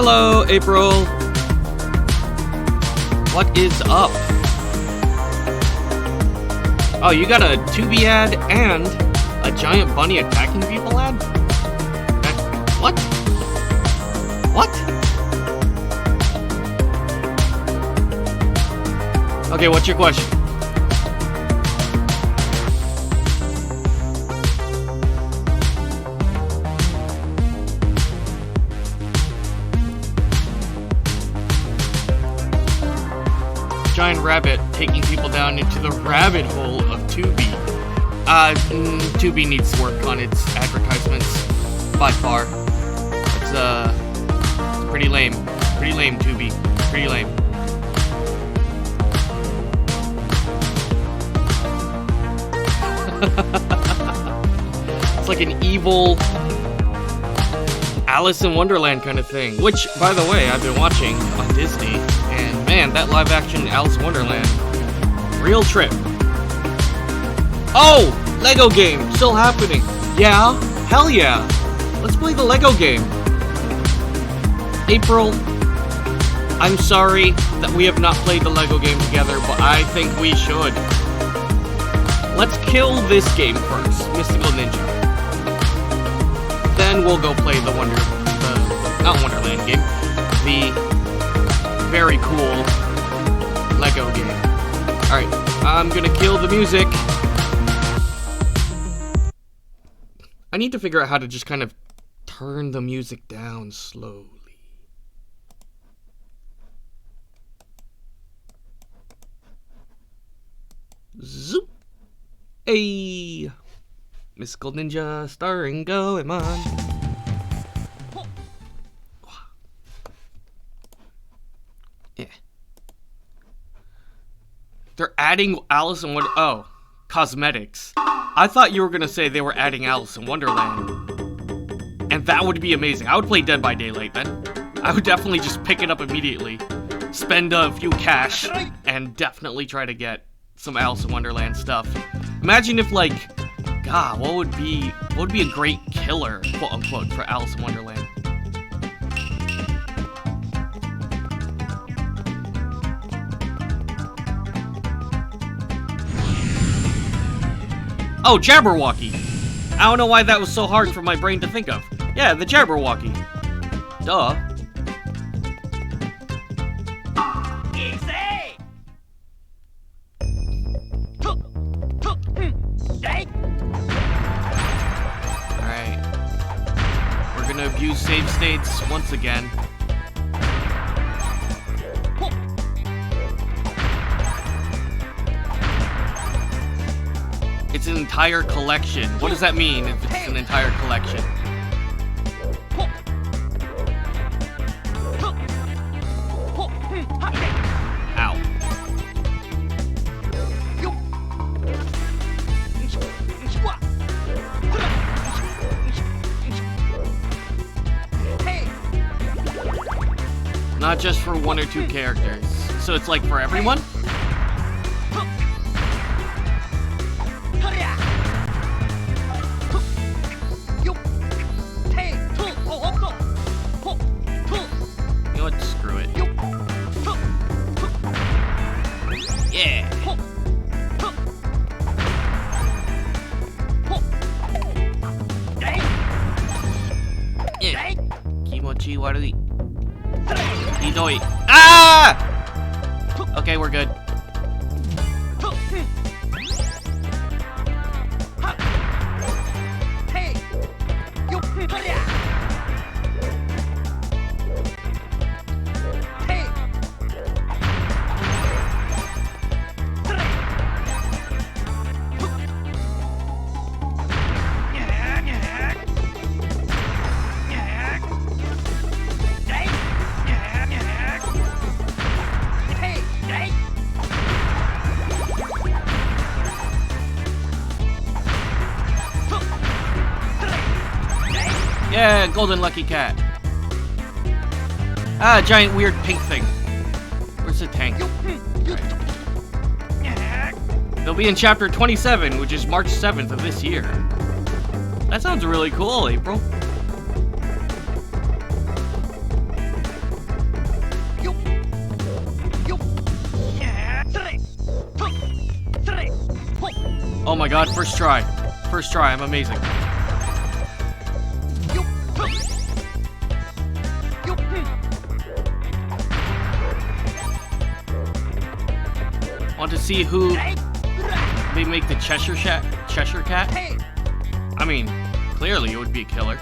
Hello, April. What is up? Oh, you got a 2B ad and a giant bunny attacking people ad? What? What? Okay, what's your question? Giant rabbit taking people down into the rabbit hole of 2B. 2B needs work on its advertisements, by far. It's pretty lame. Pretty lame, 2B. Pretty lame. It's like an evil Alice in Wonderland kind of thing. Which, by the way, I've been watching on Disney. And man, that live-action Alice in Wonderland, real trip. Oh, Lego game, still happening. Yeah, hell yeah. Let's play the Lego game. April, I'm sorry that we have not played the Lego game together, but I think we should. Let's kill this game first, Mystical Ninja. Then we'll go play the not Wonderland game, the very cool Lego game. Alright, I'm gonna kill the music. I need to figure out how to just kind of turn the music down slowly. Zoop! Hey! Mystical Ninja starring Goemon. Yeah. They're adding Alice in Wonderland. Oh, cosmetics. I thought you were gonna say they were adding Alice in Wonderland. And that would be amazing. I would play Dead by Daylight then. I would definitely just pick it up immediately. Spend a few cash and definitely try to get some Alice in Wonderland stuff. Imagine if, like, God, what would be a great killer, quote unquote, for Alice in Wonderland? Oh, Jabberwocky! I don't know why that was so hard for my brain to think of. Yeah, the Jabberwocky. Duh. Alright. We're gonna abuse save states once again. It's an entire collection. What does that mean if it's an entire collection? Ow. Not just for one or two characters. So it's like for everyone? You know what? Screw it. Yeah. Yeah. Kimochi warui. Hidoi. Ah! Okay, we're good. Yeah, golden lucky cat. Ah, giant weird pink thing. Where's the tank? Right. They'll be in chapter 27, which is March 7th of this year. That sounds really cool, April. Oh my god, first try. First try, I'm amazing. Want to see who they make the Cheshire Cat? I mean, clearly it would be a killer.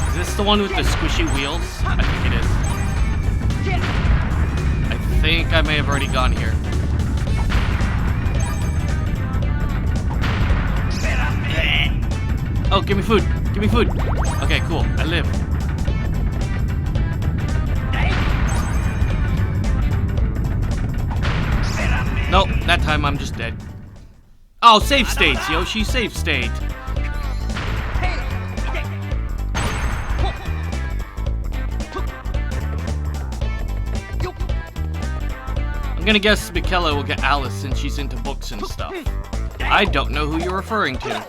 Is this the one with the squishy wheels? I think it is. I think I may have already gone here. Oh, give me food. Give me food. Okay, cool. I live. Nope, that time I'm just dead. Oh, save states, Yoshi. Save state. I'm gonna guess Mikella will get Alice since she's into books and stuff. I don't know who you're referring to.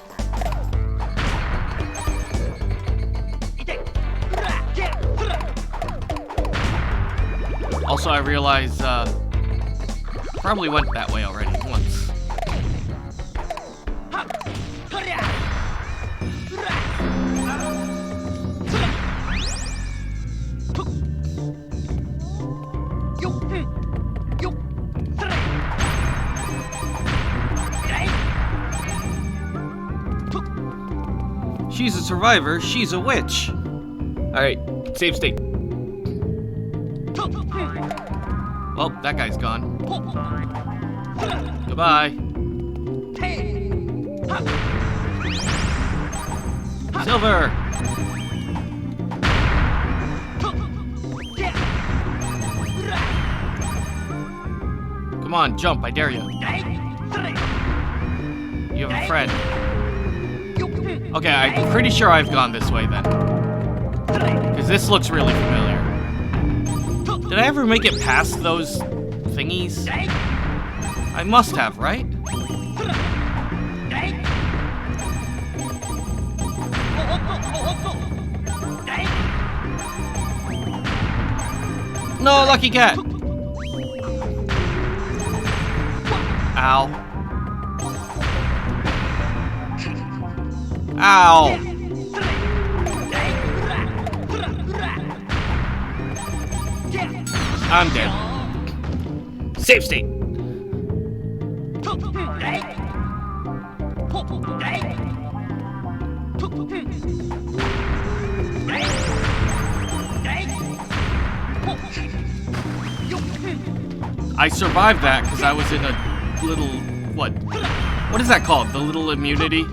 Also, I realize, probably went that way already once. She's a survivor, she's a witch. Alright, save state. Well, that guy's gone. Goodbye. Silver! Come on, jump, I dare you. You have a friend. Okay, I'm pretty sure I've gone this way then. Because this looks really familiar. Did I ever make it past those thingies? I must have, right? No, lucky cat! Ow. Ow! I'm dead. Save state. I survived that because I was in a little, what is that called? The little immunity?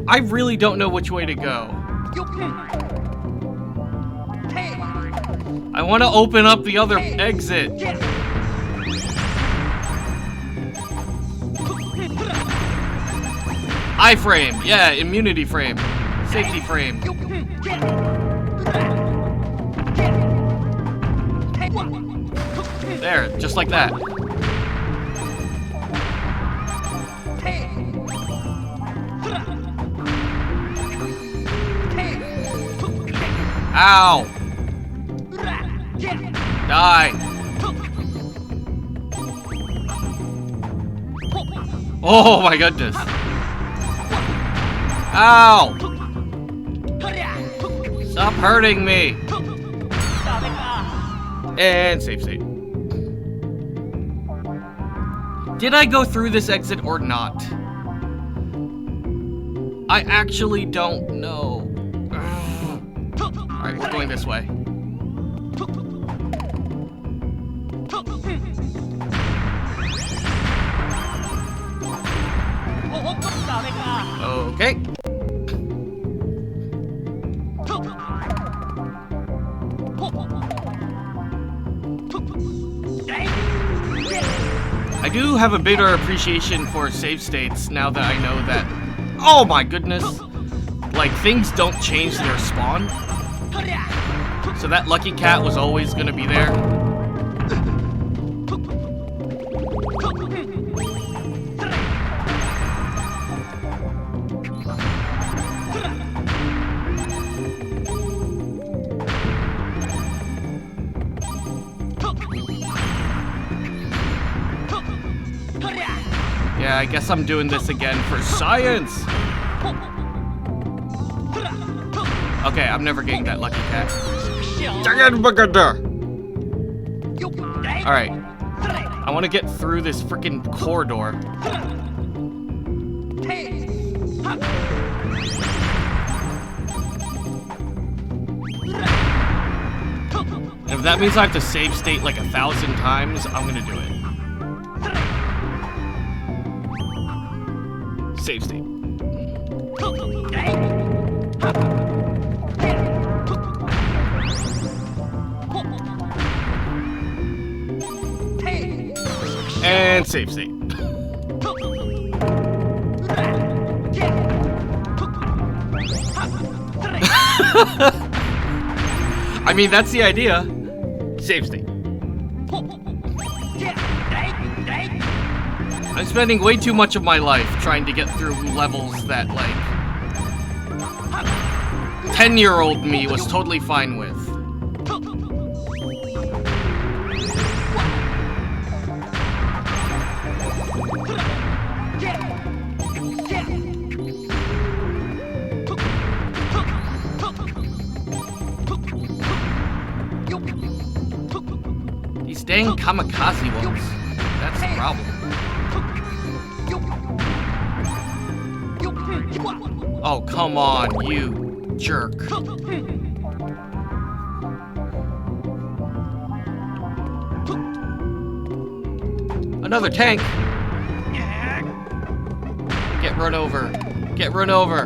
I really don't know which way to go. I want to open up the other exit. I-frame, yeah, immunity frame, safety frame. There, just like that. Ow! Die! Oh my goodness! Ow! Stop hurting me! And save state. Did I go through this exit or not? I actually don't know. Alright, we're going this way. Okay. I do have a bigger appreciation for save states now that I know that... Oh my goodness! Like, things don't change their spawn. So that lucky cat was always gonna be there? Yeah, I guess I'm doing this again for science! Okay, I'm never getting that lucky cat. Alright. I want to get through this freaking corridor. If that means I have to save state like 1,000 times, I'm gonna do it. Save state. And save state. I mean, that's the idea. Save state. I'm spending way too much of my life trying to get through levels that, like, 10-year-old me was totally fine with. These dang kamikaze ones. That's the problem. Oh, come on, you jerk. Another tank. Get run over. Get run over.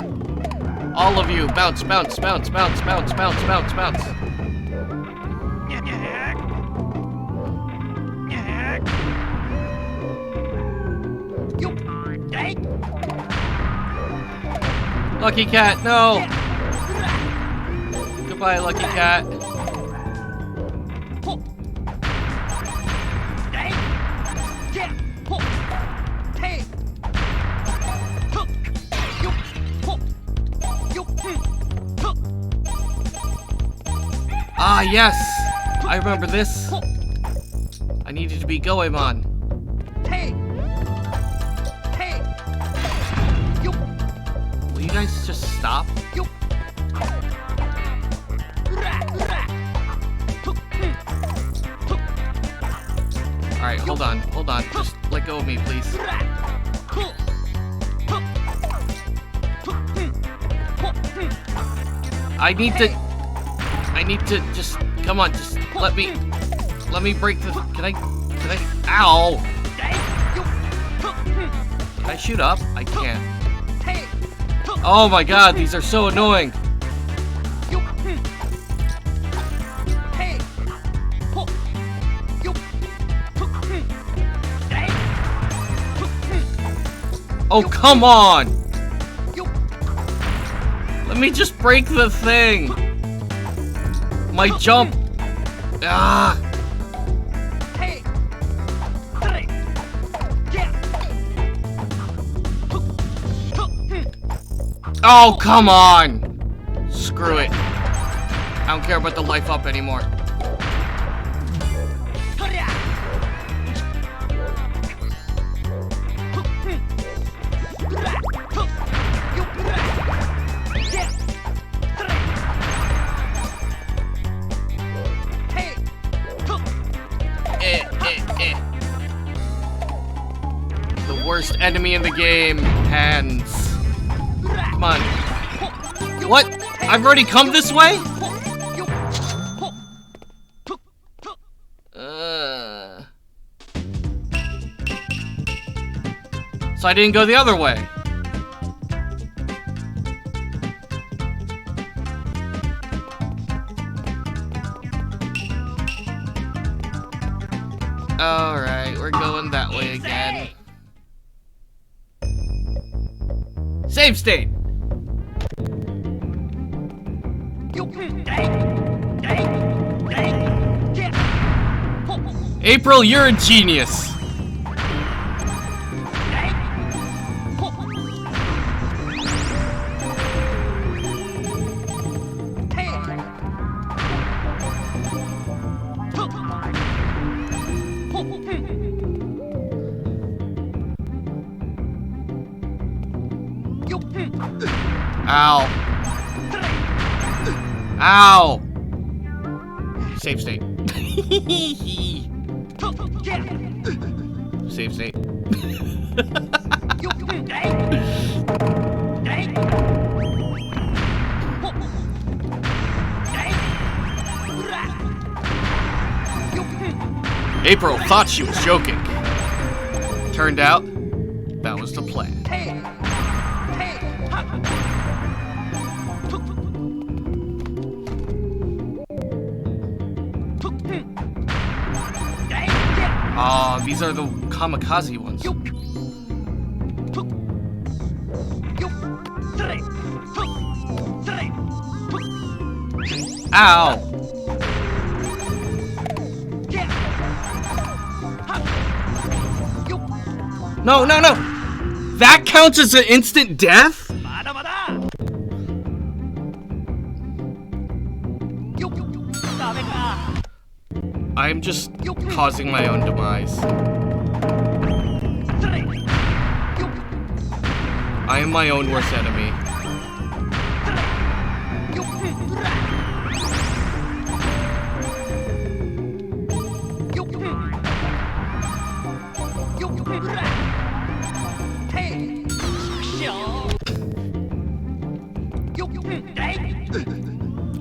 All of you, bounce, bounce, bounce, bounce, bounce, bounce, bounce, bounce. Lucky cat, no! Goodbye, lucky cat. Ah, yes! I remember this. I needed to be Goemon. Will you guys just stop? Alright, hold on. Just let go of me, please. I need to just, come on, just let me break the, can I, ow! Can I shoot up? I can't. Oh my god, these are so annoying! Oh, come on! Let me just break the thing! My jump! Ah! Oh, come on! Screw it. I don't care about the life up anymore. The worst enemy in the game, hands. Come on. What? I've already come this way? So I didn't go the other way. Alright, we're going that way again. Save state! April, you're a genius. Ow. Ow. Save state. Save state. April thought she was joking. Turned out, that was the plan. These are the kamikaze ones. Ow! No, no, no! That counts as an instant death? I'm just causing my own demise. I am my own worst enemy.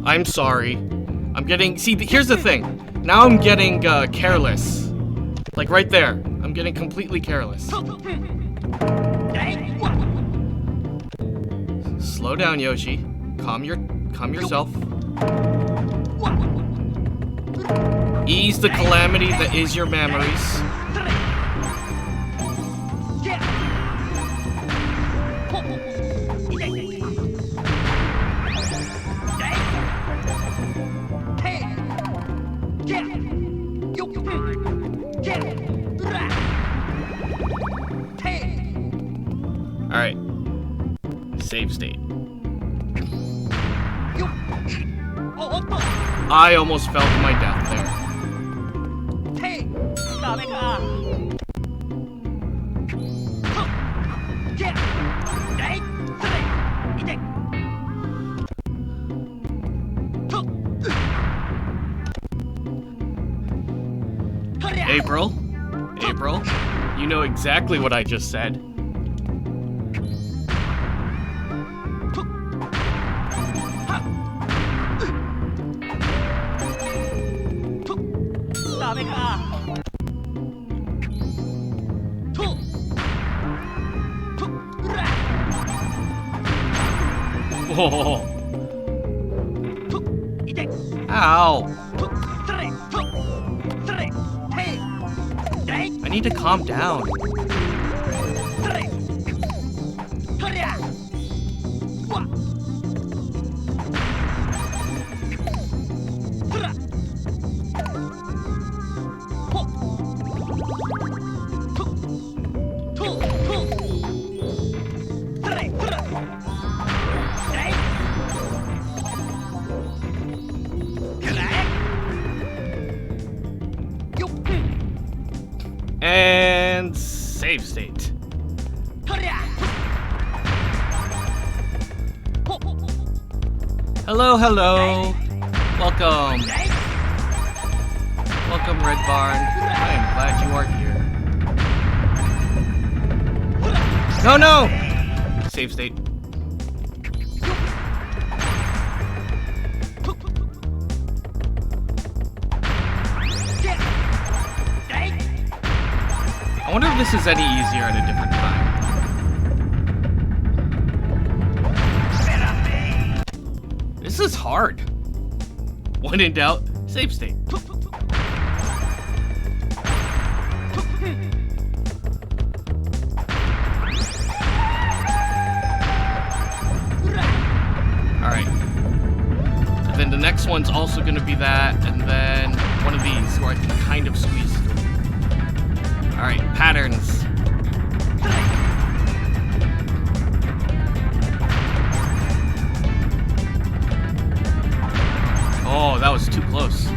I'm sorry. I'm getting... See, here's the thing. Now I'm getting careless. Like right there. I'm getting completely careless. Slow down, Yoshi. Calm yourself. Ease the calamity that is your memories. Alright. Save state. I almost fell to my death there. April? April? You know exactly what I just said. Oh. Ow. I need to calm down. And save state. Hello, hello. Welcome. Welcome, Red Barn. I am glad you are here. No, no! Save state. I wonder if this is any easier at a different time. This is hard. When in doubt, save state. Alright. And then the next one's also gonna be that, and then one of these where I can kind of squeeze through. Alright, patterns. Oh, that was too close.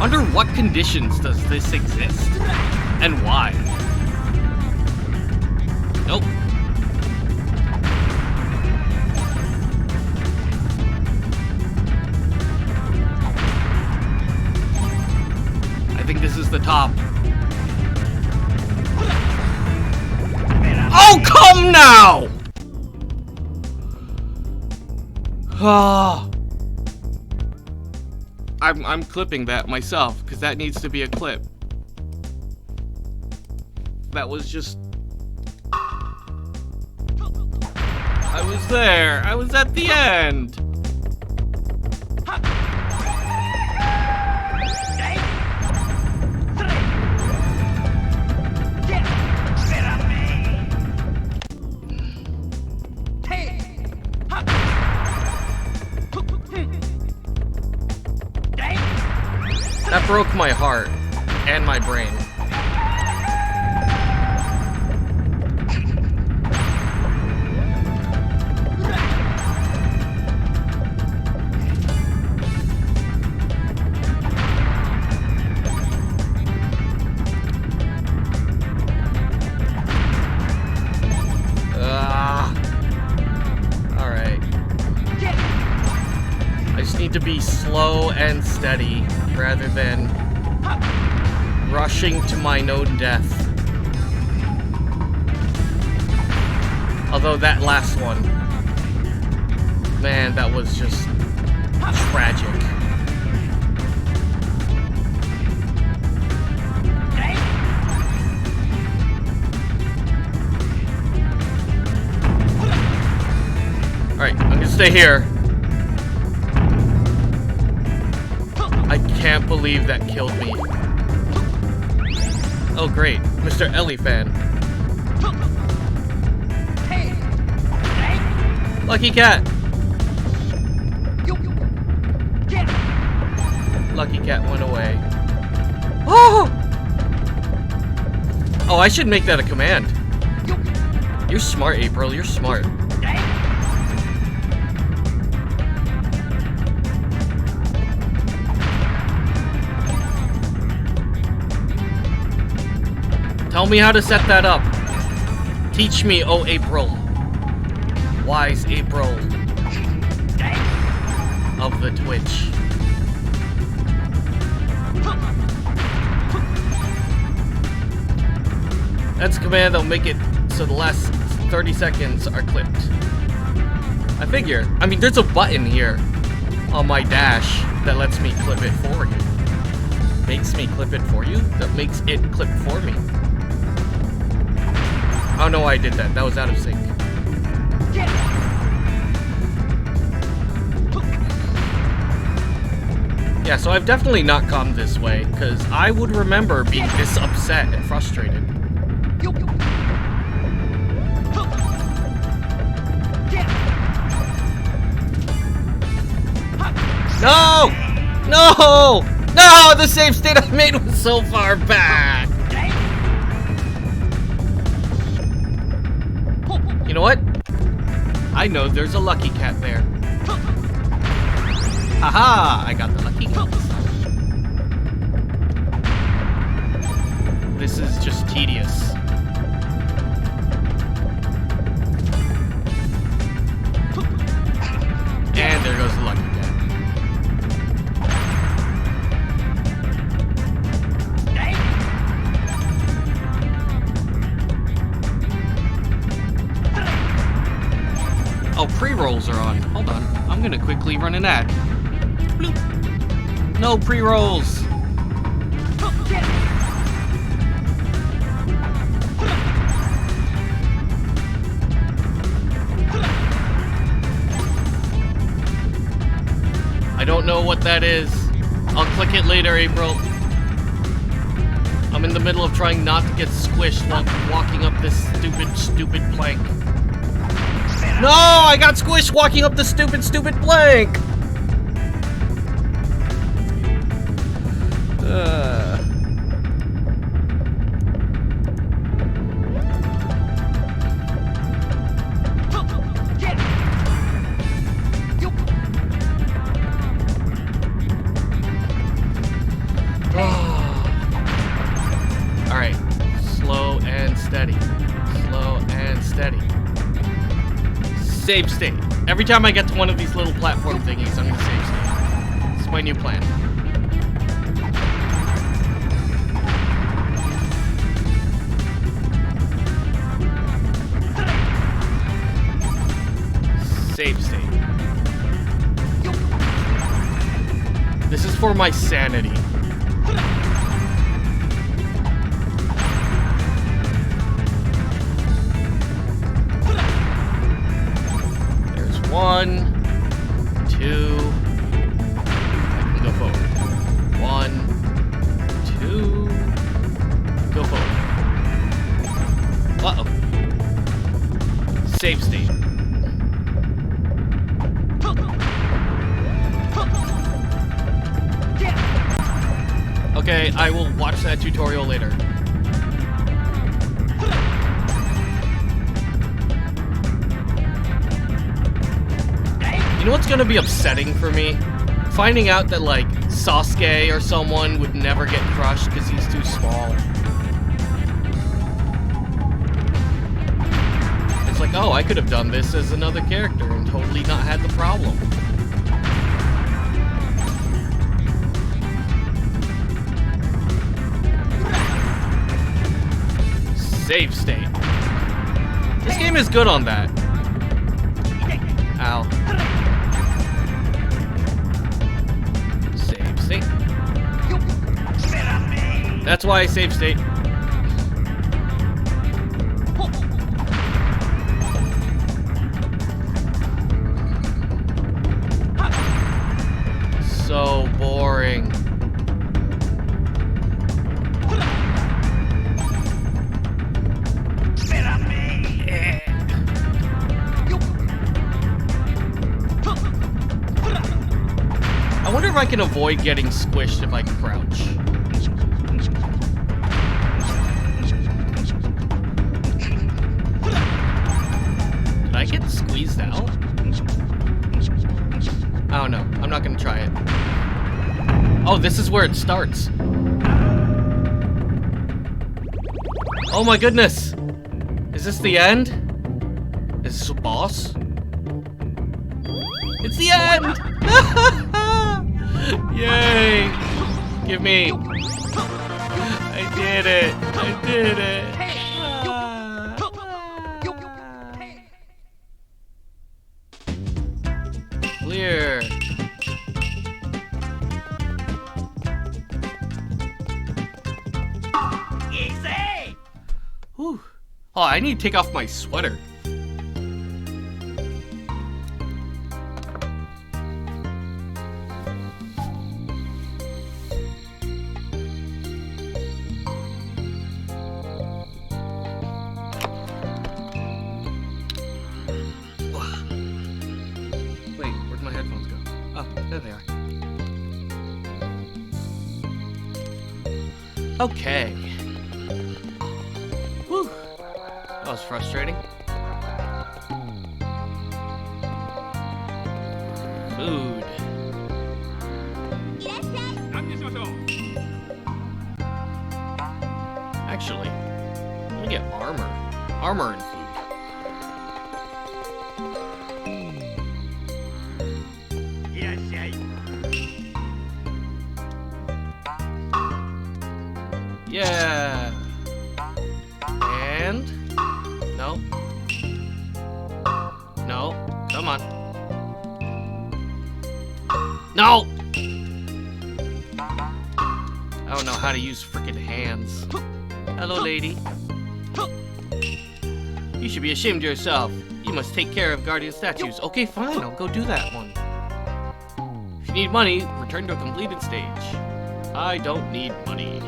Under what conditions does this exist? And why? Nope. I think this is the top. Oh, come now! Ah. I'm clipping that myself, because that needs to be a clip. That was just... I was there. I was at the end. That broke my heart and my brain. Alright. I just need to be slow and steady rather than rushing to my known death. Although that last one, man, that was just tragic. Alright, I'm gonna stay here. I can't believe that killed me. Oh great, Mr. Ellie fan. Lucky cat! Lucky cat went away. Oh! Oh, I should make that a command. You're smart, April, you're smart. Tell me how to set that up. Teach me, oh April. Wise April of the Twitch. That's a command that'll make it so the last 30 seconds are clipped. I figure. I mean, there's a button here on my dash that lets me clip it for you. Makes me clip it for you? That makes it clip for me. Oh no, I did that. That was out of sync. Yeah, so I've definitely not come this way, because I would remember being this upset and frustrated. No! No! No! The save state I made was so far back! You know what? I know there's a lucky cat there. Haha! I got the lucky cat this time. This is just tedious. And there goes the lucky cat. Oh, pre-rolls are on. Hold on. I'm gonna quickly run an ad. Bloop. No pre-rolls. I don't know what that is. I'll click it later, April. I'm in the middle of trying not to get squished while walking up this stupid plank. No, I got squished walking up the stupid plank. Alright, slow and steady. Slow and steady. Save state. Every time I get to one of these little platform thingies, I'm gonna save state. It's my new plan. Save state. This is for my sanity. There's 1, 2. I can go forward. 1, 2. Go forward. Uh-oh. Save state. Okay, I will watch that tutorial later. You know what's gonna be upsetting for me? Finding out that, like, Sasuke or someone would never get crushed because he's too small. It's like, oh, I could have done this as another character and totally not had the problem. Save state. This game is good on that. Ow. Save state. That's why I save state. So boring. I wonder if I can avoid getting squished if I crouch. Did I get squeezed out? I don't know. I'm not gonna try it. Oh, this is where it starts. Oh my goodness! Is this the end? Is this a boss? It's the end! Yay! Give me! I did it! I did it! Clear! Easy! Whew. Oh, I need to take off my sweater. There they are. Okay. Whew. That was frustrating. Food. Actually, let me get armor. Armor and food. Yeah. And no. No. Come on. No. I don't know how to use freaking hands. Hello, lady. You should be ashamed of yourself. You must take care of guardian statues. Okay, fine. I'll go do that one. If you need money, return to a completed stage. I don't need money.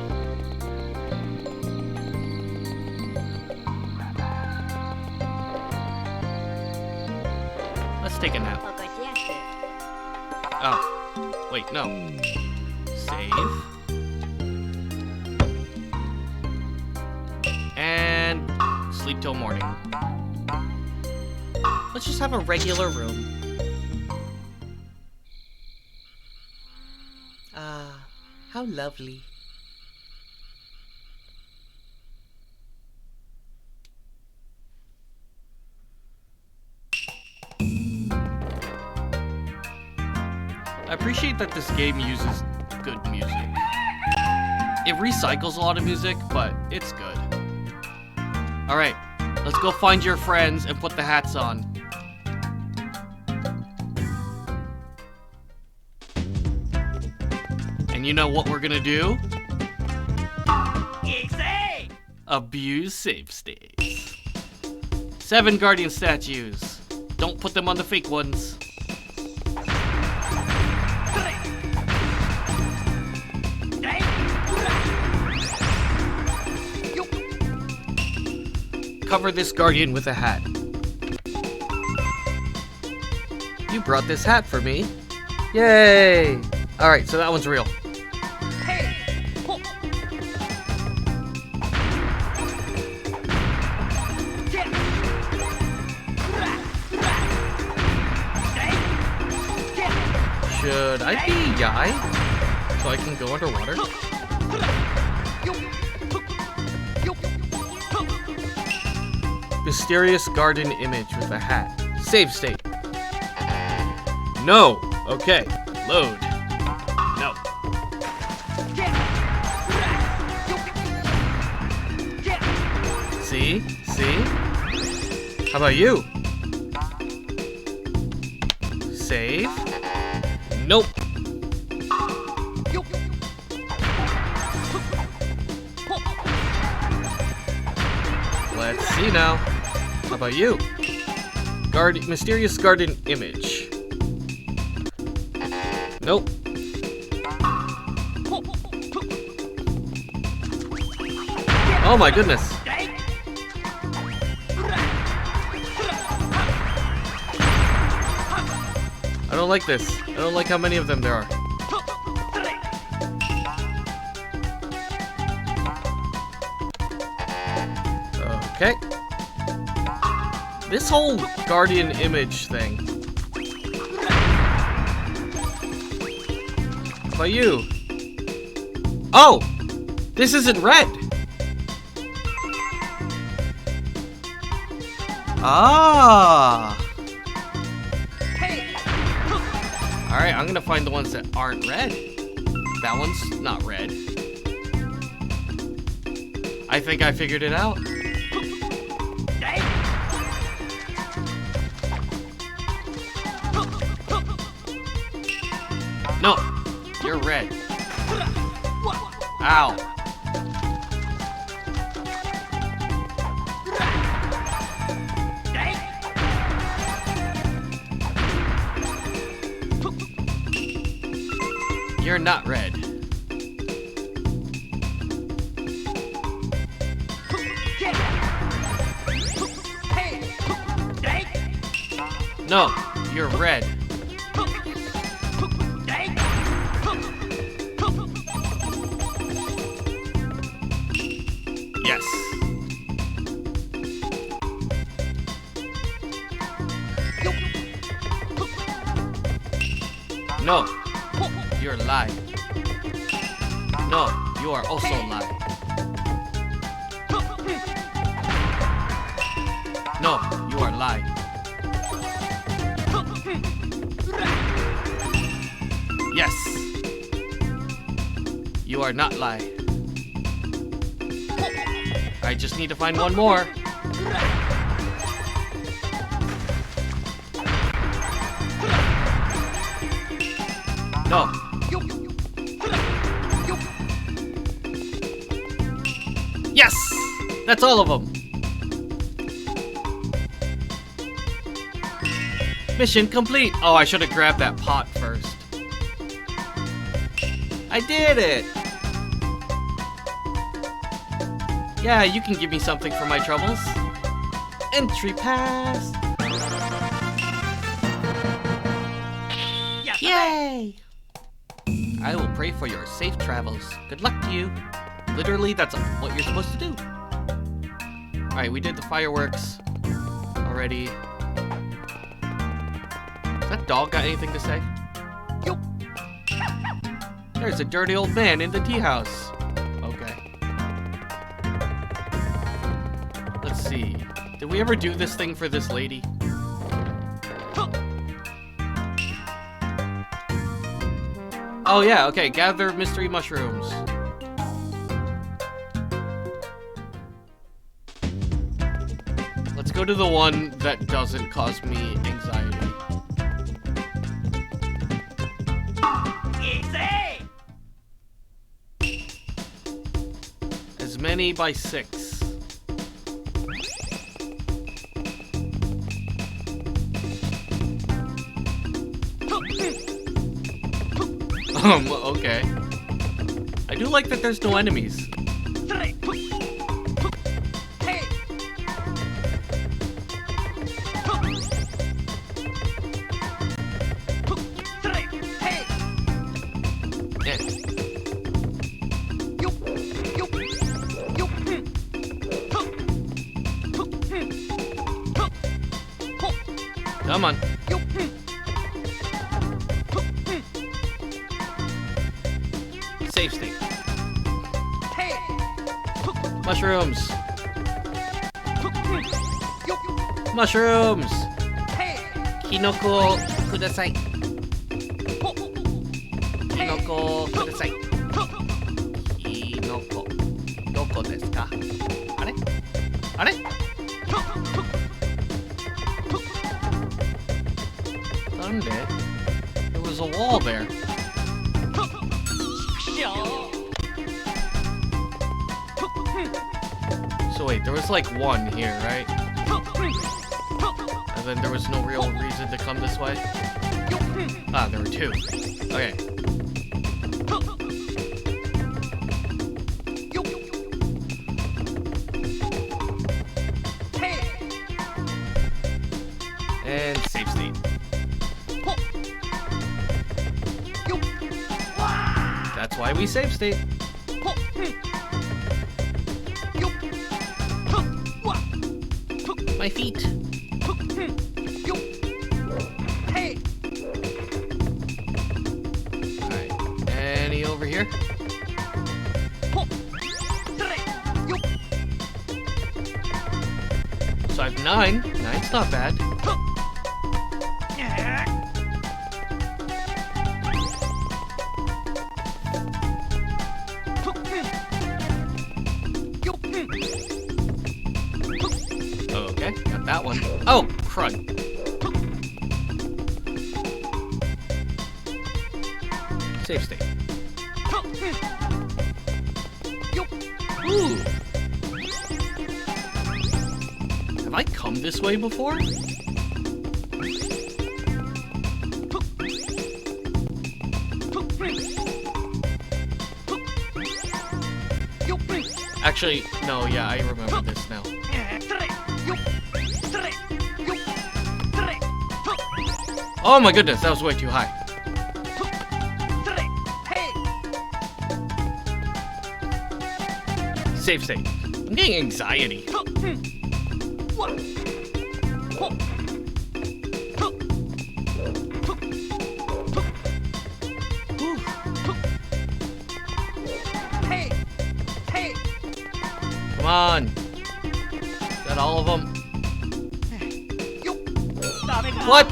let's take a nap. Oh, wait, no. Save. And sleep till morning. Let's just have a regular room. Ah, how lovely. I appreciate that this game uses good music. It recycles a lot of music, but it's good. Alright, let's go find your friends and put the hats on. And you know what we're gonna do? Abuse save states. 7 guardian statues. Don't put them on the fake ones. Cover this guardian with a hat. You brought this hat for me. Yay! Alright, so that one's real. Should I be Yai? So I can go underwater? Mysterious garden image with a hat. Save state. No. Okay. Load. No. See? See? How about you? Save. Nope. Let's see now. How about you? Mysterious garden image. Nope. Oh my goodness. I don't like this. I don't like how many of them there are. Okay. This whole guardian image thing. How about you? Oh! This isn't red! Ah! Alright, I'm gonna find the ones that aren't red. That one's not red. I think I figured it out. No, you're red. Ow. You're not red. No, you're red. Yes. No, you're lying. No, you are also lying. No, you are lying. Yes. You are not lying. I just need to find one more. No. Yes! That's all of them. Mission complete. Oh, I should have grabbed that pot first. I did it! Yeah, you can give me something for my troubles. Entry pass. Yay! I will pray for your safe travels. Good luck to you. Literally, that's what you're supposed to do. Alright, we did the fireworks already. Has that dog got anything to say? Yup. There's a dirty old man in the tea house. Okay. Let's see. Did we ever do this thing for this lady? Oh yeah, okay. Gather mystery mushrooms. Let's go to the one that doesn't cause me anxiety. Easy! As many by 6. Okay. I do like that there's no enemies. Come on. Safe state. Mushrooms. Mushrooms. Kinoko kudasai. Kinoko kudasai. Kinoko. Doko desu ka? Are? Are? There was a wall there. So wait, there was like one here, right? And then there was no real reason to come this way? Ah, there were 2. Okay. And save state. That's why we save state. My feet. Alright, any over here? So I have 9. 9's not bad. Okay, got that one. Oh, crud. Save state. Ooh. Have I come this way before? Actually, no, yeah, I remember this now. Oh my goodness, that was way too high. Save state. I'm getting anxiety. Come on. Is that all of them? What?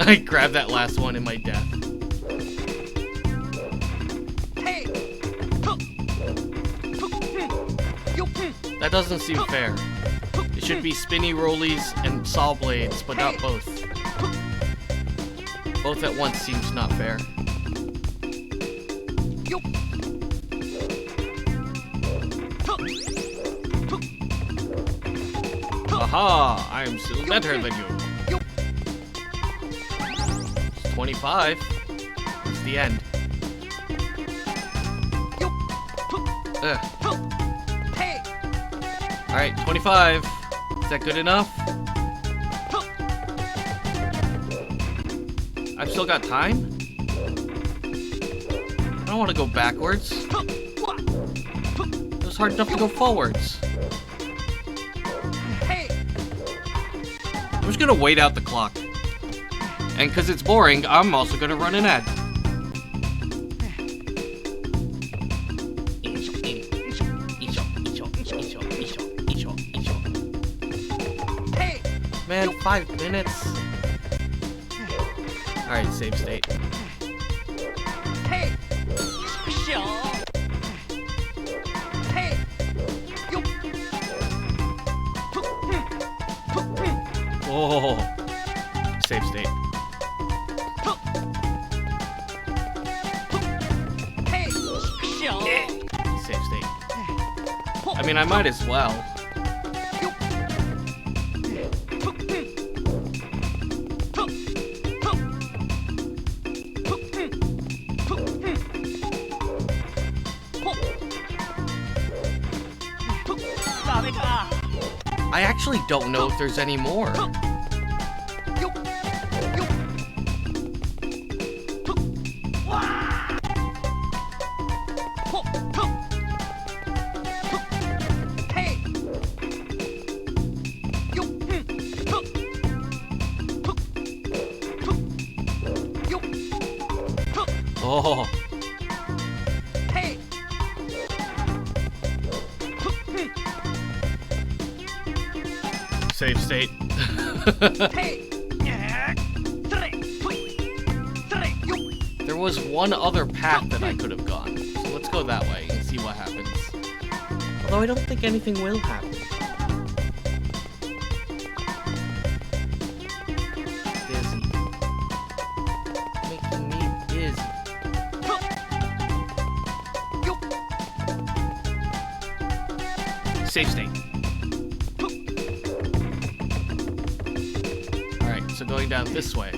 I grabbed that last one in my death. That doesn't seem fair. It should be spinny rollies and saw blades, but not both. Both at once seems not fair. Aha! I am still better than you. 25. It's the end. Alright, 25. Is that good enough? I've still got time? I don't want to go backwards. It was hard enough to go forwards. I'm just gonna wait out the clock. And because it's boring, I'm also gonna run an ad. Man, 5 minutes. Alright, save state. Oh, save state. Save state. I mean, I might as well. I actually don't know if there's any more. Oh. Save state. There was one other path that I could have gone. So let's go that way and see what happens. Although I don't think anything will happen. Dizzy. Making me dizzy. Save state. Alright, so going down this way.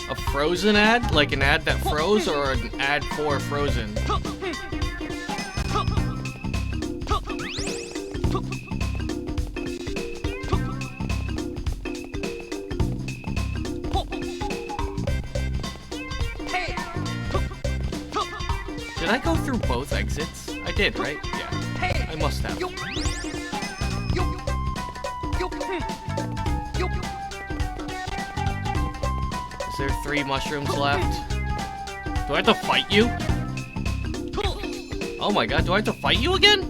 A Frozen ad? Like an ad that froze, or an ad for Frozen? Did I go through both exits? I did, right? Yeah. I must have. Is there 3 mushrooms left? Do I have to fight you? Oh my god, do I have to fight you again?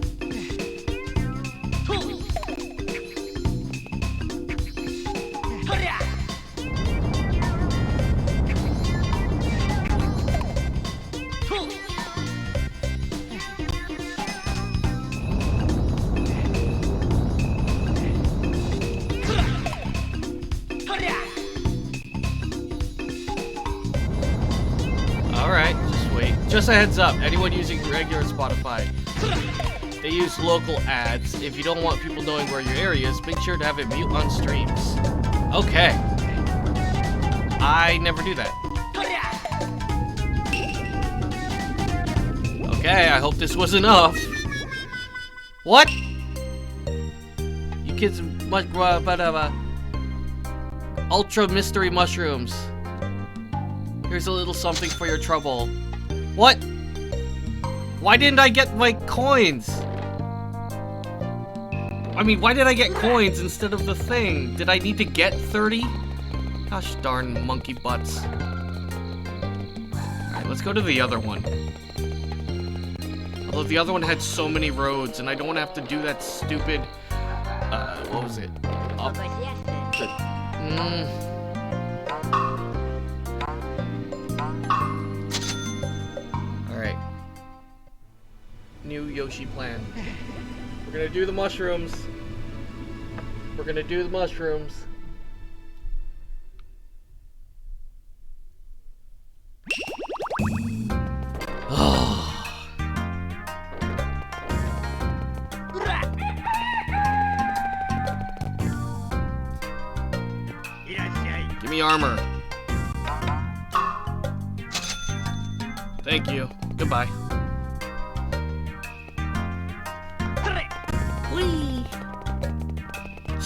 Alright, just wait. Just a heads up, anyone using regular Spotify, they use local ads. If you don't want people knowing where your area is, make sure to have it mute on streams. Okay. I never do that. Okay, I hope this was enough. What? You kids must ultra mystery mushrooms. Here's a little something for your trouble. What? Why didn't I get my coins? I mean, why did I get coins instead of the thing? Did I need to get 30? Gosh darn monkey butts. Alright, let's go to the other one. Although the other one had so many roads, and I don't want to have to do that stupid... what was it? Up... Alright. New Yoshi plan. We're gonna do the mushrooms. We're gonna do the mushrooms. Give me armor. Thank you. Goodbye. Whee!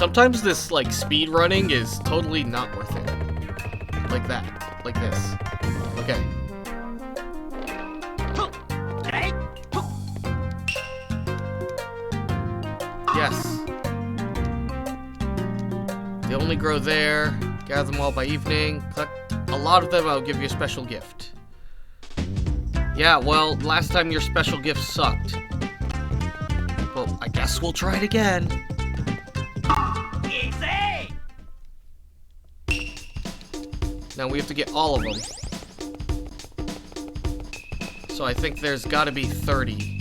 sometimes this, like, speed running is totally not worth it. Like that. Like this. Okay. Yes. They only grow there. Gather them all by evening. Collect a lot of them, I'll give you a special gift. Yeah, well, last time your special gift sucked. Well, I guess we'll try it again. Easy! Now we have to get all of them. So I think there's gotta be 30.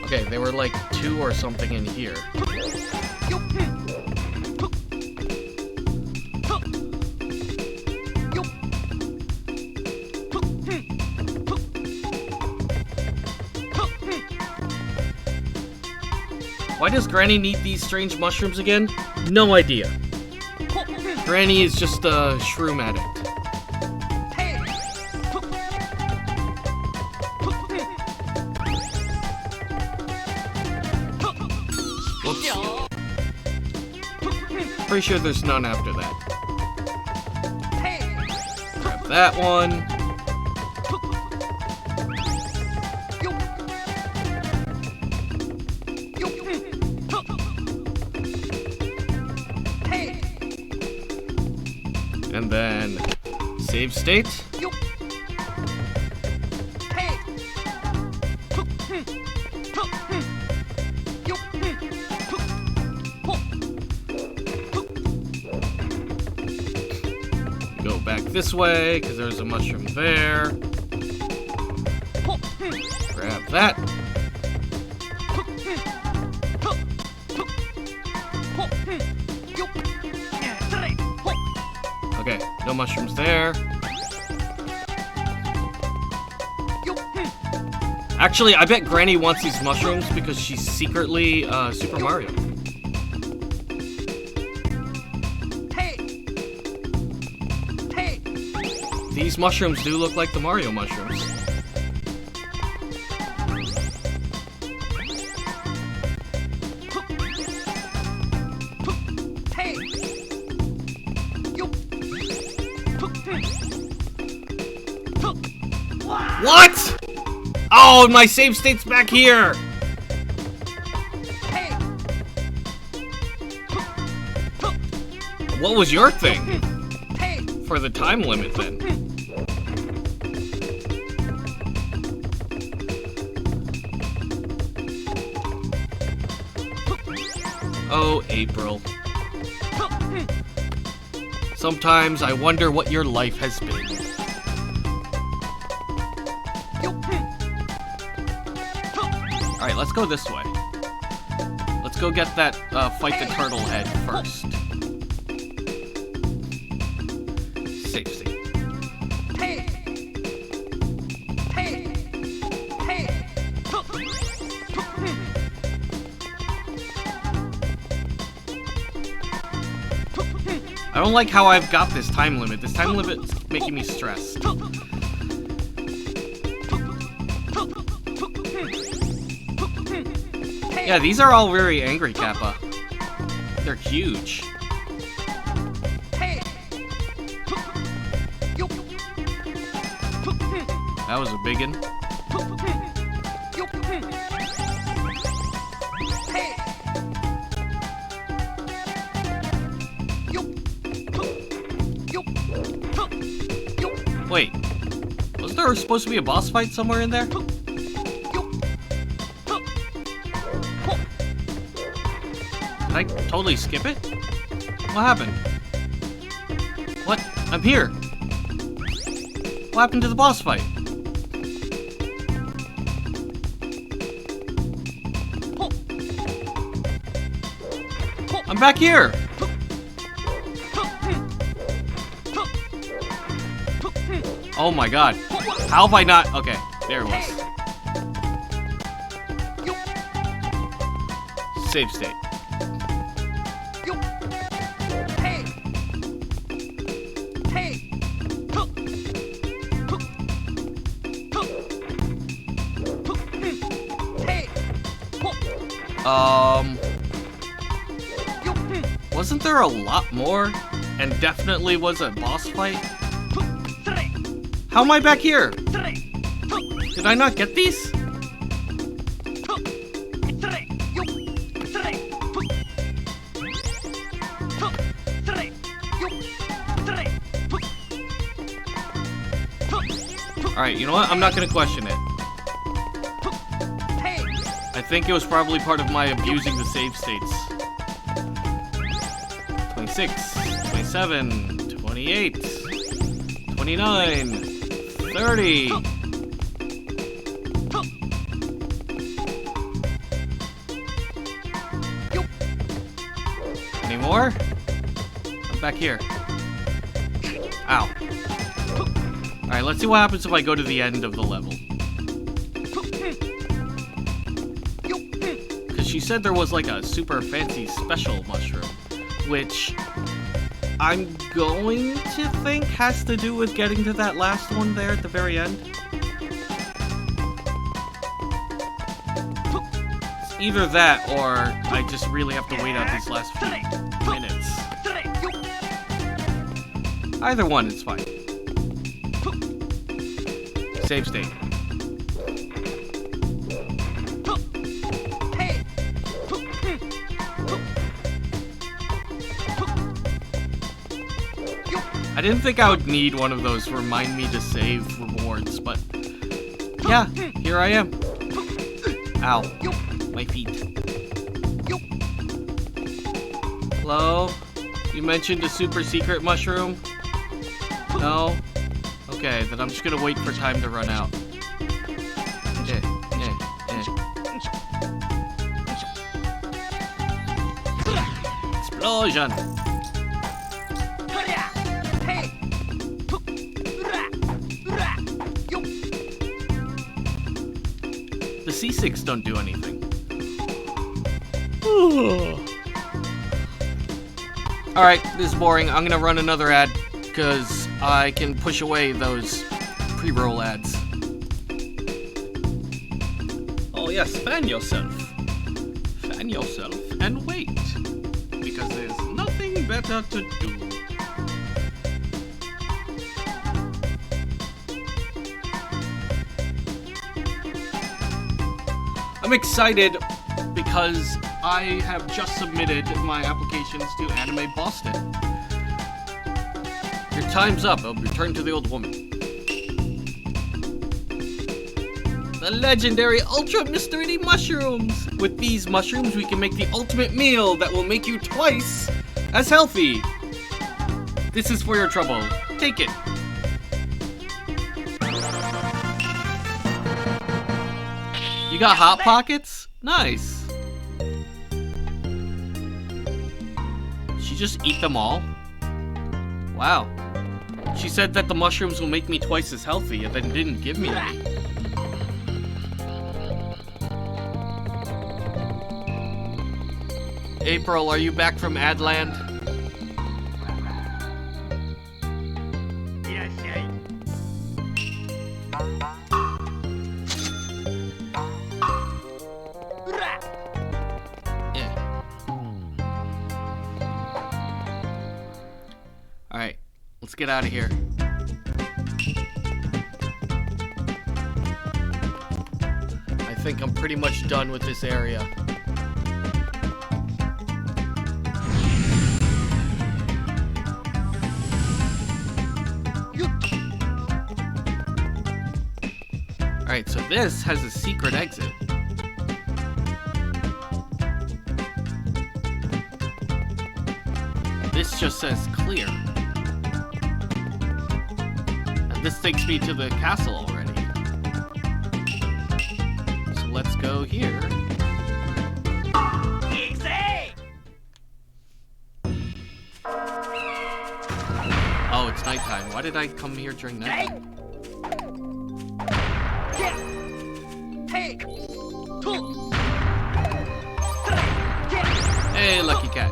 Okay, they were like 2 or something in here. Why does Granny need these strange mushrooms again? No idea. Granny is just a shroom addict. Pretty sure there's none after that. Grab that one. And then save state. Go back this way, because there's a mushroom there. Grab that. Okay, no mushrooms there. Actually, I bet Granny wants these mushrooms because she's secretly Super Mario. These mushrooms do look like the Mario mushrooms. What? Oh, my save state's back here! What was your thing? For the time limit, then. Oh, April. Sometimes I wonder what your life has been. Alright, let's go this way. Let's go get that, fight the turtle head first. Safe state. I don't like how I've got this time limit. This time limit's making me stressed. Yeah, these are all very angry, Kappa. They're huge. That was a biggin. Wait, was there supposed to be a boss fight somewhere in there? Did I totally skip it? What happened? What? I'm here! What happened to the boss fight? I'm back here! Oh my god. How have I not? Okay, there it was. Save state. Wasn't there a lot more? And definitely was a boss fight? How am I back here? Did I not get these? Alright, you know what? I'm not gonna question it. I think it was probably part of my abusing the save states. 26, 27, 28, 29, 30. Any more? I'm back here. Ow. Alright, let's see what happens if I go to the end of the level. Because she said there was like a super fancy special mushroom, which I'm going to think has to do with getting to that last one there at the very end. It's either that or I just really have to wait out these last few minutes. Either one is fine. Save state. I didn't think I would need one of those remind me to save rewards, but yeah, here I am. Ow, my feet. Hello? You mentioned a super secret mushroom? No? Okay, then I'm just gonna wait for time to run out. Explosion! The C6 don't do anything. Alright, this is boring. I'm gonna run another ad, because I can push away those pre-roll ads. Oh yes, fan yourself. Fan yourself and wait. Because there's nothing better to do. I'm excited because I have just submitted my applications to Anime Boston. Your time's up. I'll return to the old woman. The legendary Ultra Mystery Mushrooms! With these mushrooms, we can make the ultimate meal that will make you twice as healthy. This is for your trouble. Take it. You got Hot Pockets? Nice. Did she just eat them all? Wow. She said that the mushrooms will make me twice as healthy and then didn't give me any. April, are you back from Adland? Alright, let's get out of here. I think I'm pretty much done with this area. Alright, so this has a secret exit. This just says clear. And this takes me to the castle already. So let's go here. Oh, it's nighttime. Why did I come here during nighttime? Hey, lucky cat.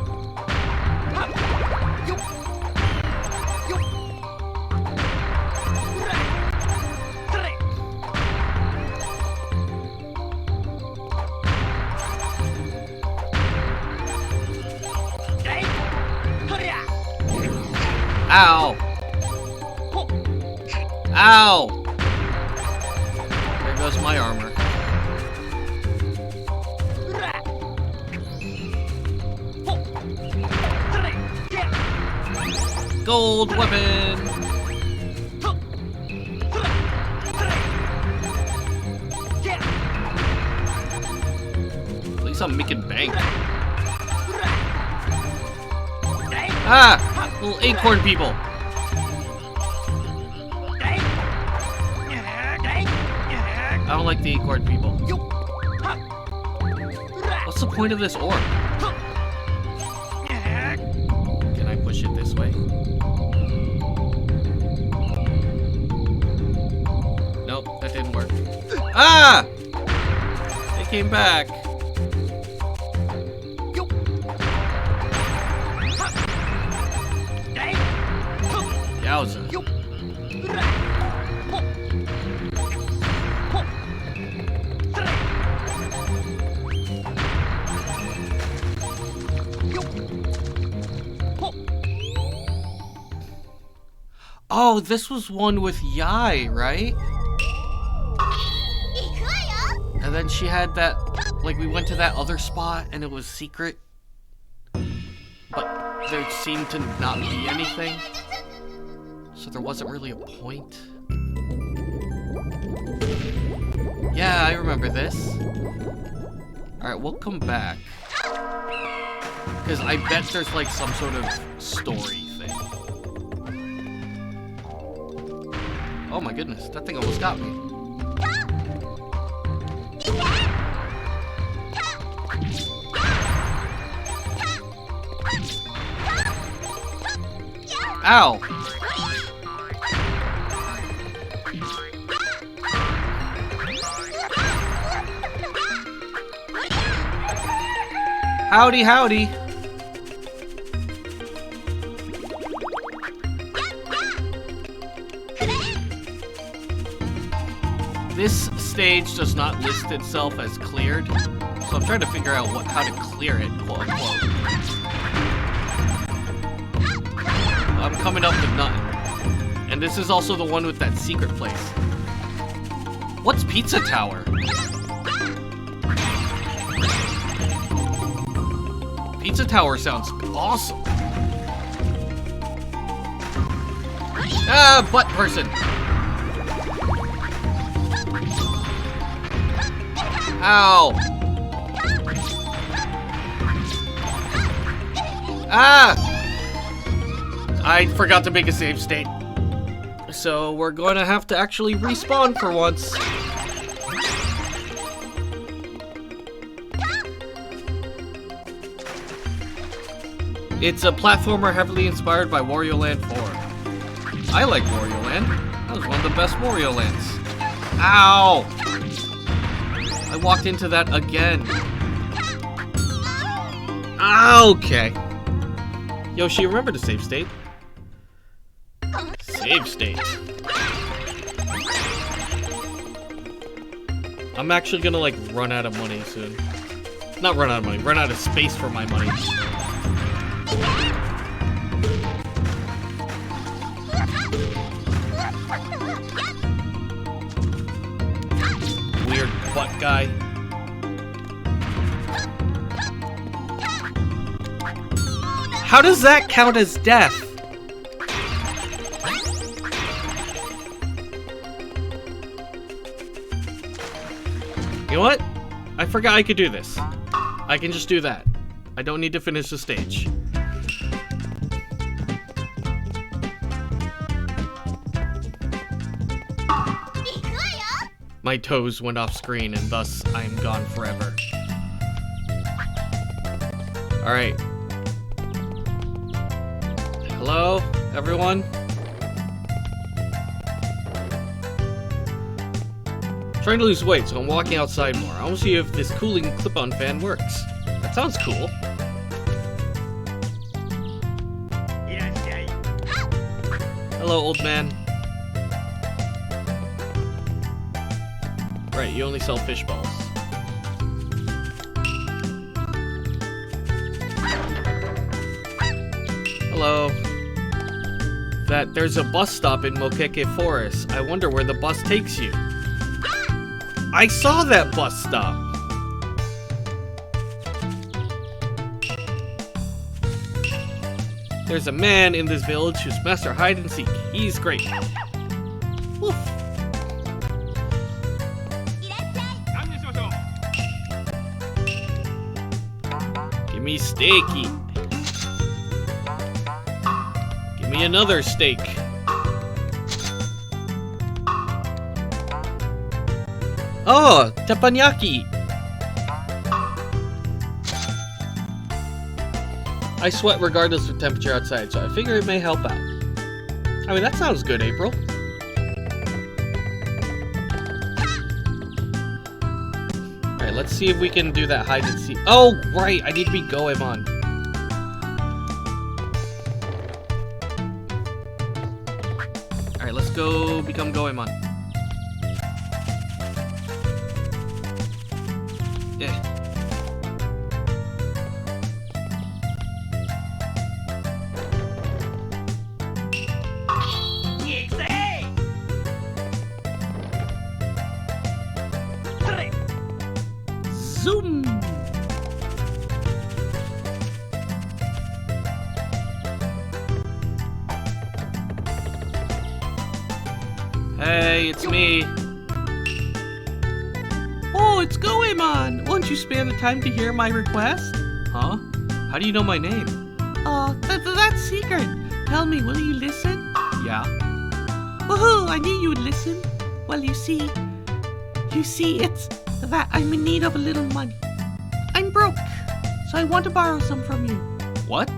Ow! Ow! There goes my armor. Gold weapon! At least I'm making bank. Ah! Little acorn people! I don't like the acorn people. What's the point of this orb? Can I push it this way? Nope, that didn't work. Ah! They came back. Yowza. Oh, this was one with Yai, right? And then she had that, like, we went to that other spot and it was secret. But there seemed to not be anything. So there wasn't really a point. Yeah, I remember this. Alright, we'll come back. Because I bet there's like some sort of story thing. Oh my goodness, that thing almost got me. Ow! Howdy, howdy! This stage does not list itself as cleared, so I'm trying to figure out how to clear it, quote unquote. I'm coming up with nothing. And this is also the one with that secret place. What's Pizza Tower? Pizza Tower sounds awesome. Ah, butt person. Ow. Ah! I forgot to make a save state. So we're going to have to actually respawn for once. It's a platformer heavily inspired by Wario Land 4. I like Wario Land. That was one of the best Wario Lands. Ow! I walked into that again. Okay. Yoshi, remember to save state. Save state. I'm actually gonna like run out of money soon. Not run out of money, run out of space for my money. Weird butt guy. How does that count as death? You know what? I forgot I could do this. I can just do that. I don't need to finish the stage. My toes went off screen and thus I am gone forever. Alright. Hello, everyone? Trying to lose weight, so I'm walking outside more. I want to see if this cooling clip-on fan works. That sounds cool. Hello, old man. Right, you only sell fish balls. Hello. that there's a bus stop in Mokeke Forest. I wonder where the bus takes you. I saw that bus stop. There's a man in this village who's master hide and seek. He's great. Woof. Give me steaky. Give me another steak. Oh, teppanyaki. I sweat regardless of temperature outside, so I figure it may help out. I mean, that sounds good, April. Alright, let's see if we can do that hide and seek. Oh, right, I need to be Goemon. Alright, let's go become Goemon. Yeah. Zoom! Hey, it's me. Oh, it's Goemon! Won't you spare the time to hear my request? Huh? How do you know my name? Oh, that's secret. Tell me, will you listen? Yeah. Woohoo! I knew you would listen. Well, you see, it's that I'm in need of a little money. I'm broke, so I want to borrow some from you. What?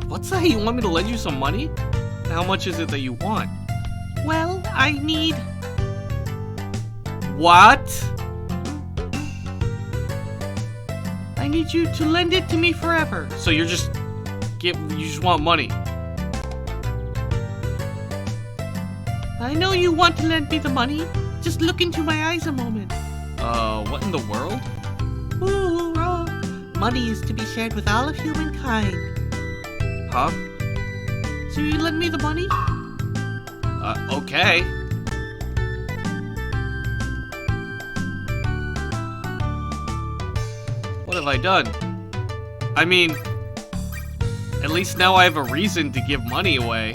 What's that? You want me to lend you some money? How much is it that you want? Well, I need... What? I need you to lend it to me forever. So you just want money. I know you want to lend me the money. Just look into my eyes a moment. What in the world? Ooh, money is to be shared with all of humankind. Huh? So you lend me the money? Okay. What have I done? I mean, at least now I have a reason to give money away.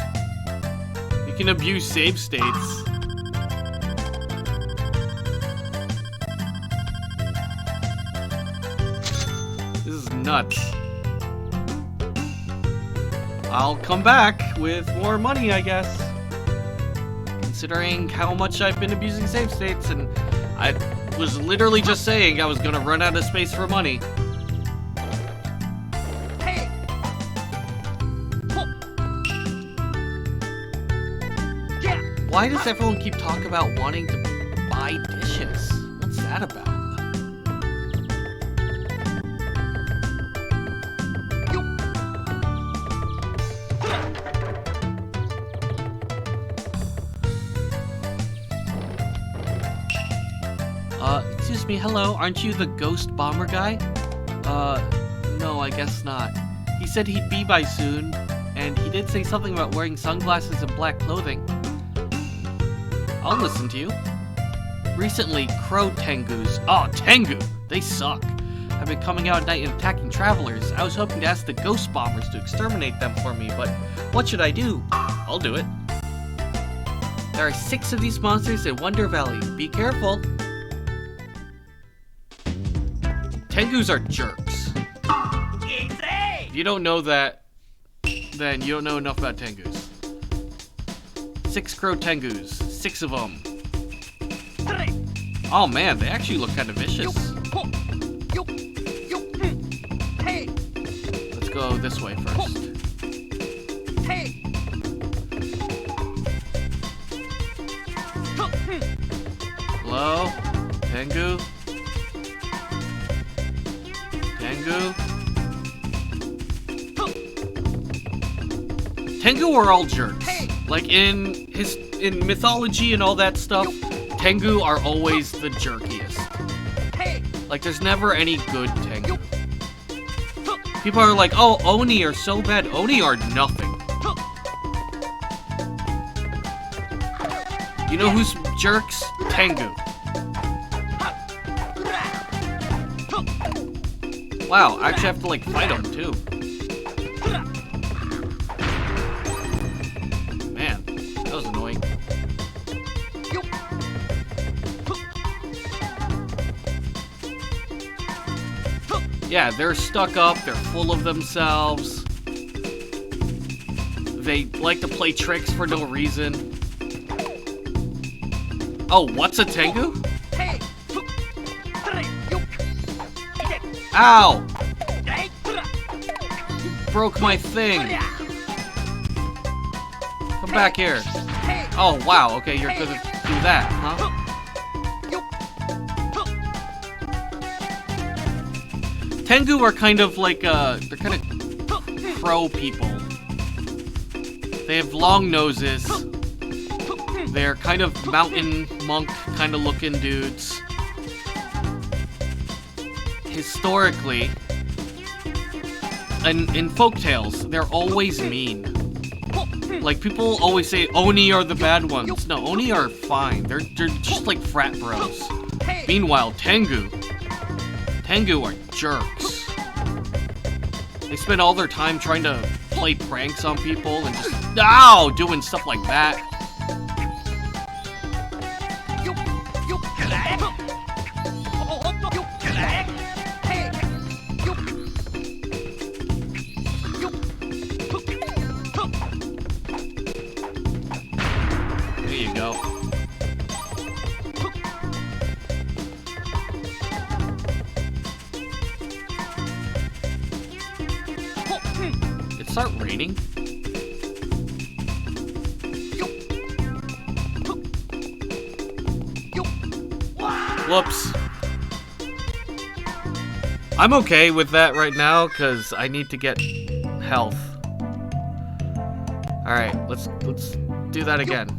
You can abuse save states. Nuts. I'll come back with more money, I guess. Considering how much I've been abusing save states, and I was literally just saying I was gonna run out of space for money. Hey. Why does everyone keep talking about wanting to buy dishes? What's that about? Excuse me, hello, aren't you the ghost bomber guy? No, I guess not. He said he'd be by soon, and he did say something about wearing sunglasses and black clothing. I'll listen to you. Recently, crow tengus, tengu, they suck, have been coming out at night and attacking travelers. I was hoping to ask the ghost bombers to exterminate them for me, but what should I do? I'll do it. There are 6 of these monsters in Wonder Valley. Be careful. Tengus are jerks. If you don't know that, then you don't know enough about Tengus. 6 crow Tengus. 6 of them. Oh man, they actually look kind of vicious. Let's go this way first. Hello? Tengu? Tengu? Tengu are all jerks. Like in mythology and all that stuff, Tengu are always the jerkiest. Like there's never any good Tengu. People are like, oh, Oni are so bad. Oni are nothing. You know who's jerks? Tengu. Wow, I actually have to like fight him too. Man, that was annoying. Yeah, they're stuck up, they're full of themselves. They like to play tricks for no reason. Oh, what's a Tengu? Ow! You broke my thing. Come back here. Oh, wow, okay, you're gonna do that, huh? Tengu are kind of like, they're kind of crow people. They have long noses. They're kind of mountain monk kind of looking dudes. Historically, and in folktales, they're always mean. Like, people always say Oni are the bad ones. No, Oni are fine. They're just like frat bros. Meanwhile, Tengu are jerks. They spend all their time trying to play pranks on people and just, ow, doing stuff like that. There you go. It started raining? Whoops. I'm okay with that right now, because I need to get health. Alright, let's do that again.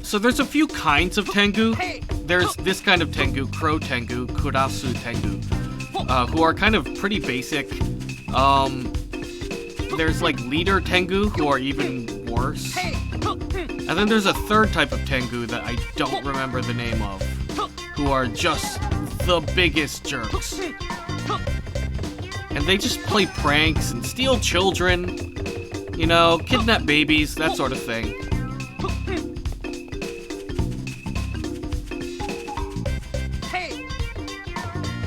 So there's a few kinds of Tengu. There's this kind of Tengu, Crow Tengu, Kurasu Tengu, who are kind of pretty basic. There's like Leader Tengu, who are even worse. And then there's a third type of Tengu that I don't remember the name of, who are just the biggest jerks. And they just play pranks and steal children, you know, kidnap babies, that sort of thing.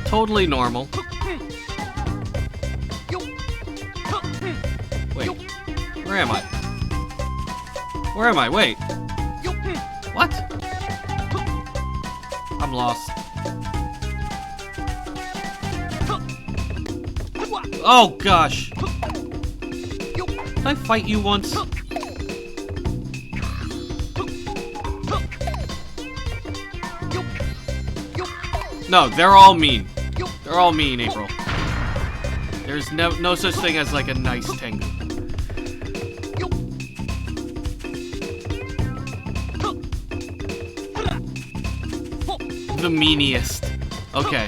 Totally normal. Wait, where am I? Where am I? Wait. What? I'm lost. Oh gosh. Did I fight you once? No, they're all mean. They're all mean, April. There's no such thing as like a nice Tengu. The meaniest. Okay.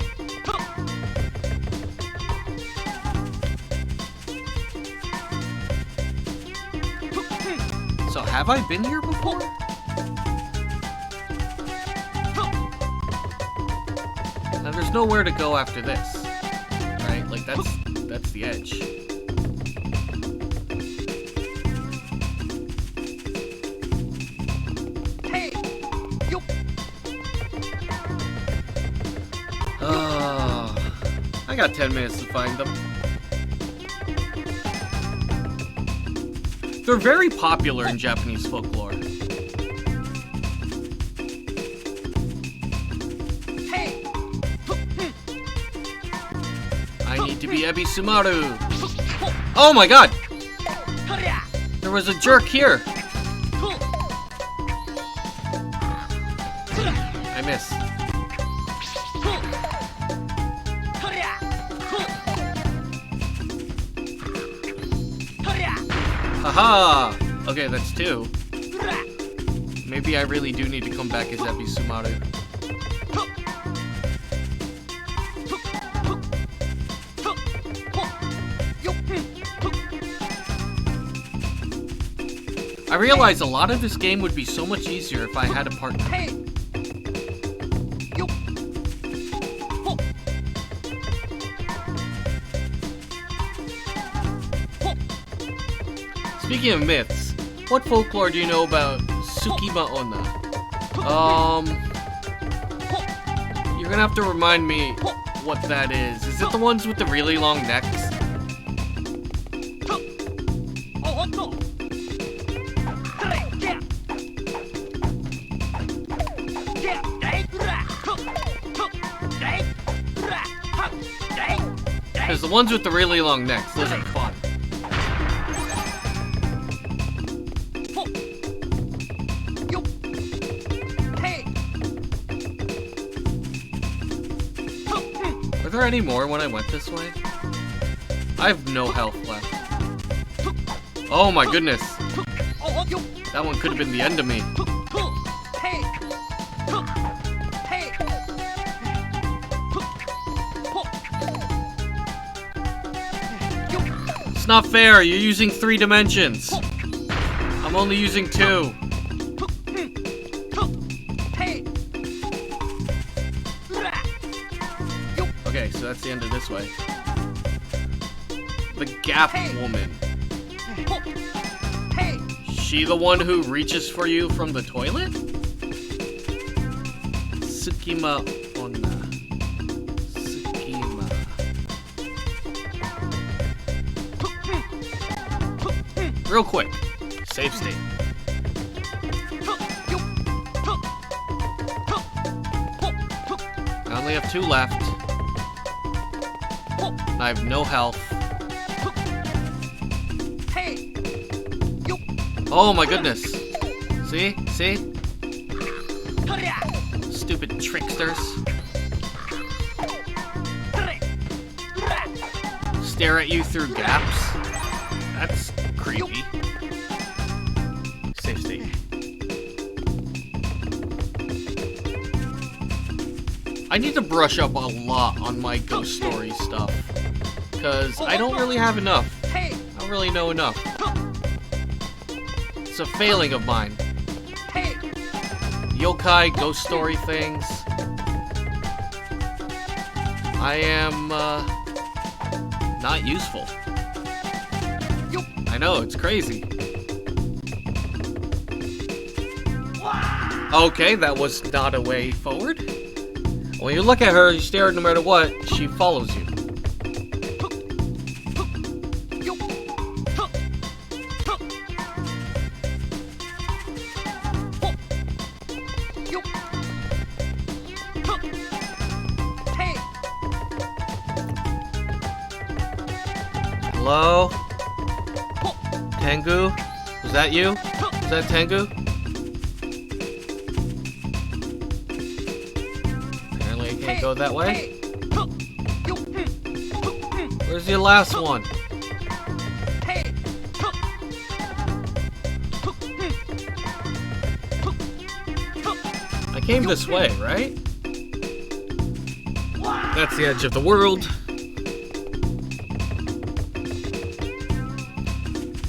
So have I been here before? Now there's nowhere to go after this, right? Like that's the edge. Oh, I got 10 minutes to find them. They're very popular in Japanese folklore. I need to be Ebisumaru. Oh my god! There was a jerk here. I missed. Haha! Okay, that's two. Maybe I really do need to come back as Ebi Sumaru. I realize a lot of this game would be so much easier if I had a partner. Speaking of myths, what folklore do you know about Tsukima Onna? You're gonna have to remind me what that is. Is it the ones with the really long necks? Because the ones with the really long necks, those are fun. Are there any more when I went this way? I have no health left. Oh my goodness. That one could have been the end of me. It's not fair, you're using 3 dimensions. I'm only using 2. Okay, so that's the end of this way. The Gap Woman. She the one who reaches for you from the toilet? Tsukima Onna. Tsukima. Real quick. Save state. I only have 2 left. I have no health. Oh my goodness. See? See? Stupid tricksters. Stare at you through gaps? That's creepy. Save state. I need to brush up a lot on my ghost story stuff. Because I don't really have enough. I don't really know enough. It's a failing of mine. Yokai, ghost story things. I am, not useful. I know, it's crazy. Okay, that was not a way forward. When you look at her, you stare no matter what, she follows you. Hello? Tengu? Was that you? Was that Tengu? Apparently I can't go that way. Where's your last one? I came this way, right? That's the edge of the world.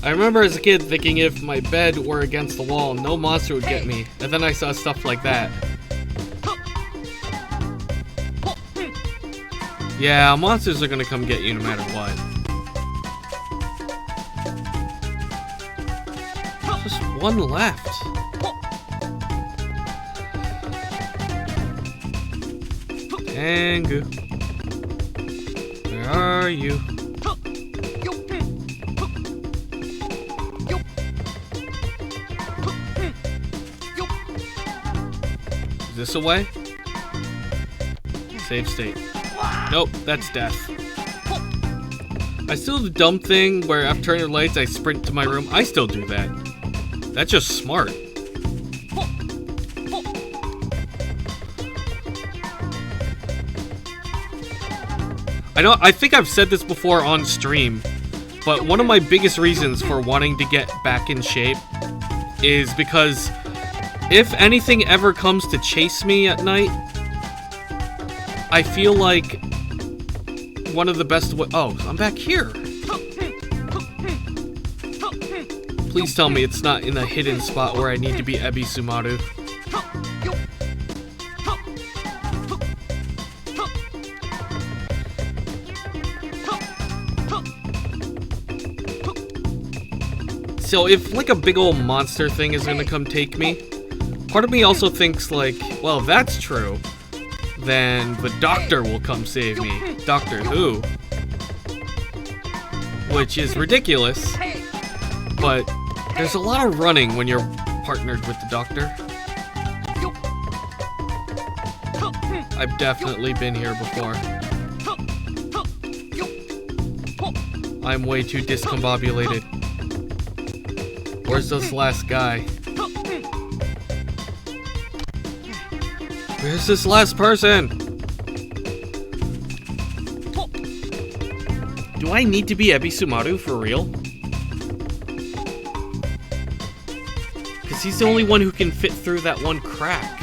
I remember as a kid thinking if my bed were against the wall, no monster would get me. And then I saw stuff like that. Yeah, monsters are gonna come get you no matter what. Just one left. Tengu. Where are you? Is this a way? Save state. Nope, that's death. I still do the dumb thing where after turning the lights I sprint to my room. I still do that. That's just smart. I think I've said this before on stream, but one of my biggest reasons for wanting to get back in shape is because If anything ever comes to chase me at night, I feel like one of the best oh, I'm back here. Please tell me it's not in a hidden spot where I need to be Ebi Sumaru. So if like a big old monster thing is gonna come take me, part of me also thinks like, well, if that's true, then the doctor will come save me. Doctor Who. Which is ridiculous, but there's a lot of running when you're partnered with the doctor. I've definitely been here before. I'm way too discombobulated. Where's this last guy? Where's this last person? Do I need to be Ebi Sumaru for real? Because he's the only one who can fit through that one crack.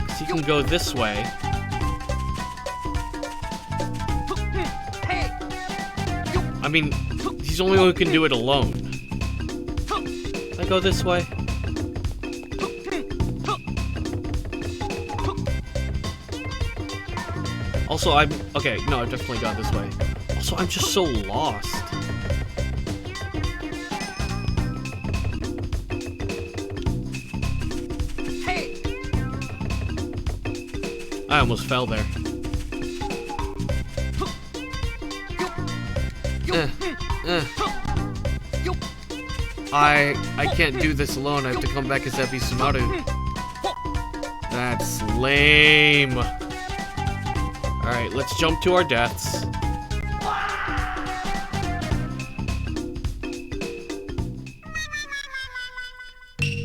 Because he can go this way. I mean, he's the only one who can do it alone. Can I go this way? Also, okay, no, I've definitely gone this way. Also, I'm just so lost. I almost fell there. I can't do this alone. I have to come back as Ebi Sumaru. That's lame. Alright, let's jump to our deaths.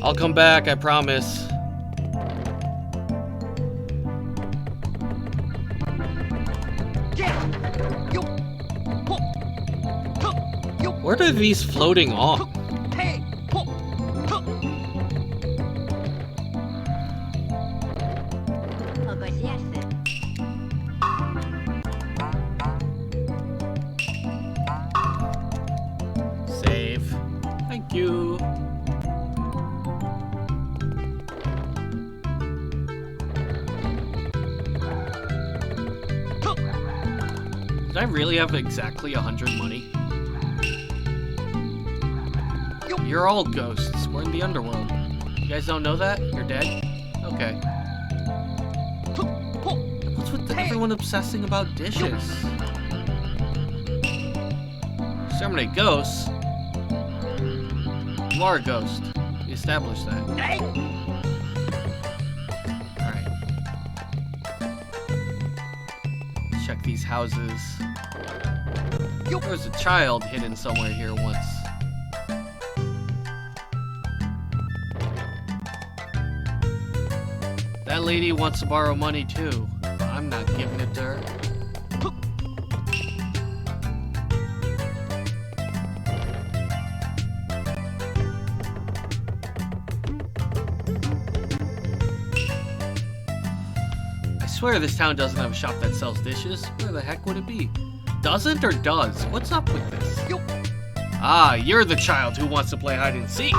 I'll come back, I promise. Where are these floating off? Save. Thank you. Did I really have exactly 100 money? You're all ghosts. We're in the underworld. You guys don't know that? You're dead? Okay. What's with everyone obsessing about dishes? So many ghosts. You are a ghost. We established that. Alright. Check these houses. There was a child hidden somewhere here once. That lady wants to borrow money too. I'm not giving it to her. I swear this town doesn't have a shop that sells dishes. Where the heck would it be? Doesn't or does? What's up with this? Ah, you're the child who wants to play hide and seek.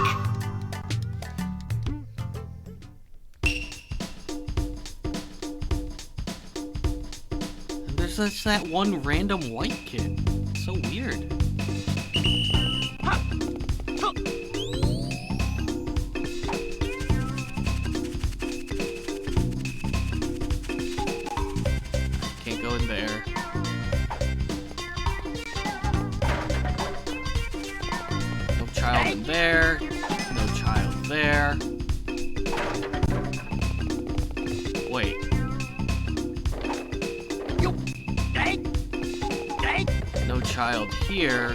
There's just that one random white kid. So weird. Can't go in there. No child in there. No child there. Wait. No child here.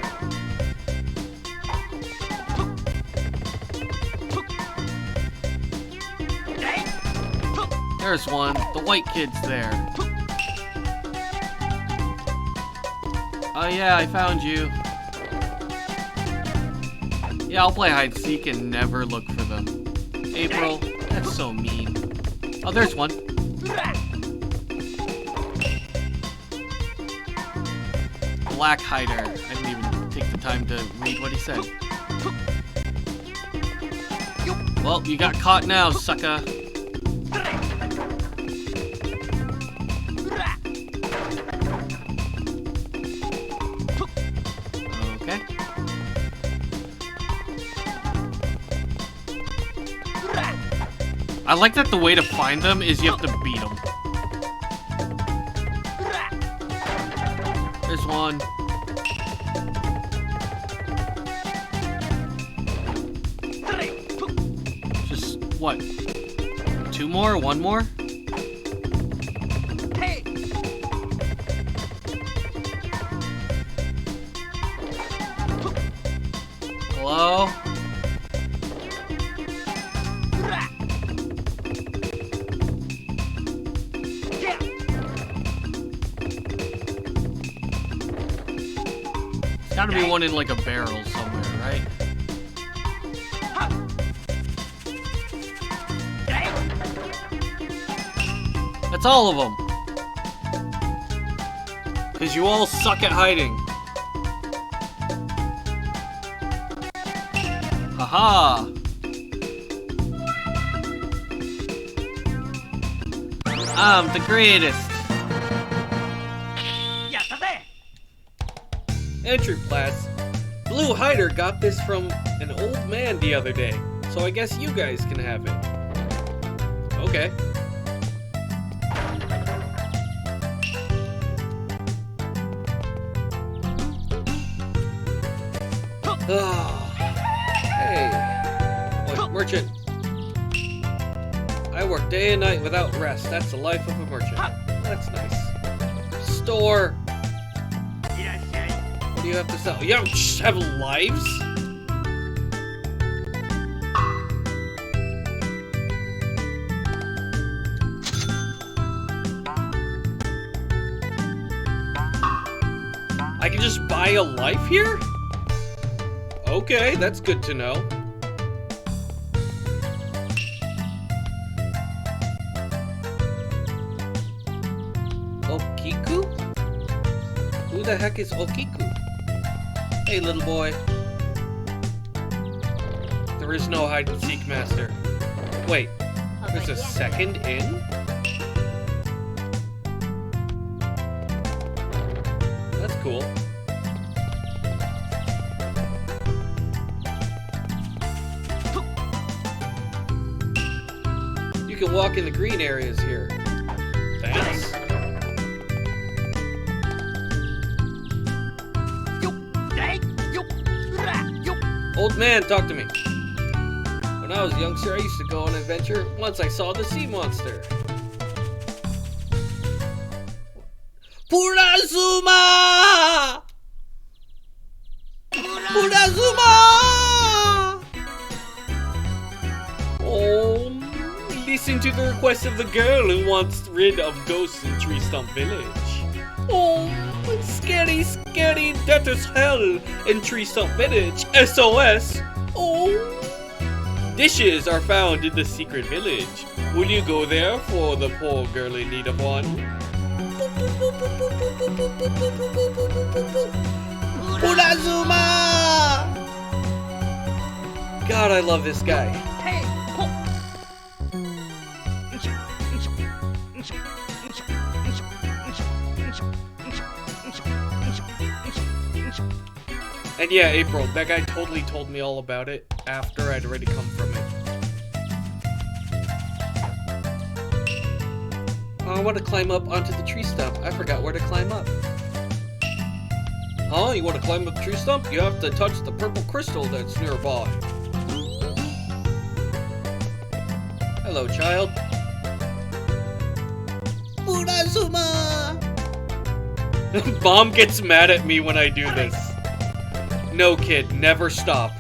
There's one. The white kid's there. Oh yeah, I found you. Yeah, I'll play hide and seek and never look for them. April, that's so mean. Oh, there's one. Black hider. I didn't even take the time to read what he said. Well, you got caught now, sucker. Okay. I like that the way to find them is you have to beat them. There's one. Just, what? 2 more? 1 more? Hello? Gotta be one in like a barrel somewhere, right? That's all of them. Because you all suck at hiding. Haha. I'm the greatest. Entry class. Blue Hider got this from an old man the other day, so I guess you guys can have it. Okay. Hey. Oh, merchant. I work day and night without rest. That's the life of a merchant. That's nice. Store. What do you have to sell? You don't just have lives? I can just buy a life here? Okay, that's good to know. Okiku? Who the heck is Okiku? Hey, little boy. There is no hide and seek master. Wait, there's a second inn? That's cool. You can walk in the green areas here. Thanks. Old man, talk to me. When I was a youngster, I used to go on an adventure. Once I saw the sea monster. Purazuma! Purazuma! Oh, listen to the request of the girl who wants rid of ghosts in Tree Stump Village. Oh, scary, scary, that is hell in Tree Stump Village. SOS. Oh. Dishes are found in the secret village. Will you go there for the poor girl in need of one? Urazuma! God, I love this guy. And yeah, April, that guy totally told me all about it after I'd already come from it. Oh, I want to climb up onto the tree stump. I forgot where to climb up. Huh? You want to climb up the tree stump? You have to touch the purple crystal that's nearby. Hello, child. Urazuma! Mom gets mad at me when I do this. No, kid, never stop.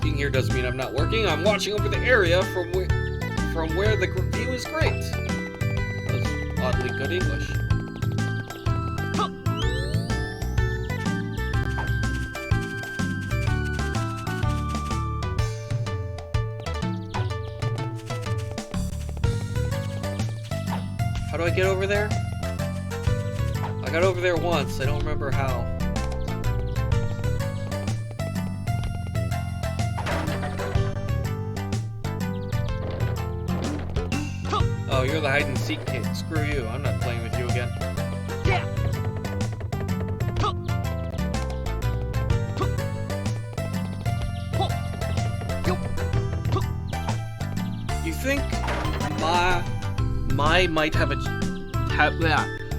Being here doesn't mean I'm not working. I'm watching over the area from where the view is great. That was oddly good English. How do I get over there? I got over there once. I don't remember how. Oh, you're the hide and seek kid. Screw you. I'm not playing with you again. You think Mai might have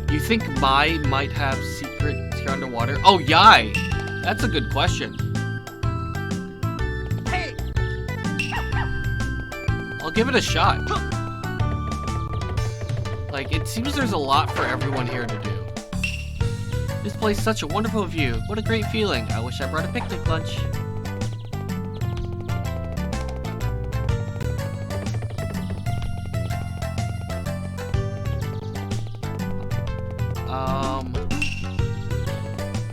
you think Mai might have secrets here underwater? Oh, Yai! That's a good question. I'll give it a shot. Like, it seems there's a lot for everyone here to do. This place is such a wonderful view. What a great feeling. I wish I brought a picnic lunch.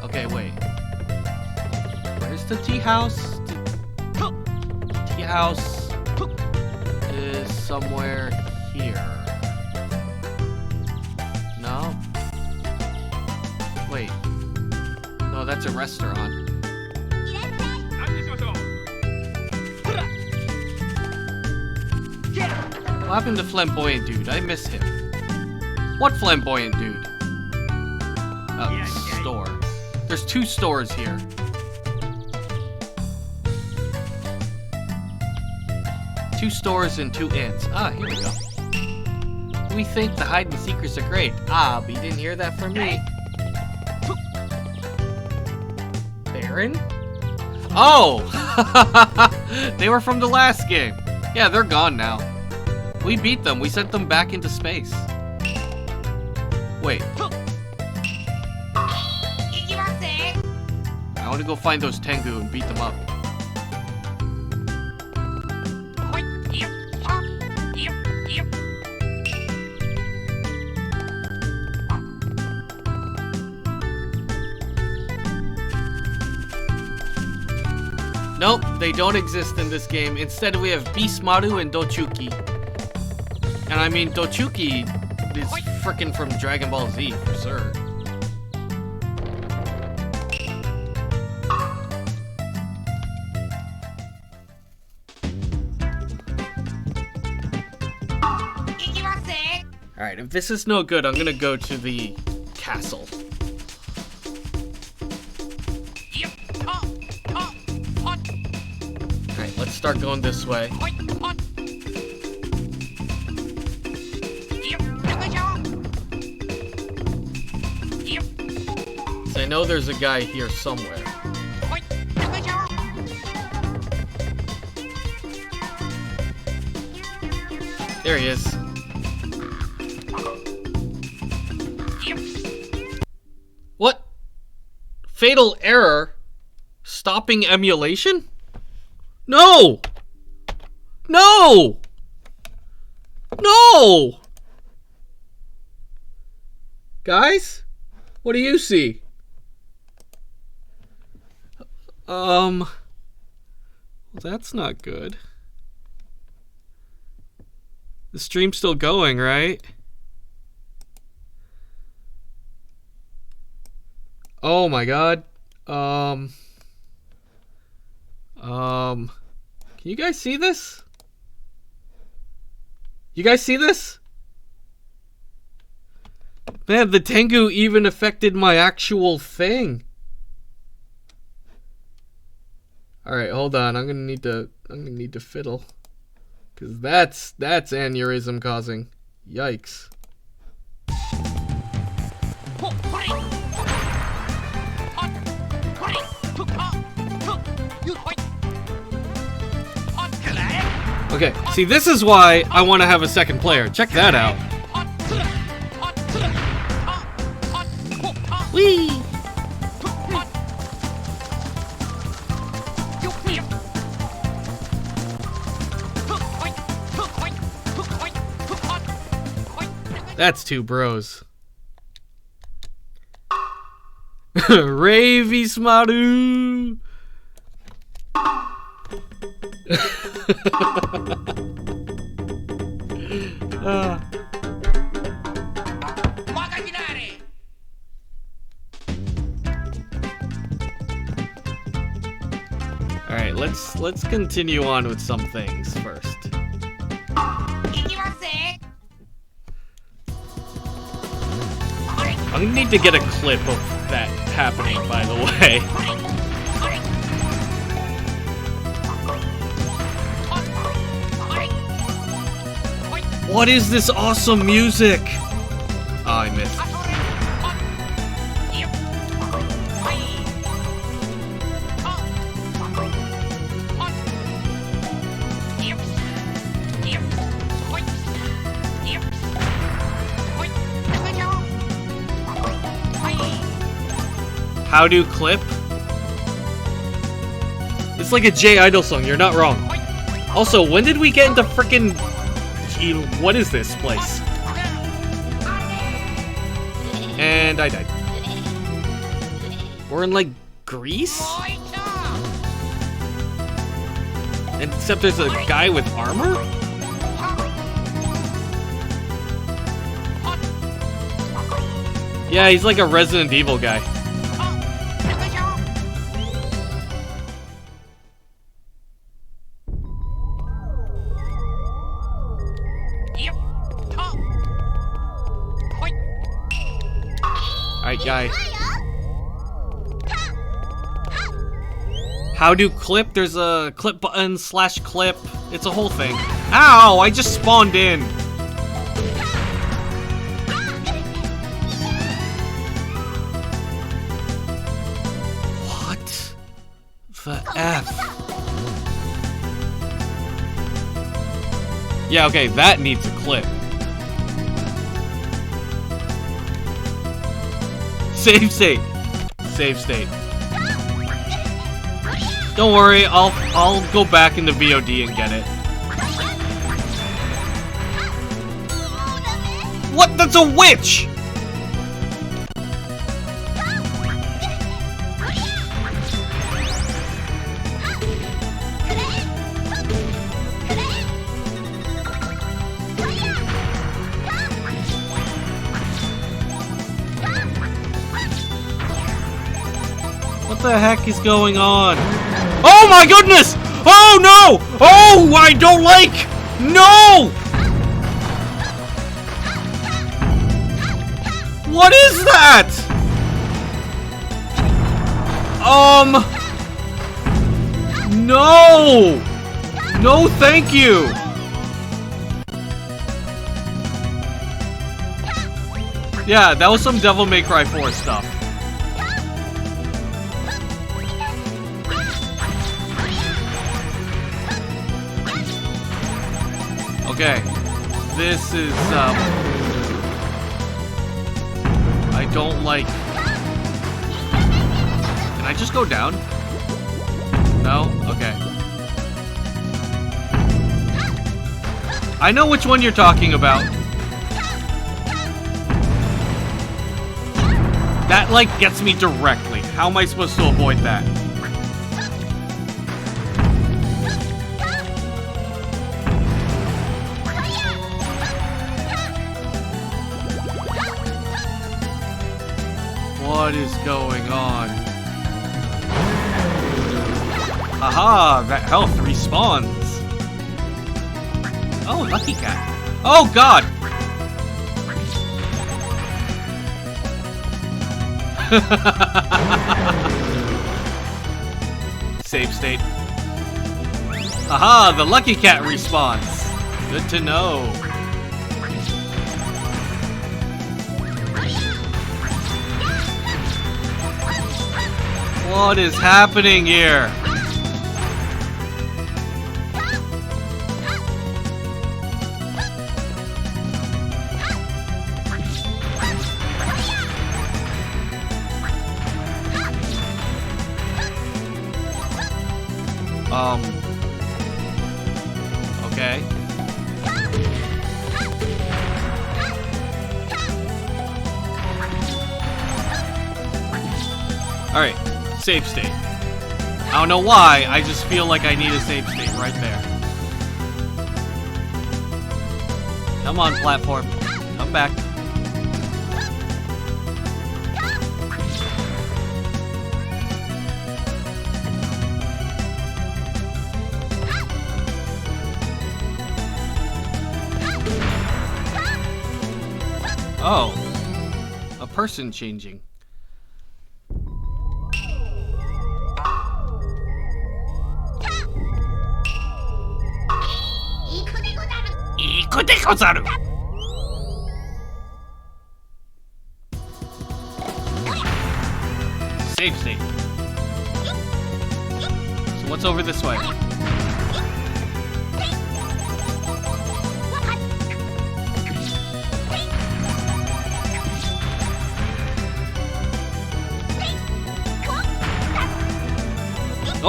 Okay, wait. Where's the tea house? Tea house is somewhere here. No? Wait. No, that's a restaurant. What happened to Flamboyant Dude? I miss him. What Flamboyant Dude? Oh, store. There's 2 stores here. Two stores and 2 inns. Ah, here we go. We think the hide and seekers are great. Ah, but you didn't hear that from me. Baron? Oh! They were from the last game. Yeah, they're gone now. We beat them. We sent them back into space. Wait. I want to go find those Tengu and beat them up. Nope, they don't exist in this game. Instead, we have Beastmaru and Dochuki. And I mean, Dochuki is frickin' from Dragon Ball Z, for sure. Alright, if this is no good, I'm gonna go to the castle. Alright, let's start going this way. So I know there's a guy here somewhere. There he is. What? Fatal error? Stopping emulation? No! No! No! Guys? What do you see? Well, that's not good. The stream's still going, right? Oh my god. Can you guys see this? You guys see this? Man, the Tengu even affected my actual thing. Alright, hold on. I'm gonna need to fiddle. Cause that's aneurysm causing. Yikes. Okay, see, this is why I want to have a second player. Check that out. Whee! That's 2 bros. Ravy Smaru! let's continue on with some things first. I'm gonna need to get a clip of that happening, by the way. What is this awesome music? Oh, I missed. How do clip? It's like a J Idol song, you're not wrong. Also, when did we get into frickin'... What is this place? And I died. We're in, like, Greece? And except there's a guy with armor? Yeah, he's like a Resident Evil guy. Alright, guy. How do clip? There's a clip button / clip. It's a whole thing. Ow! I just spawned in. What the F? Yeah, okay, that needs a clip. Save state. Save state. Don't worry, I'll go back into VOD and get it. What? That's a witch! What the heck is going on? Oh my goodness! Oh no! Oh, I don't like! No! What is that? No! No, thank you! Yeah, that was some Devil May Cry 4 stuff. Okay, this is, I don't like... Can I just go down? No? Okay. I know which one you're talking about. That, like, gets me directly. How am I supposed to avoid that? What is going on? Aha! That health respawns. Oh, lucky cat. Oh god! Save state. Aha! The lucky cat respawns. Good to know. What is happening here? Okay. Alright. Save state. I don't know why, I just feel like I need a save state right there. Come on, platform. Come back. Oh. A person changing. Save state. So what's over this way?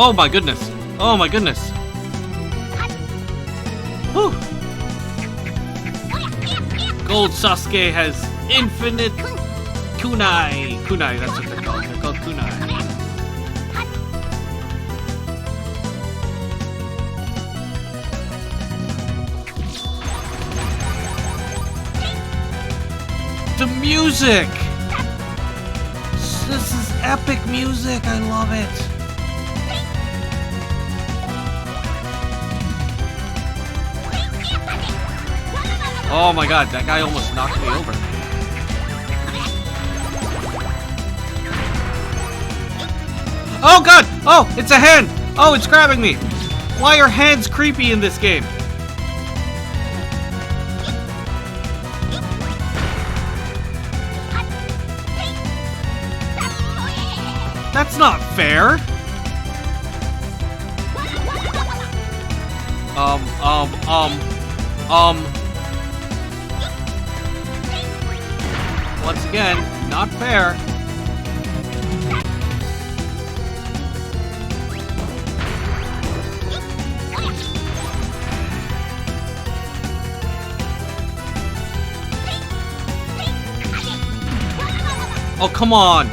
Oh my goodness. Oh my goodness. Whew. Gold Sasuke has infinite kunai. Kunai, that's what they're called. They're called kunai. The music! This is epic music. I love it. Oh my god, that guy almost knocked me over. Oh god! Oh, it's a hand! Oh, it's grabbing me! Why are hands creepy in this game? That's not fair! Once again, not fair. Oh, come on!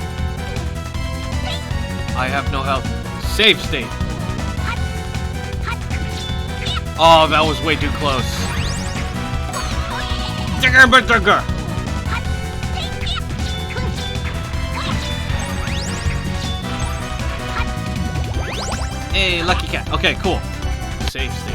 I have no health. Save state. Oh, that was way too close. Digger. Hey, lucky cat. Okay, cool. Save state.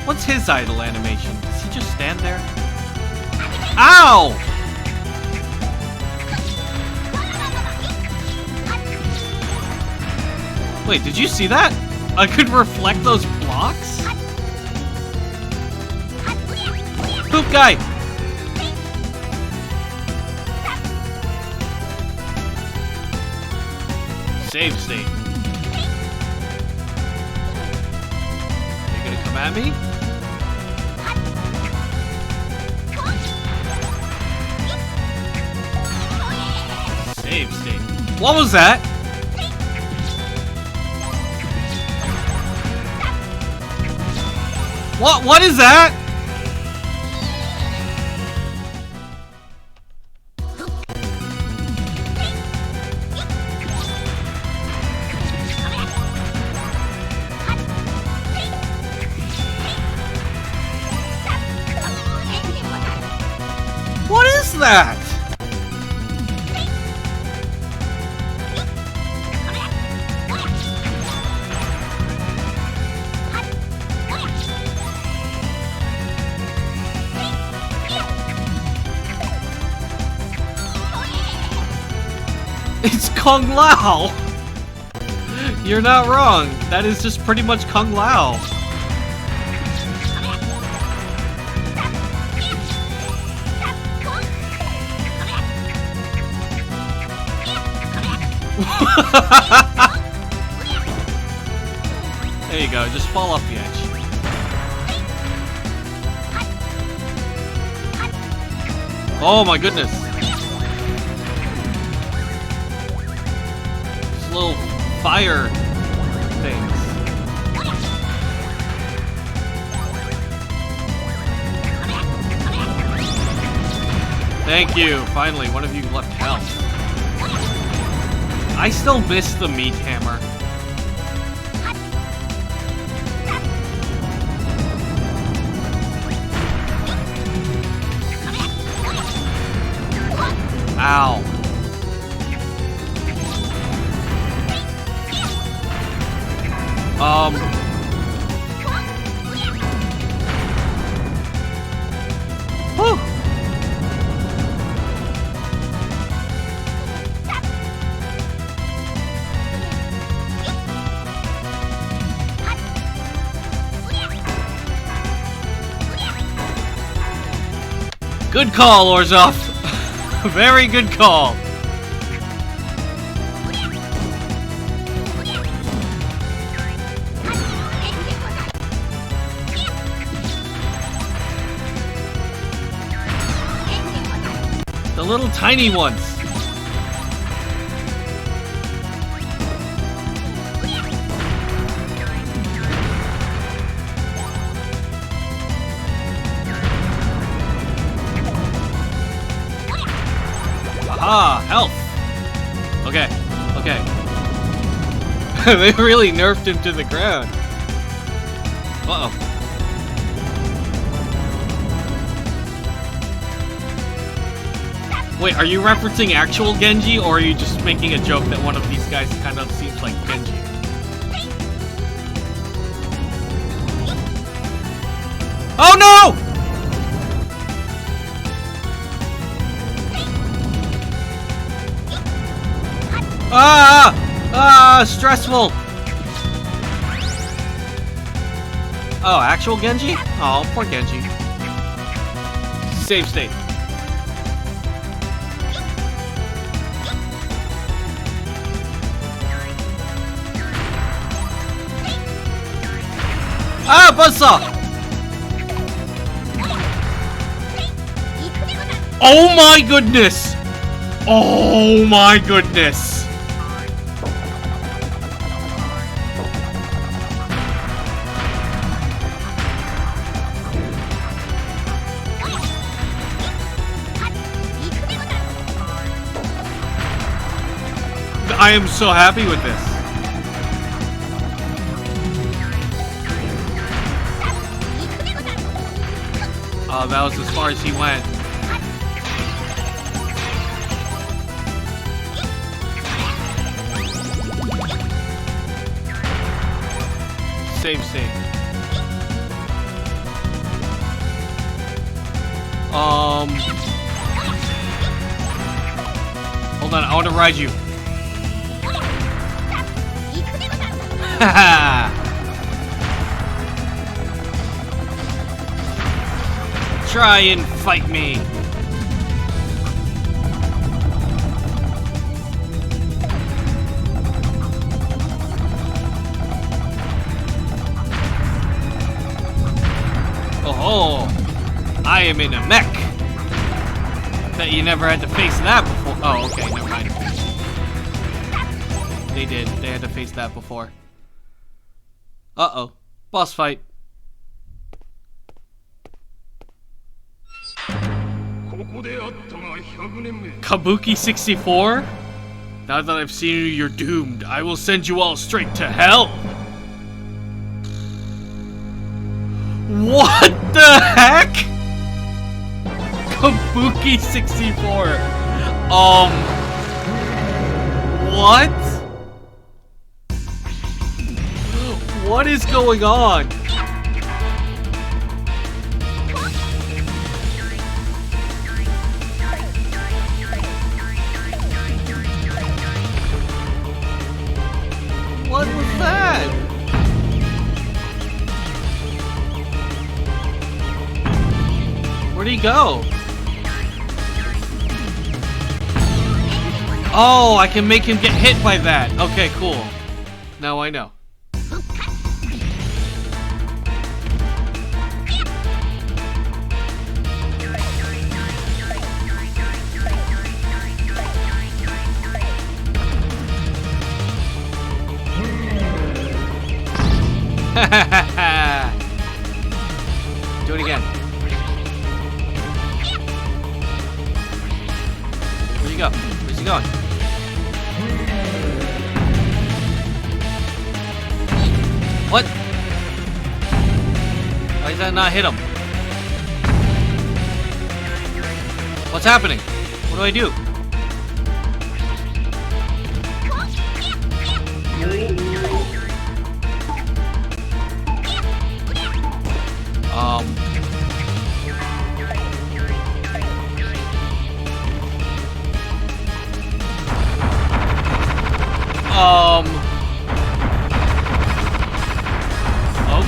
What's his idle animation? Does he just stand there? Ow! Wait, did you see that? I could reflect those blocks? Poop guy! Save state. You're gonna come at me? Save state. What was that? What is that? What is that? It's Kung Lao! You're not wrong. That is just pretty much Kung Lao. There you go, just fall off the edge. Oh my goodness. These little fire things. Thank you. Finally, one of you left health. I still miss the meat hammer. Ow. Whew. Good call, Orzhov. Very good call. The little tiny ones. Aha, health. Okay, okay. They really nerfed him to the ground. Uh-oh. Wait, are you referencing actual Genji, or are you just making a joke that one of these guys kind of seems like Genji? Oh no! Stressful. Oh, actual Genji? Oh, poor Genji. Save state. Ah, buzzsaw! Oh my goodness! Oh my goodness! I am so happy with this. Oh, that was as far as he went. Save state. Hold on, I want to ride you. Try and fight me. Oh, I am in a mech. Bet you never had to face that before. Oh, okay, never mind. They did. They had to face that before. Uh-oh. Boss fight. Kabuki 64? Now that I've seen you, you're doomed. I will send you all straight to hell. What the heck? Kabuki 64. What? What is going on? What was that? Where'd he go? Oh, I can make him get hit by that. Okay, cool. Now I know. Do it again. Where'd he go? Where's he going? What? Why does that not hit him? What's happening? What do I do?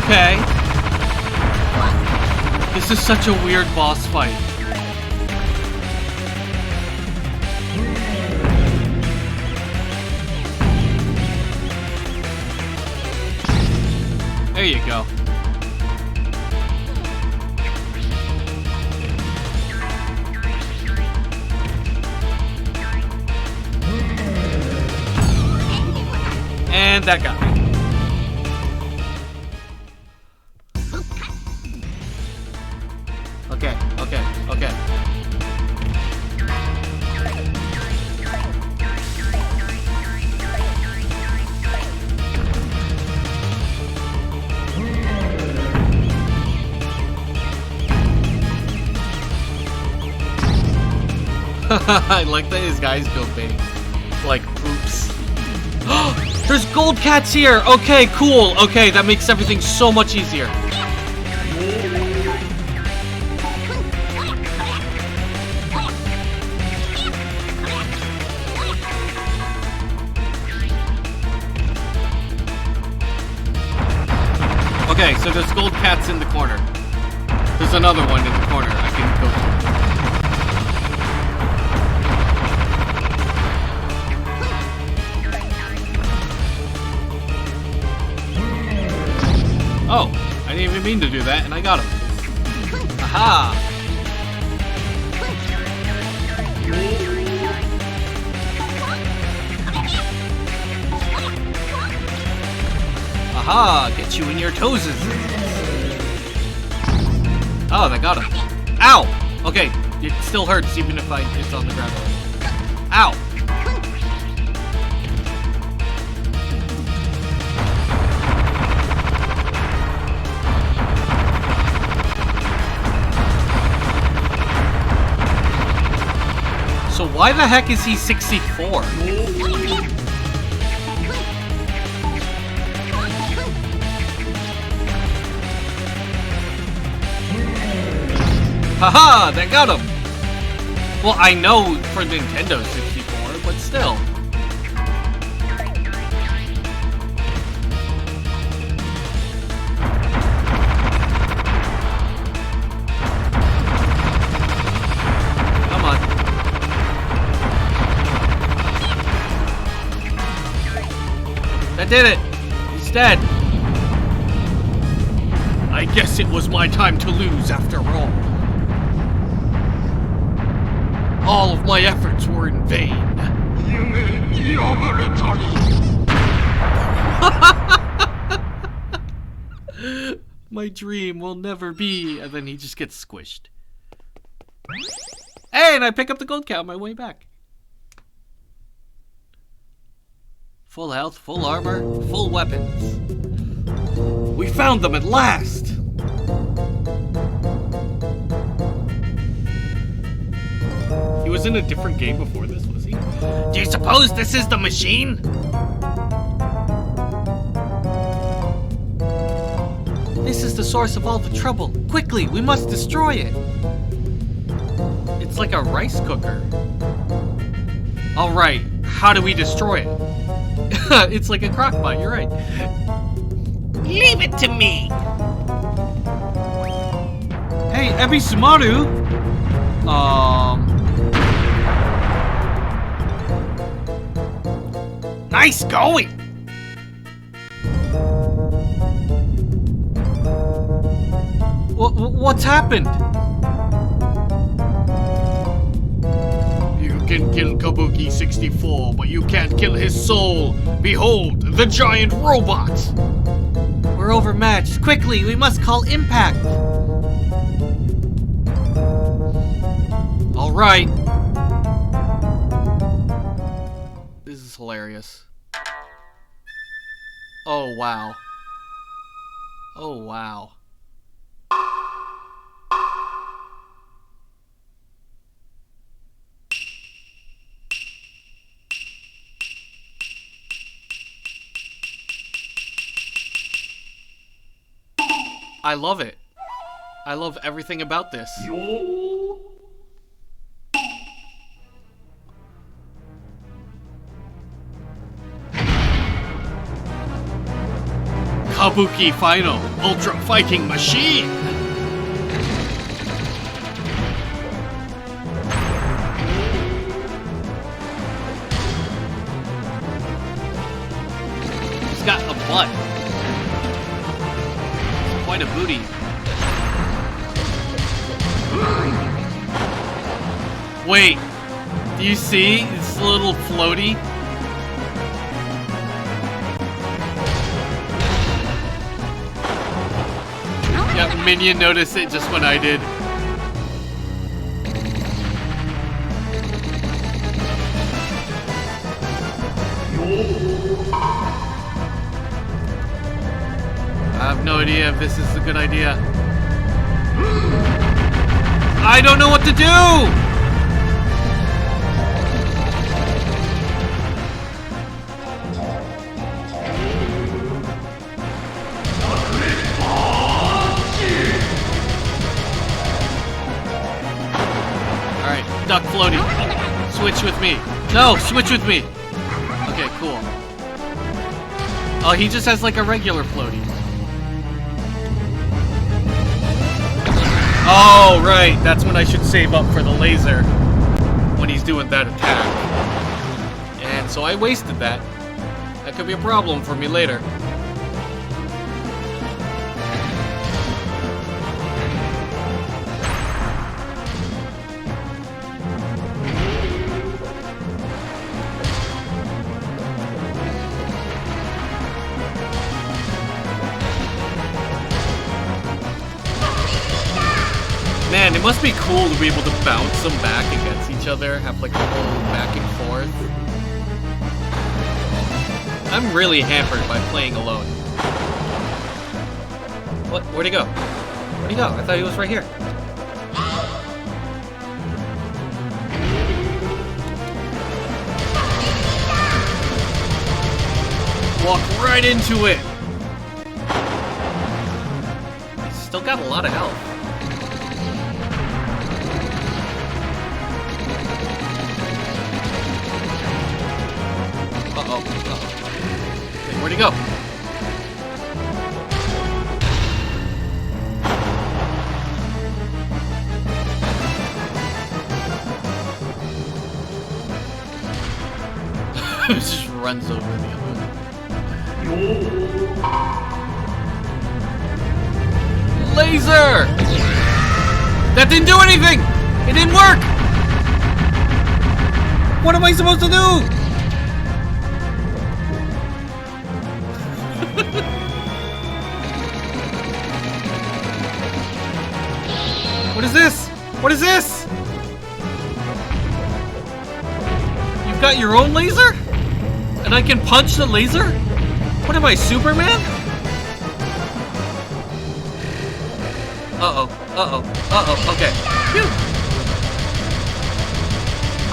Okay. This is such a weird boss fight. There you go. And that got me. Okay. I like that his guys go big. Like, oops. There's gold cats here! Okay, cool. Okay, that makes everything so much easier. Okay, so there's gold cats in the corner. There's another one in the corner I can go to. Oh, I didn't even mean to do that, and I got him. Aha! Aha! Get you in your toeses. Oh, that got him. Ow! Okay, it still hurts even if it's on the ground. Ow! So why the heck is he 64? Haha, that got him! Well, I know for Nintendo 64, but still. Come on. That did it! He's dead! I guess it was my time to lose after all. All of my efforts were in vain. My dream will never be. And then he just gets squished. Hey, and I pick up the gold cow on my way back. Full health, full armor, full weapons. We found them at last! He was in a different game before this, was he? Do you suppose this is the machine? This is the source of all the trouble. Quickly, we must destroy it. It's like a rice cooker. Alright, how do we destroy it? It's like a crockpot, you're right. Leave it to me! Hey, Ebisumaru! Nice going! What's happened? You can kill Kabuki 64, but you can't kill his soul. Behold, the giant robot! We're overmatched. Quickly, we must call Impact. All right. This is hilarious. Oh, wow. Oh, wow. I love it. I love everything about this. Kabuki Final Ultra Fighting Machine! He's got a butt. It's quite a booty. Wait, do you see this little floaty? Yeah, Minion noticed it just when I did. I have no idea if this is a good idea. I don't know what to do! Duck floaty. Switch with me. No, switch with me. Okay, cool. Oh, he just has like a regular floaty. Oh, right. That's when I should save up for the laser. When he's doing that attack. And so I wasted that. That could be a problem for me later. Man, it must be cool to be able to bounce them back against each other, have like a whole back and forth. I'm really hampered by playing alone. What? Where'd he go? Where'd he go? I thought he was right here. Walk right into it! He's still got a lot of health. Wait, where'd he go? It just runs over the other one. Laser! That didn't do anything! It didn't work! What am I supposed to do? What is this? What is this? You've got your own laser? And I can punch the laser? What am I, Superman? Uh-oh, uh-oh, uh-oh, okay. Phew.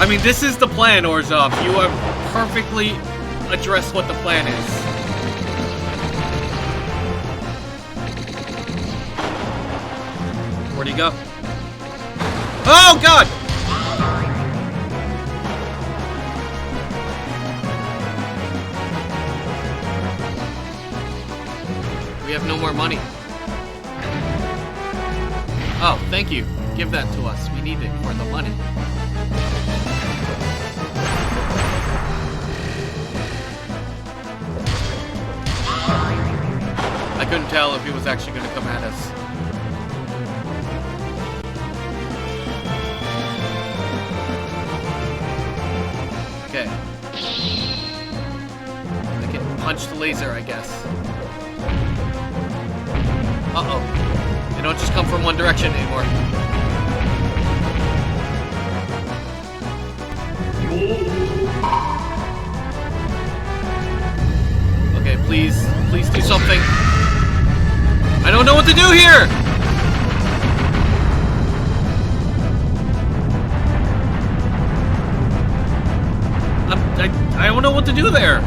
I mean, this is the plan, Orzhov. You have perfectly addressed what the plan is. Where'd he go? Oh, God! We have no more money. Oh, thank you. Give that to us. We need it for the money. I couldn't tell if he was actually going to come at us. Okay. I can punch the laser, I guess. Uh-oh. They don't just come from one direction anymore. Okay, please do something. I don't know what to do here! I don't know what to do there.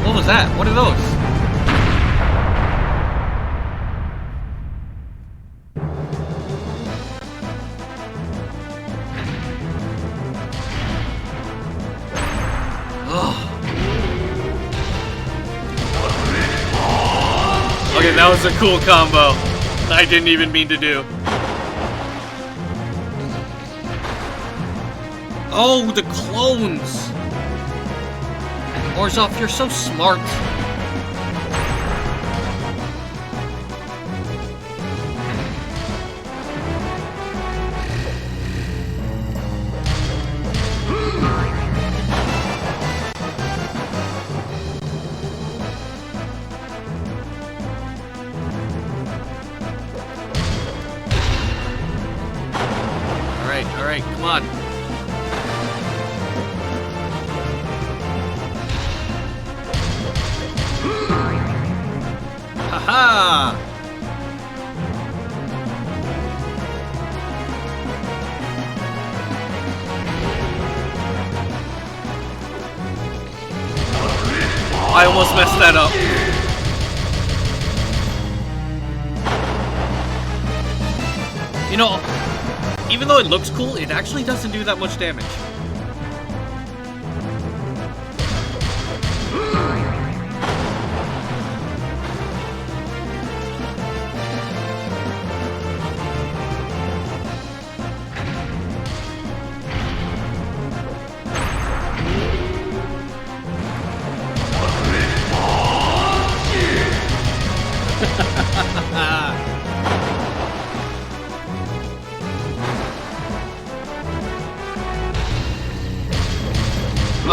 What was that? What are those? that was a cool combo. I didn't even mean to do. Oh, the clones! Orzhov, you're so smart. Alright, come on. Haha! I almost messed that up. You know, even though it looks cool, it actually doesn't do that much damage.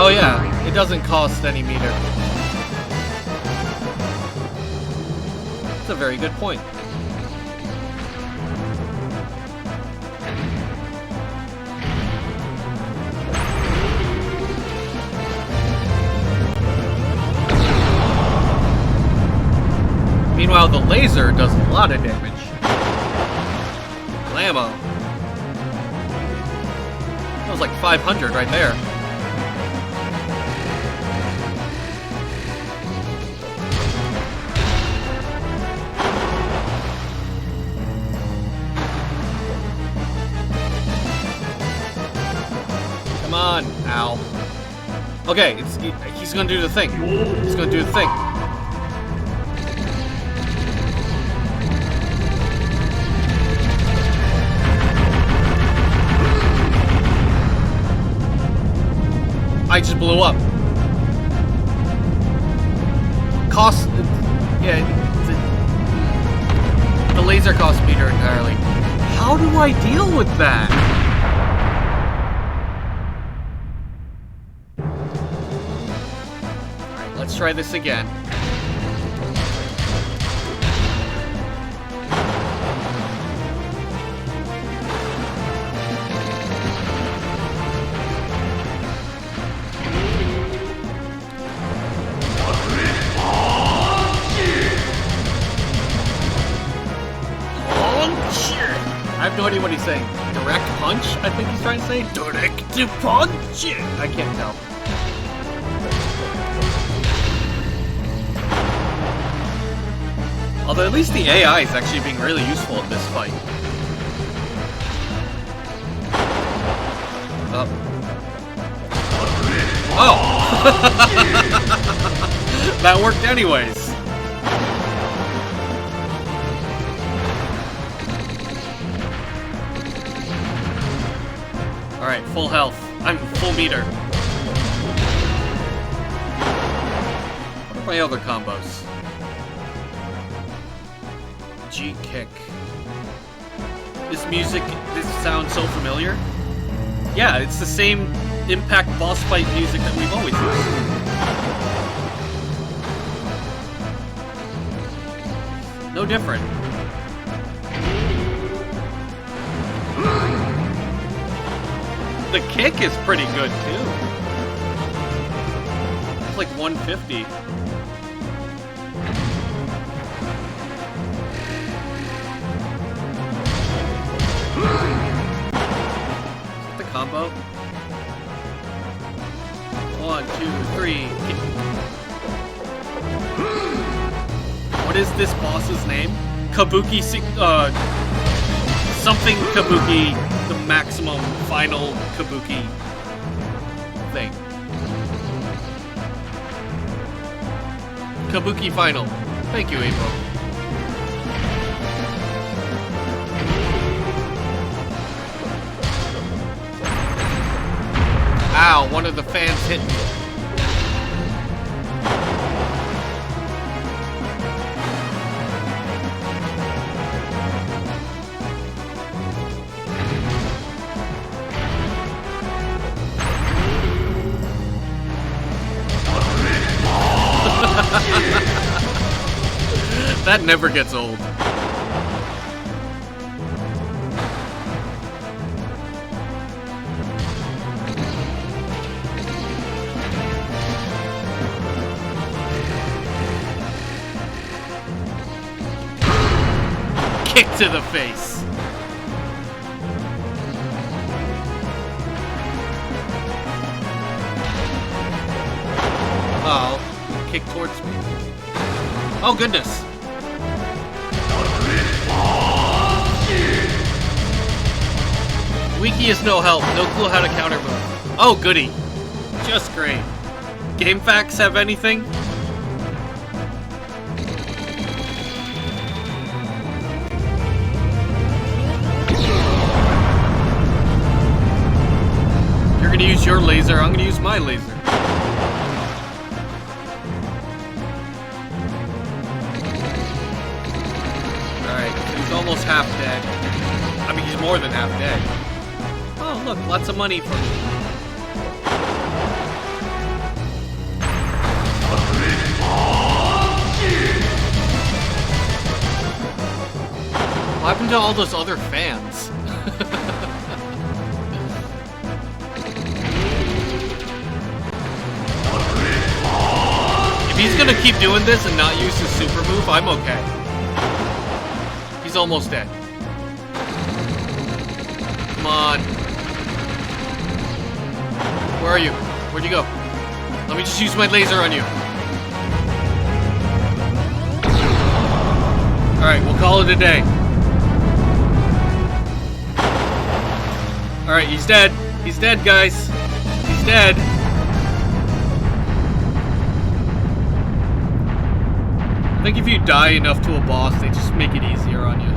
Oh yeah, it doesn't cost any meter. That's a very good point. Meanwhile, the laser does a lot of damage. Blammo. That was like 500 right there. Come on, ow. Okay, he's gonna do the thing. He's gonna do the thing. I just blew up. Cost, yeah, the laser cost meter entirely. How do I deal with that? Alright, let's try this again. I have no idea what he's saying. Direct punch, I think he's trying to say. Direct punch! I can't tell. Although at least the AI is actually being really useful in this fight. Oh! That worked anyways. Alright, full health. I'm full meter. What are my other combos? G kick. This sounds so familiar. Yeah, it's the same Impact boss fight music that we've always used. No different. The kick is pretty good, too. It's like 150. Is that the combo? 1, 2, 3. What is this boss's name? Kabuki, something Kabuki. The maximum final Kabuki thing. Kabuki final. Thank you, April. Wow, one of the fans hit me. That never gets old. Kick to the face. Oh, kick towards me. Oh goodness. Wiki is no help, no clue how to counter move. Oh goody. Just great. Game facts have anything? You're gonna use your laser, I'm gonna use my laser. Alright, he's almost half dead. I mean, he's more than half dead. Oh, look, lots of money for me. What happened to all those other fans? If he's gonna keep doing this and not use his super move, I'm okay. He's almost dead. Come on. Where are you? Where'd you go? Let me just use my laser on you. Alright, we'll call it a day. Alright, he's dead. He's dead, guys. He's dead. I think if you die enough to a boss, they just make it easier on you.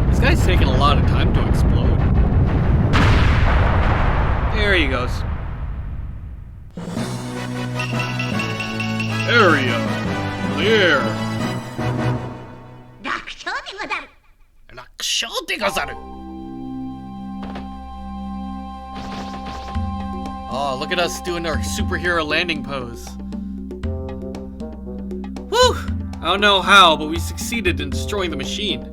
This guy's taking a lot of time to explode. There he goes. Area clear. Oh, look at us doing our superhero landing pose. Whew! I don't know how, but we succeeded in destroying the machine.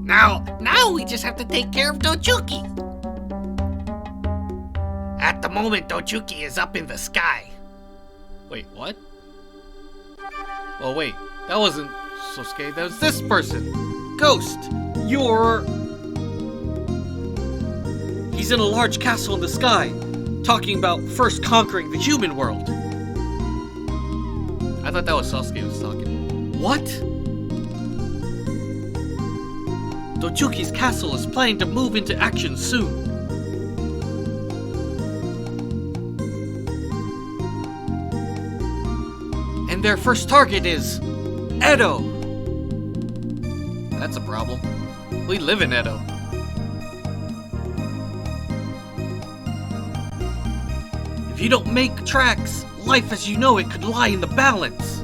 Now we just have to take care of Dochuki. At the moment, Dochuki is up in the sky. Wait, what? Oh, wait. That wasn't Sosuke. That was this person. Ghost. You're... He's in a large castle in the sky, talking about first conquering the human world. I thought that was Sasuke who was talking. What? Dochuki's castle is planning to move into action soon. And their first target is Edo. That's a problem. We live in Edo. If you don't make tracks, life as you know it could lie in the balance.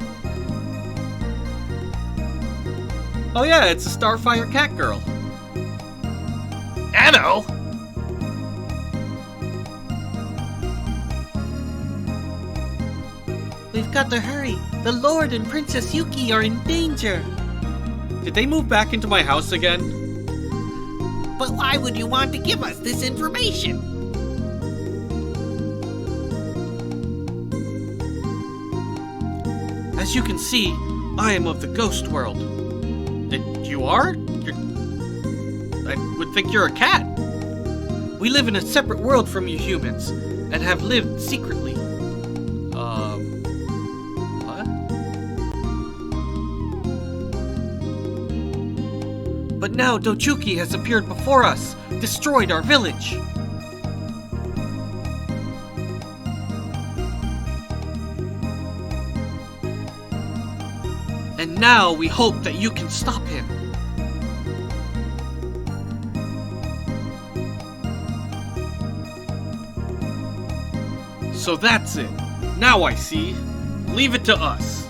Oh yeah, it's a Starfire cat girl. Edo? We've got to hurry. The Lord and Princess Yuki are in danger. Did they move back into my house again? But why would you want to give us this information? As you can see, I am of the ghost world. And you are? I would think you're a cat. We live in a separate world from you humans, and have lived secretly. What? But now Dochuki has appeared before us, destroyed our village. And now we hope that you can stop him. So that's it. Now I see. Leave it to us.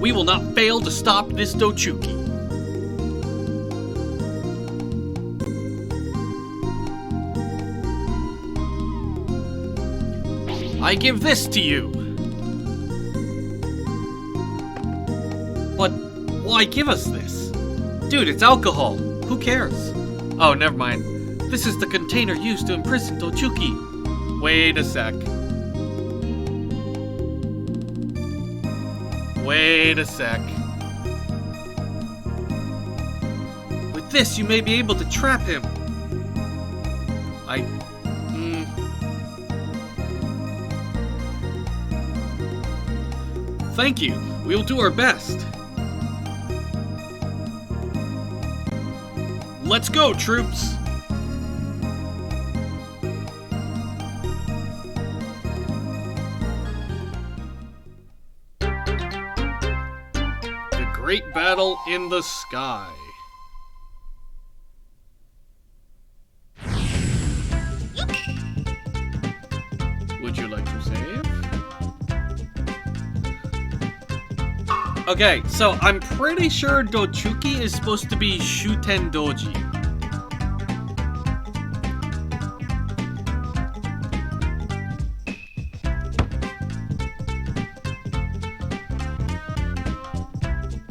We will not fail to stop this Dochuki. I give this to you. But why give us this? Dude, it's alcohol. Who cares? Oh, never mind. This is the container used to imprison Dochuki. Wait a sec. Wait a sec. With this, you may be able to trap him. Thank you. We'll do our best. Let's go, troops! The Great Battle in the Sky. Would you like to save? Okay, so I'm pretty sure Dochuki is supposed to be Shuten Doji.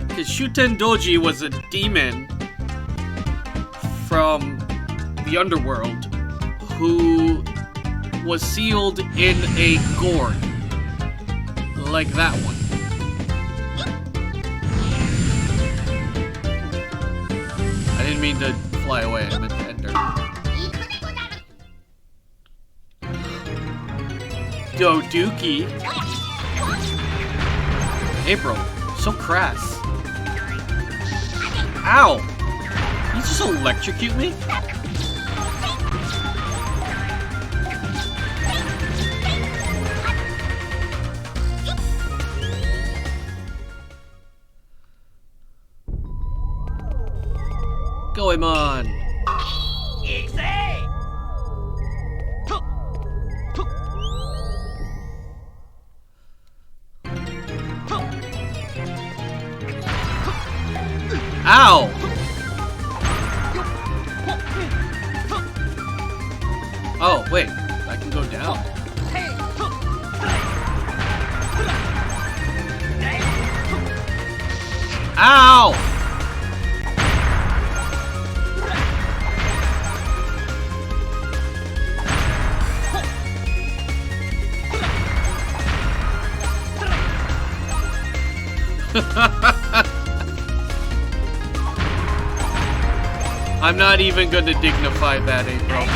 Because Shuten Doji was a demon from the underworld who was sealed in a gourd. Like that one. I didn't mean to fly away, I meant to enter. Doduki. April, so crass. Ow! You just electrocute me? Goemon! Ow! Oh, wait. I can go down. Ow! I'm not even going to dignify that, April.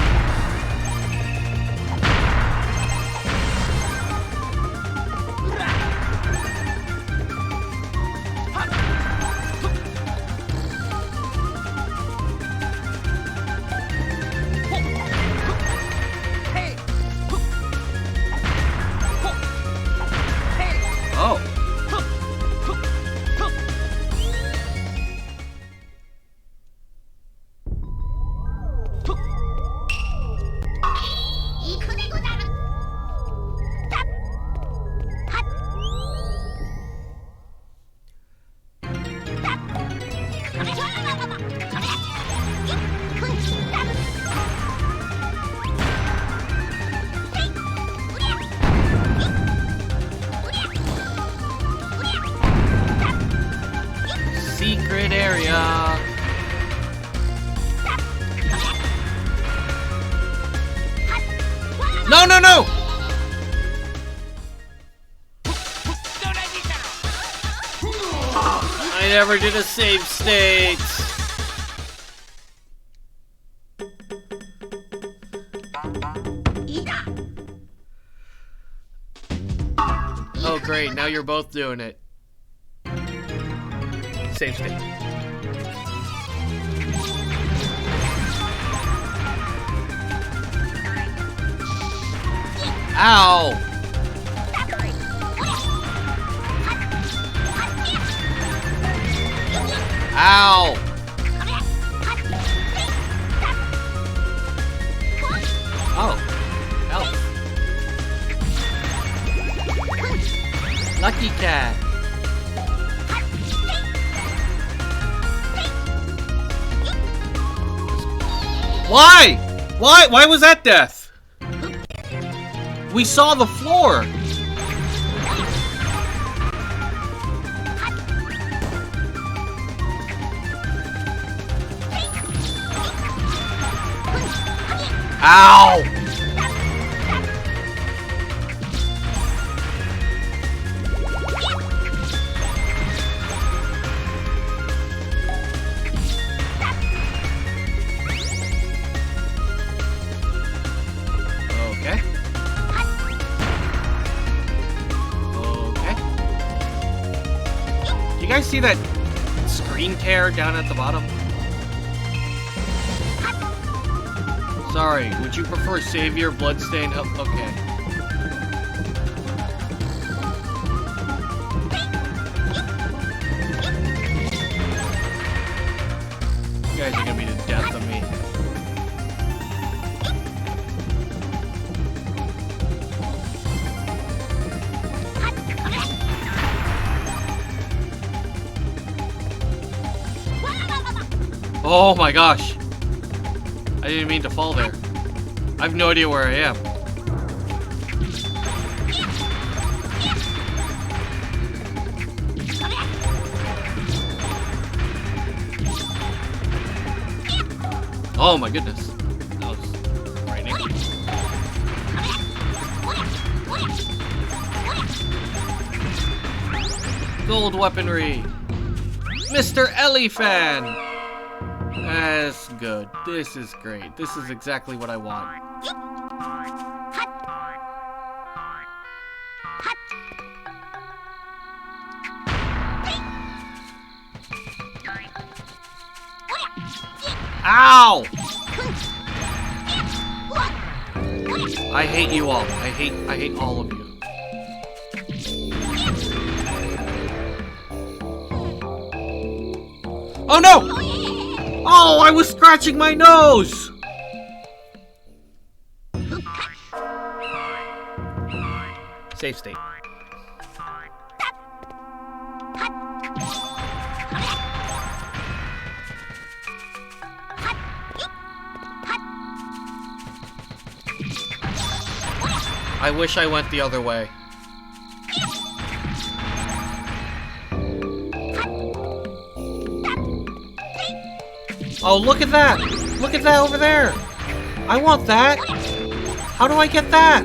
Oh. Secret area. No, no, no! I never did a save state. Oh, great. Now you're both doing it. Save state. Ow! Ow! Oh, help. Lucky cat. Why? Why was that death? We saw the floor. Ow! Okay. Okay. Do you guys see that screen tear down at the bottom? Sorry, would you prefer Savior, Bloodstain, help? Okay. You guys are gonna be the death of me. Oh my gosh. I didn't mean to fall there. I have no idea where I am. Oh my goodness. That was frightening. Gold weaponry. Mr. Elephant. That's good. This is great. This is exactly what I want. Ow! I hate you all. I hate all of you. Oh no! Oh, I was scratching my nose! Safe state. I wish I went the other way. Oh, look at that! Look at that over there! I want that! How do I get that?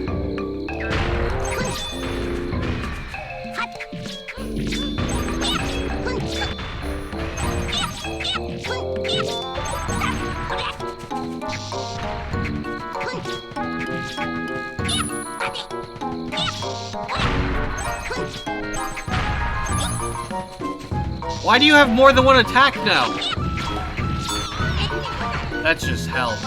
Why do you have more than one attack now? That's just hell.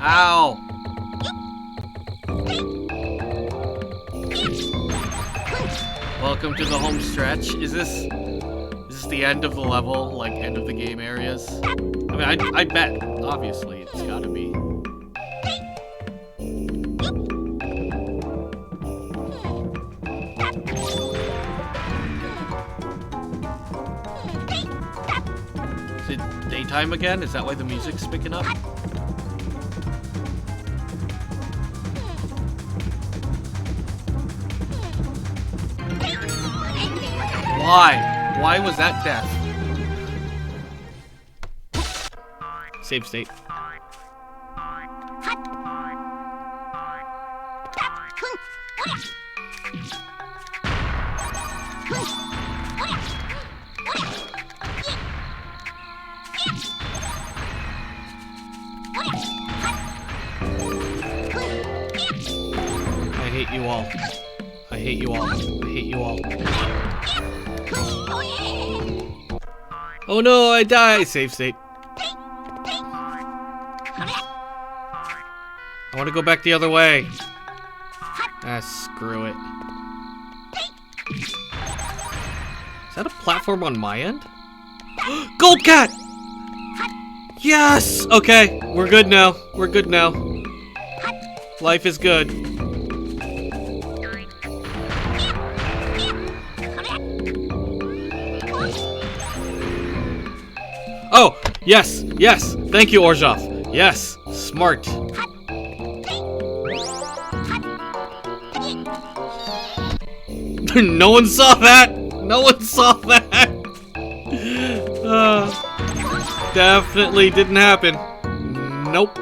Ow! Welcome to the home stretch. Is this the end of the level, like end of the game areas? I mean, I bet. Obviously, it's gotta be. Is it daytime again? Is that why the music's picking up? Why? Why was that death? Save state. hate you all. I hate you all. I hate you all. Oh no, I die! Save state. I want to go back the other way. Ah, screw it. Is that a platform on my end? Gold cat! Yes! Okay, we're good now. We're good now. Life is good. Oh, yes, yes. Thank you, Orzhov. Yes, smart. No one saw that. No one saw that. Definitely didn't happen. Nope.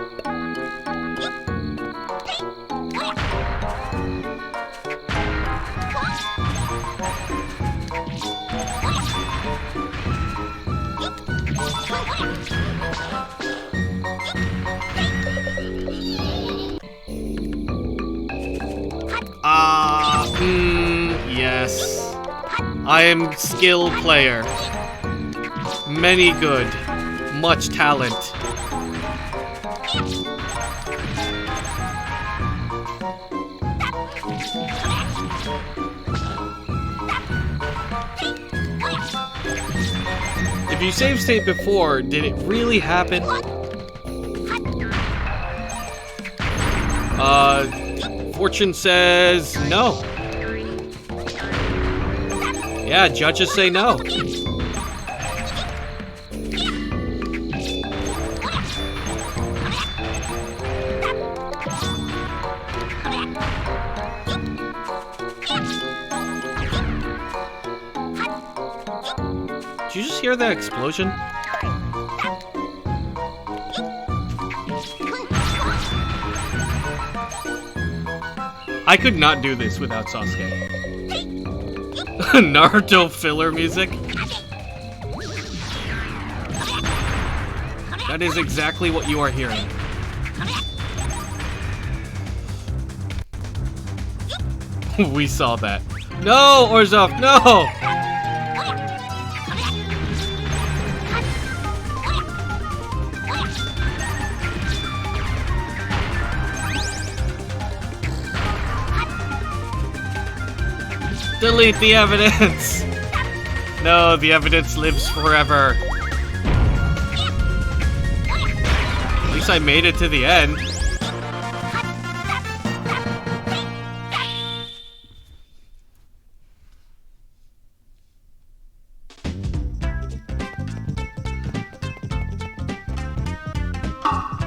Yes. I am skilled player. Many good. Much talent. If you save state before, did it really happen? Fortune says no. Yeah, judges say no. Did you just hear that explosion? I could not do this without Sasuke. Naruto filler music? That is exactly what you are hearing. We saw that. No, Orzhov, no! Delete the evidence! No, the evidence lives forever. At least I made it to the end.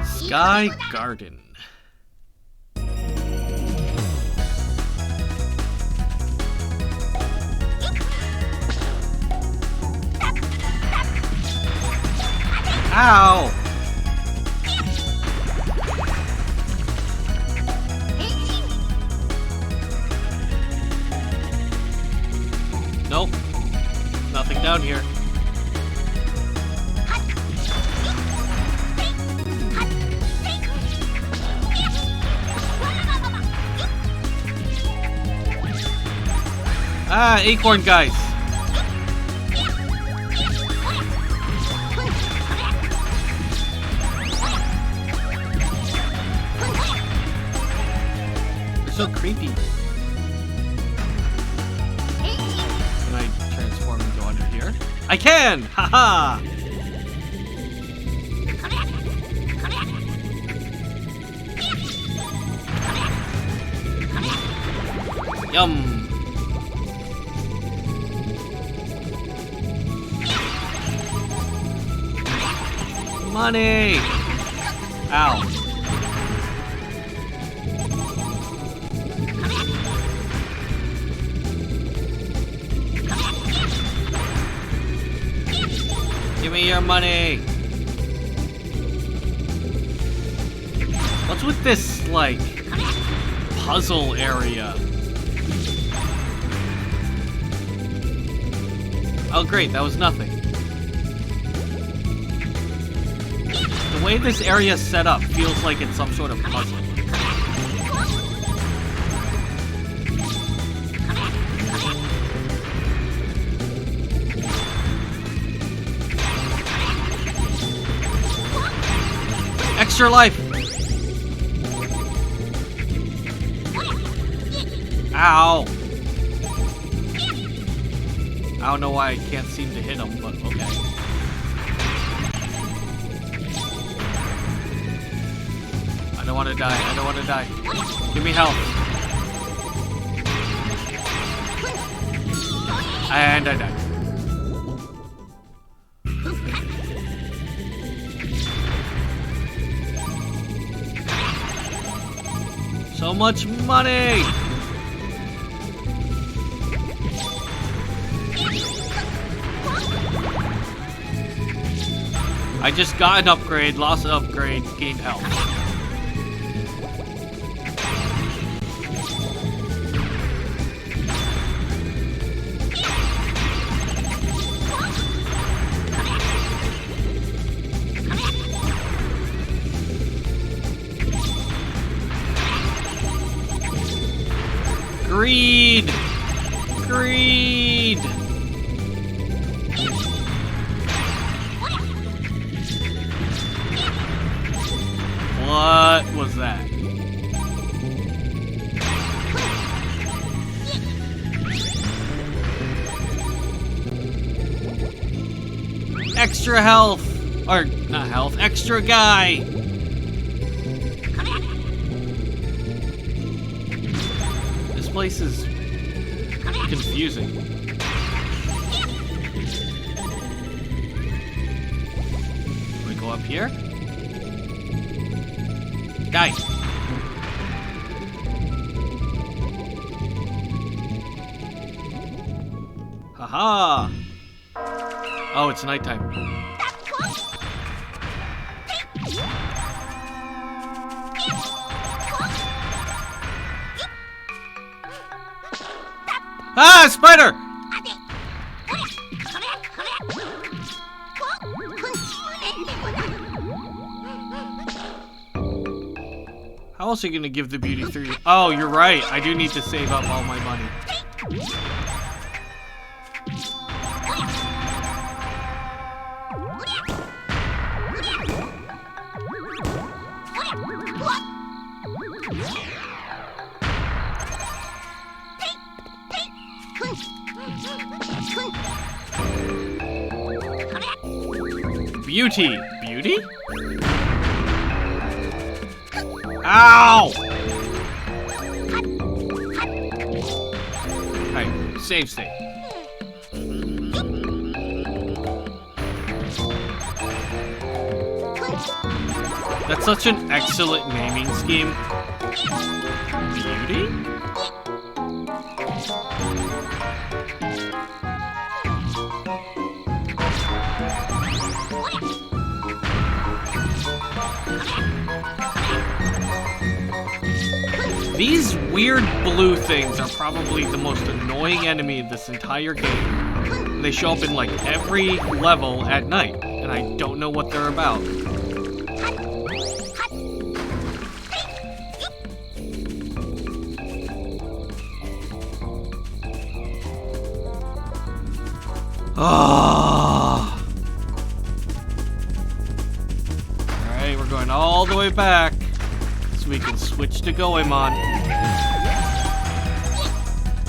Sky Garden. Ow! Nope. Nothing down here. Ah, acorn guys. So creepy. Can I transform and go under here? I can! Haha! Yum! Money! Ow. Give me your money! What's with this, like, puzzle area? Oh great, that was nothing. The way this area is set up feels like it's some sort of puzzle. Extra life! Ow! I don't know why I can't seem to hit him, but okay. I don't want to die. I don't want to die. Give me health. And I died. So much money! I just got an upgrade, lost an upgrade, gained health. Greed! Greed! What was that? Extra health! Or, not health, extra guy! This place is confusing. Can we go up here? Die! Haha! Oh, it's nighttime. Ah, spider! How else are you gonna give the beauty 3? Oh, you're right. I do need to save up all my money. Beauty. Beauty? Ow! Alright, save state. That's such an excellent naming scheme. Beauty? These weird blue things are probably the most annoying enemy in this entire game. They show up in like every level at night, and I don't know what they're about. Ah! Alright, we're going all the way back. So we can switch to Goemon.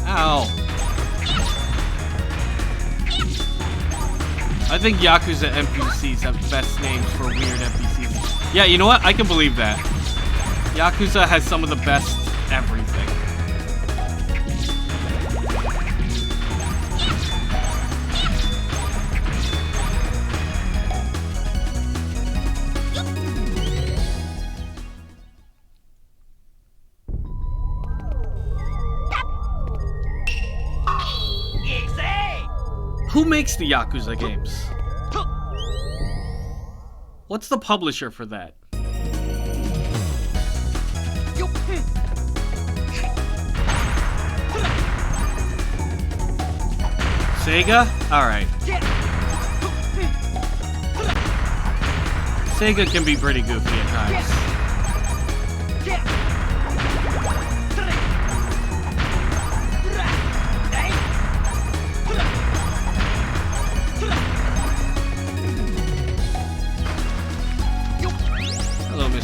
Ow. I think Yakuza NPCs have the best names for weird NPCs. Yeah, you know what? I can believe that. Yakuza has some of the best everything. Who makes the Yakuza games? What's the publisher for that? Sega? Alright. Sega can be pretty goofy at times. Hello, Mr.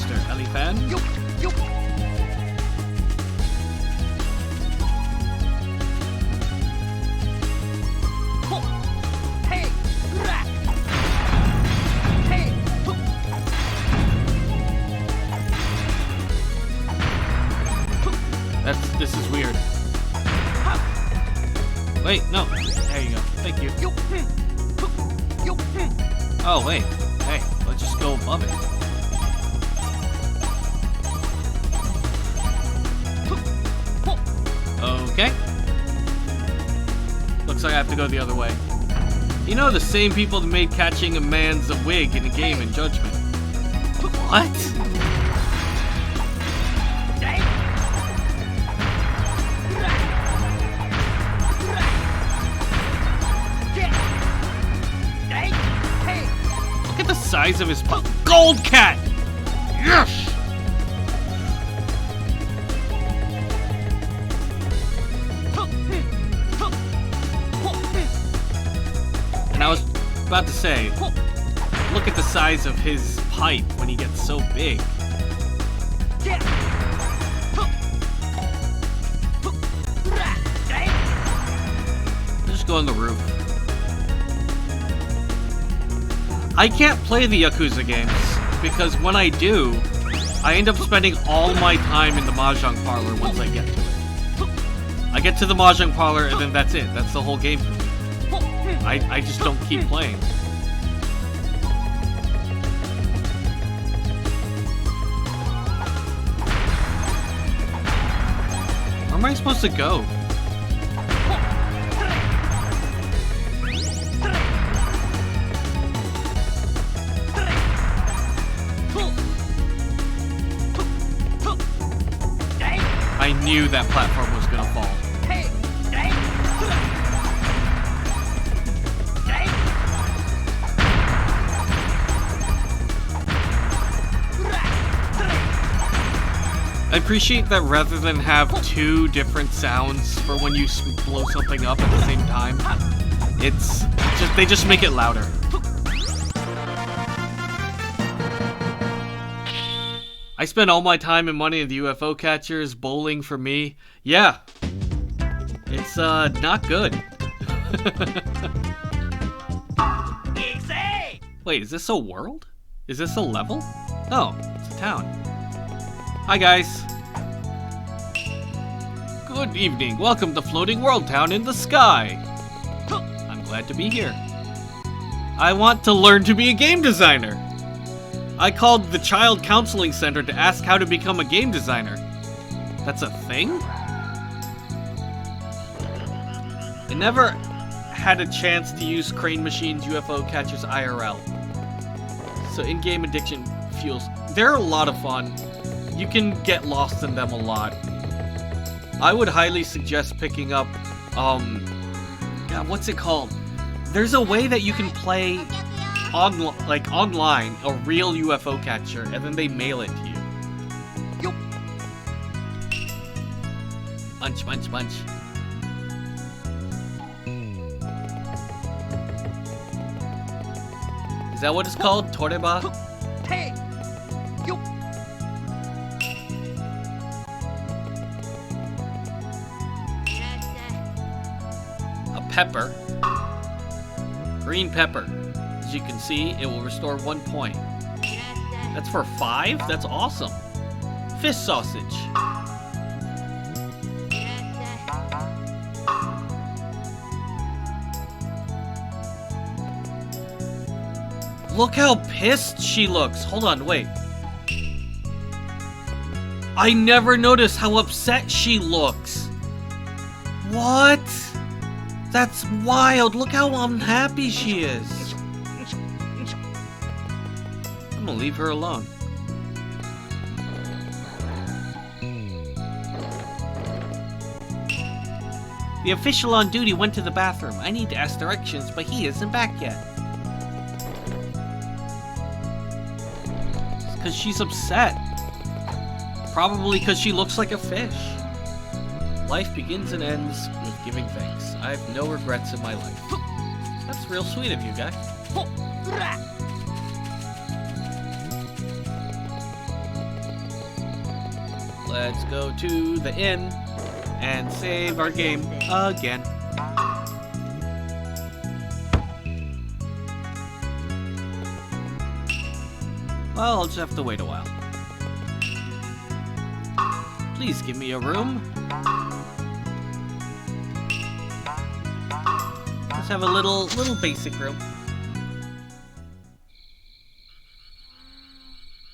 Wait, no. There you go. Thank you. Oh, wait. Hey, let's just go above it. Okay. Looks like I have to go the other way. You know, the same people that made catching a man's a wig in a game in Judgment. What? Look at the size of his gold cat! Yes! And I was about to say, look at the size of his pipe when he gets so big. Just go on the roof. I can't play the Yakuza games because when I do, I end up spending all my time in the Mahjong parlor once I get to it. I get to the Mahjong parlor and then that's it. That's the whole game for me. I just don't keep playing. Where am I supposed to go? I knew that platform was gonna fall. I appreciate that rather than have two different sounds for when you blow something up at the same time, it's just they just make it louder. I spend all my time and money in the UFO catchers, bowling for me. Yeah. It's not good. Wait, is this a world? Is this a level? Oh, it's a town. Hi guys. Good evening. Welcome to Floating World Town in the sky. I'm glad to be here. I want to learn to be a game designer. I called the Child Counseling Center to ask how to become a game designer. That's a thing? I never had a chance to use Crane Machines UFO Catchers IRL. So in-game addiction feels... They're a lot of fun. You can get lost in them a lot. I would highly suggest picking up, God, what's it called? There's a way that you can play online, a real UFO catcher, and then they mail it to you. Bunch, bunch, bunch. Is that what it's called? Toreba? Pepper. Green pepper. As you can see, it will restore 1 point. That's for 5? That's awesome. Fish sausage. Look how pissed she looks. Hold on, wait. I never noticed how upset she looks. What? That's wild. Look how unhappy she is. I'm gonna leave her alone. The official on duty went to the bathroom. I need to ask directions, but he isn't back yet. It's because she's upset. Probably because she looks like a fish. Life begins and ends with giving thanks. I have no regrets in my life. That's real sweet of you, guy. Let's go to the inn and save our game again. Well, I'll just have to wait a while. Please give me a room. have a little basic room.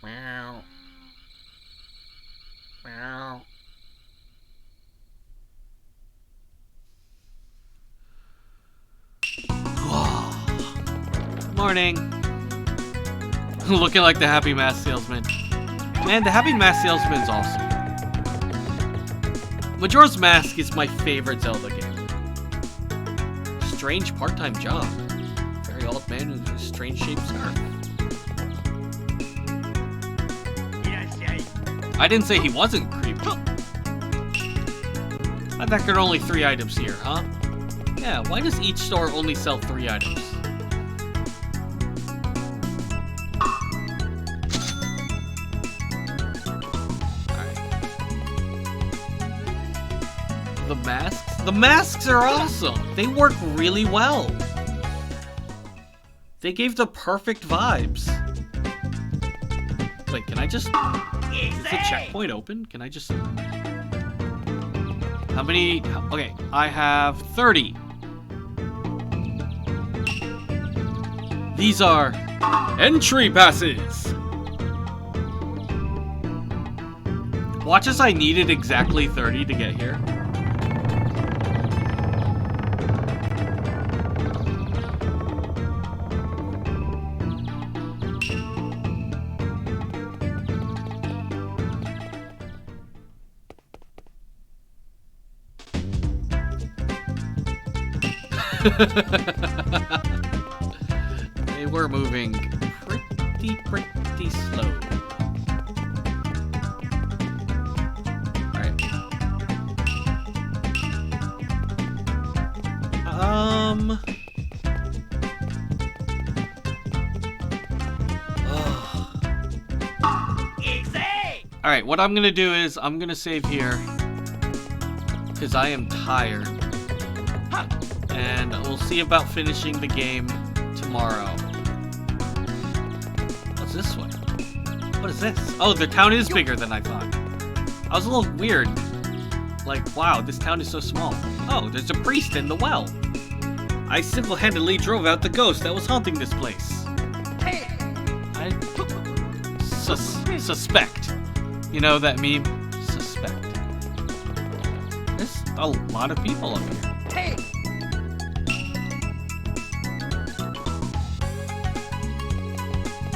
Meow. Meow. Morning. Looking like the Happy Mask Salesman. Man, the Happy Mask Salesman's awesome. Majora's Mask is my favorite Zelda game. Strange part-time job. Very old man with a strange shaped scarf. I didn't say he wasn't creepy. I bet there are only 3 items here, huh? Yeah, why does each store only sell 3 items? The masks? The masks are awesome! They work really well! They gave the perfect vibes. Wait, can I just... Is the checkpoint open? Can I just... How many... Okay, I have 30. These are... entry passes! Watch as I needed exactly 30 to get here. They were moving pretty slow. Alright. Alright, what I'm gonna do is I'm gonna save here. Because I am tired. And we'll see about finishing the game tomorrow. What's this way? What is this? Oh, the town is bigger than I thought. I was a little weird. Like, wow, this town is so small. Oh, there's a priest in the well. I single-handedly drove out the ghost that was haunting this place. I suspect. You know that meme? Suspect. There's a lot of people up here.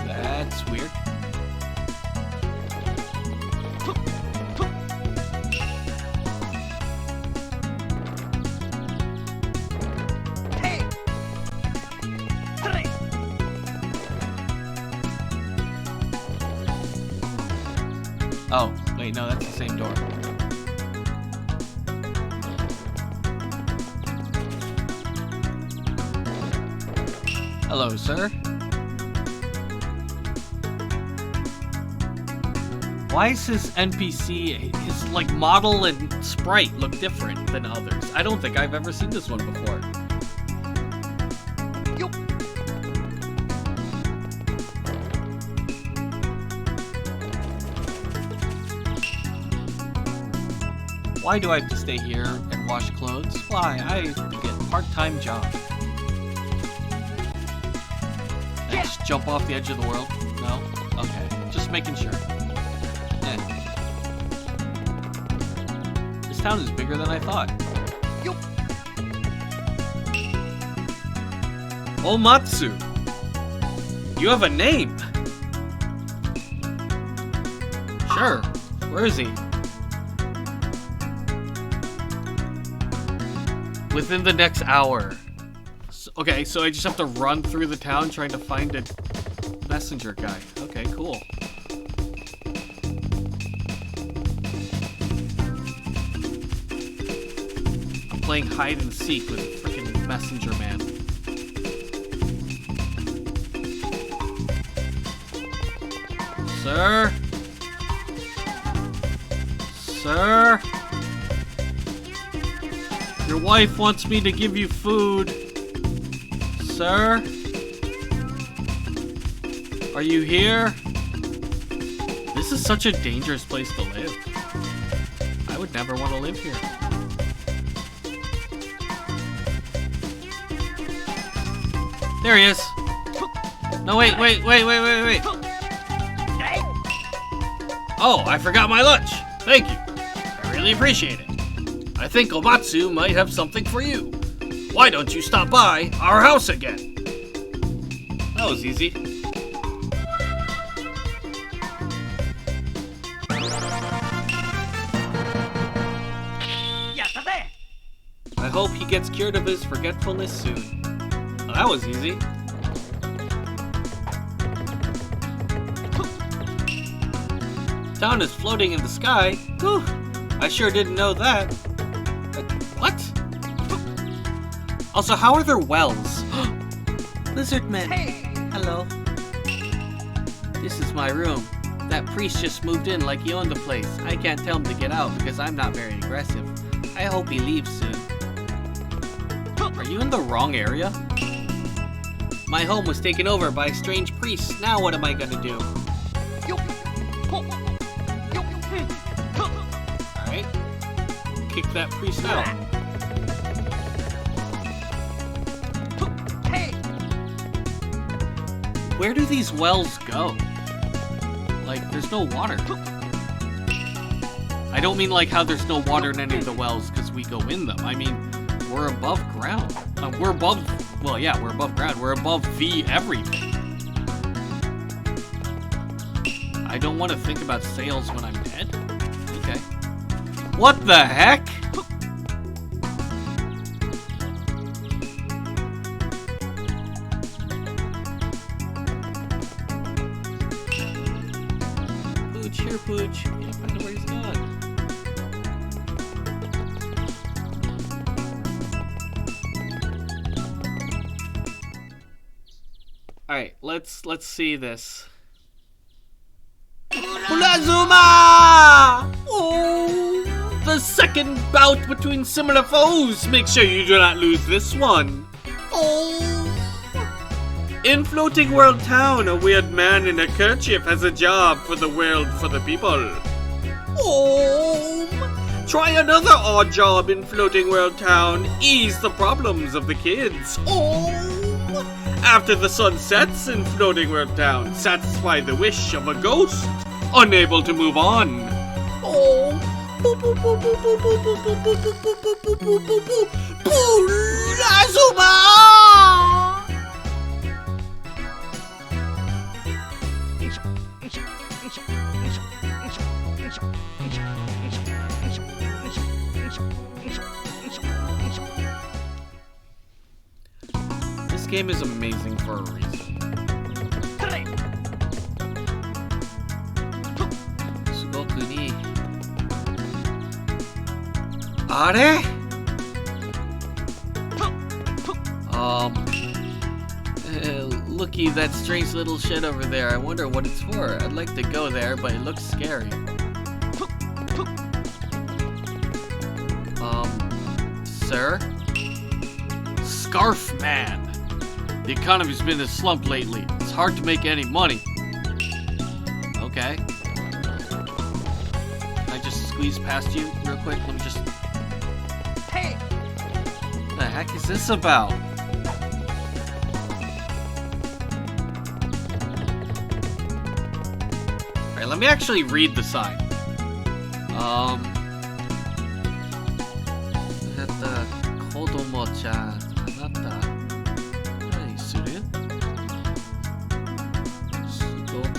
That's weird. Oh, wait, no, that's the same door. Hello, sir. Why is his NPC, his like model and sprite look different than others? I don't think I've ever seen this one before. Why do I have to stay here and wash clothes? Why? I get a part-time job. I just jump off the edge of the world? No? Okay. Just making sure. This town is bigger than I thought. Omatsu! You have a name! Sure. Where is he? Within the next hour. Okay, so I just have to run through the town trying to find a messenger guy. Okay, cool. I'm playing hide and seek with freaking messenger man. Sir? Sir? Your wife wants me to give you food. Sir? Are you here? This is such a dangerous place to live. I would never want to live here. There he is. No, wait. Oh, I forgot my lunch. Thank you. I really appreciate it. I think Omatsu might have something for you. Why don't you stop by our house again? That was easy. I hope he gets cured of his forgetfulness soon. Well, that was easy. Town is floating in the sky. Whew. I sure didn't know that. What? Also, how are there wells? Lizardmen. Hello. This is my room. That priest just moved in like he owned the place. I can't tell him to get out because I'm not very aggressive. I hope he leaves soon. Are you in the wrong area? My home was taken over by a strange priest. Now what am I gonna do? Alright. Kick that priest out. Where do these wells go? Like, there's no water. I don't mean like how there's no water in any of the wells because we go in them. I mean, we're above ground. We're above ground. We're above the everything. I don't want to think about sails when I'm dead. Okay. What the heck? Pooch, here, Pooch. Can't find out where he's gone. Alright, let's see this. Ulazuma! Oh, the second bout between similar foes. Make sure you do not lose this one. Oh. In Floating World Town, a weird man in a kerchief has a job for the world for the people. Oh. Try another odd job in Floating World Town. Ease the problems of the kids. Oh. After the sun sets in Floating World Town, satisfy the wish of a ghost, unable to move on. Oh. This game is amazing for a reason. Sugoku ni. Are? Looky, that strange little shed over there. I wonder what it's for. I'd like to go there, but it looks scary. Sir? Scarf Man. The economy's been in a slump lately. It's hard to make any money. Okay. Can I just squeeze past you real quick? Let me just... Hey! What the heck is this about? Alright, let me actually read the sign. Kodomo-chan, anata. Hey, Surya? Sudoku.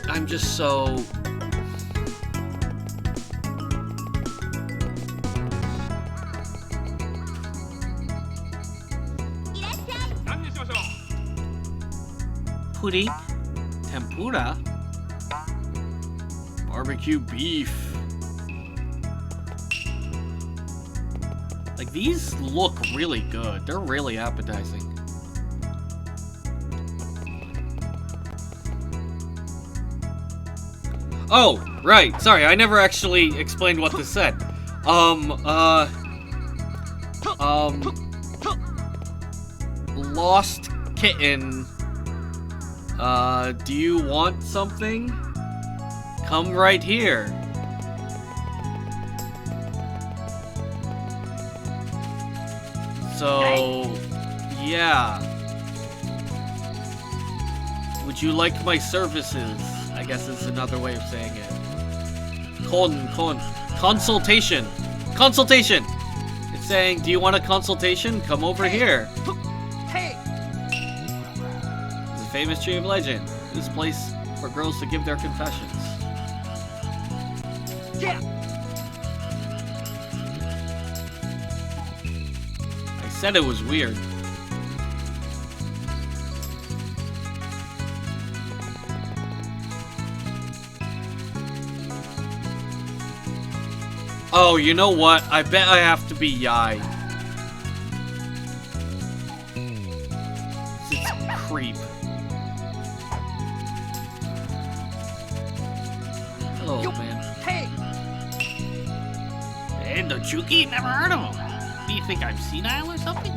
I'm just so... Puri, tempura, barbecue beef. Like, these look really good. They're really appetizing. Oh, right. Sorry, I never actually explained what this said. Lost kitten. Do you want something? Come right here. So, yeah. Would you like my services? I guess it's another way of saying it. Consultation. Consultation. It's saying, do you want a consultation? Come over here. Hey! The famous tree of legend. This place for girls to give their confessions. Yeah! I said it was weird. Oh, you know what? I bet I have to be Yai. It's creep. Hello, man. Hey! And the Chuki? Never heard of him. Do you think I'm senile or something?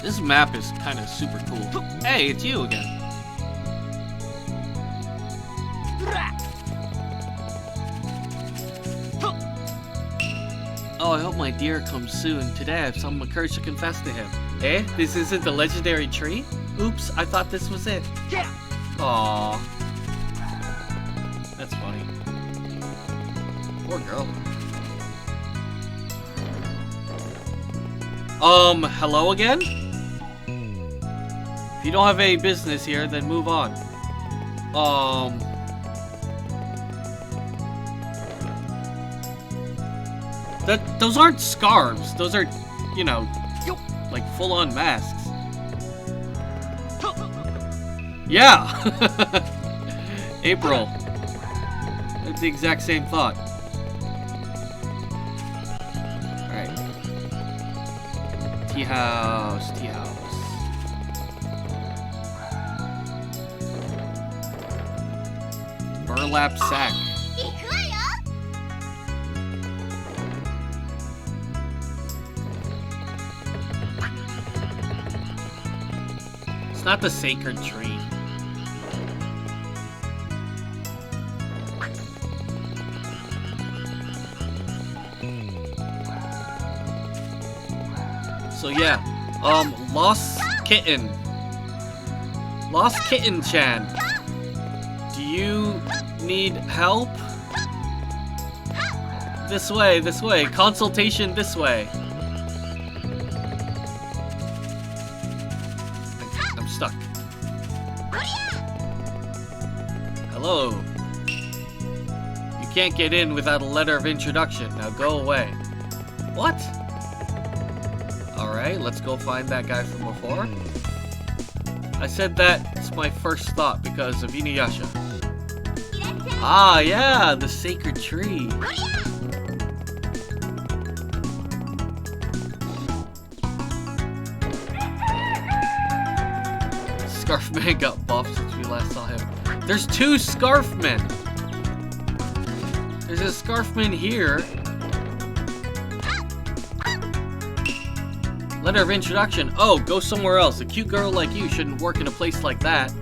This map is kind of super cool. Hey, it's you again. Oh, I hope my dear comes soon. Today I have some courage to confess to him. Eh? This isn't the legendary tree? Oops, I thought this was it. Yeah! Aww. That's funny. Poor girl. Hello again? If you don't have any business here, then move on. Those aren't scarves. Those are, you know, like full-on masks. Yeah! April. That's the exact same thought. Alright. Tea house, tea house. Burlap sack. It's not the sacred tree. So yeah, Lost Kitten. Lost Kitten-chan. Do you need help? This way, this way. Consultation this way. I'm stuck. Hello. You can't get in without a letter of introduction. Now go away. What? Alright, let's go find that guy from before. I said that's my first thought because of Inuyasha. Ah, yeah, the sacred tree. Scarfman got buffed since we last saw him. There's two Scarfmen. There's a Scarfman here. Letter of introduction. Oh, go somewhere else. A cute girl like you shouldn't work in a place like that.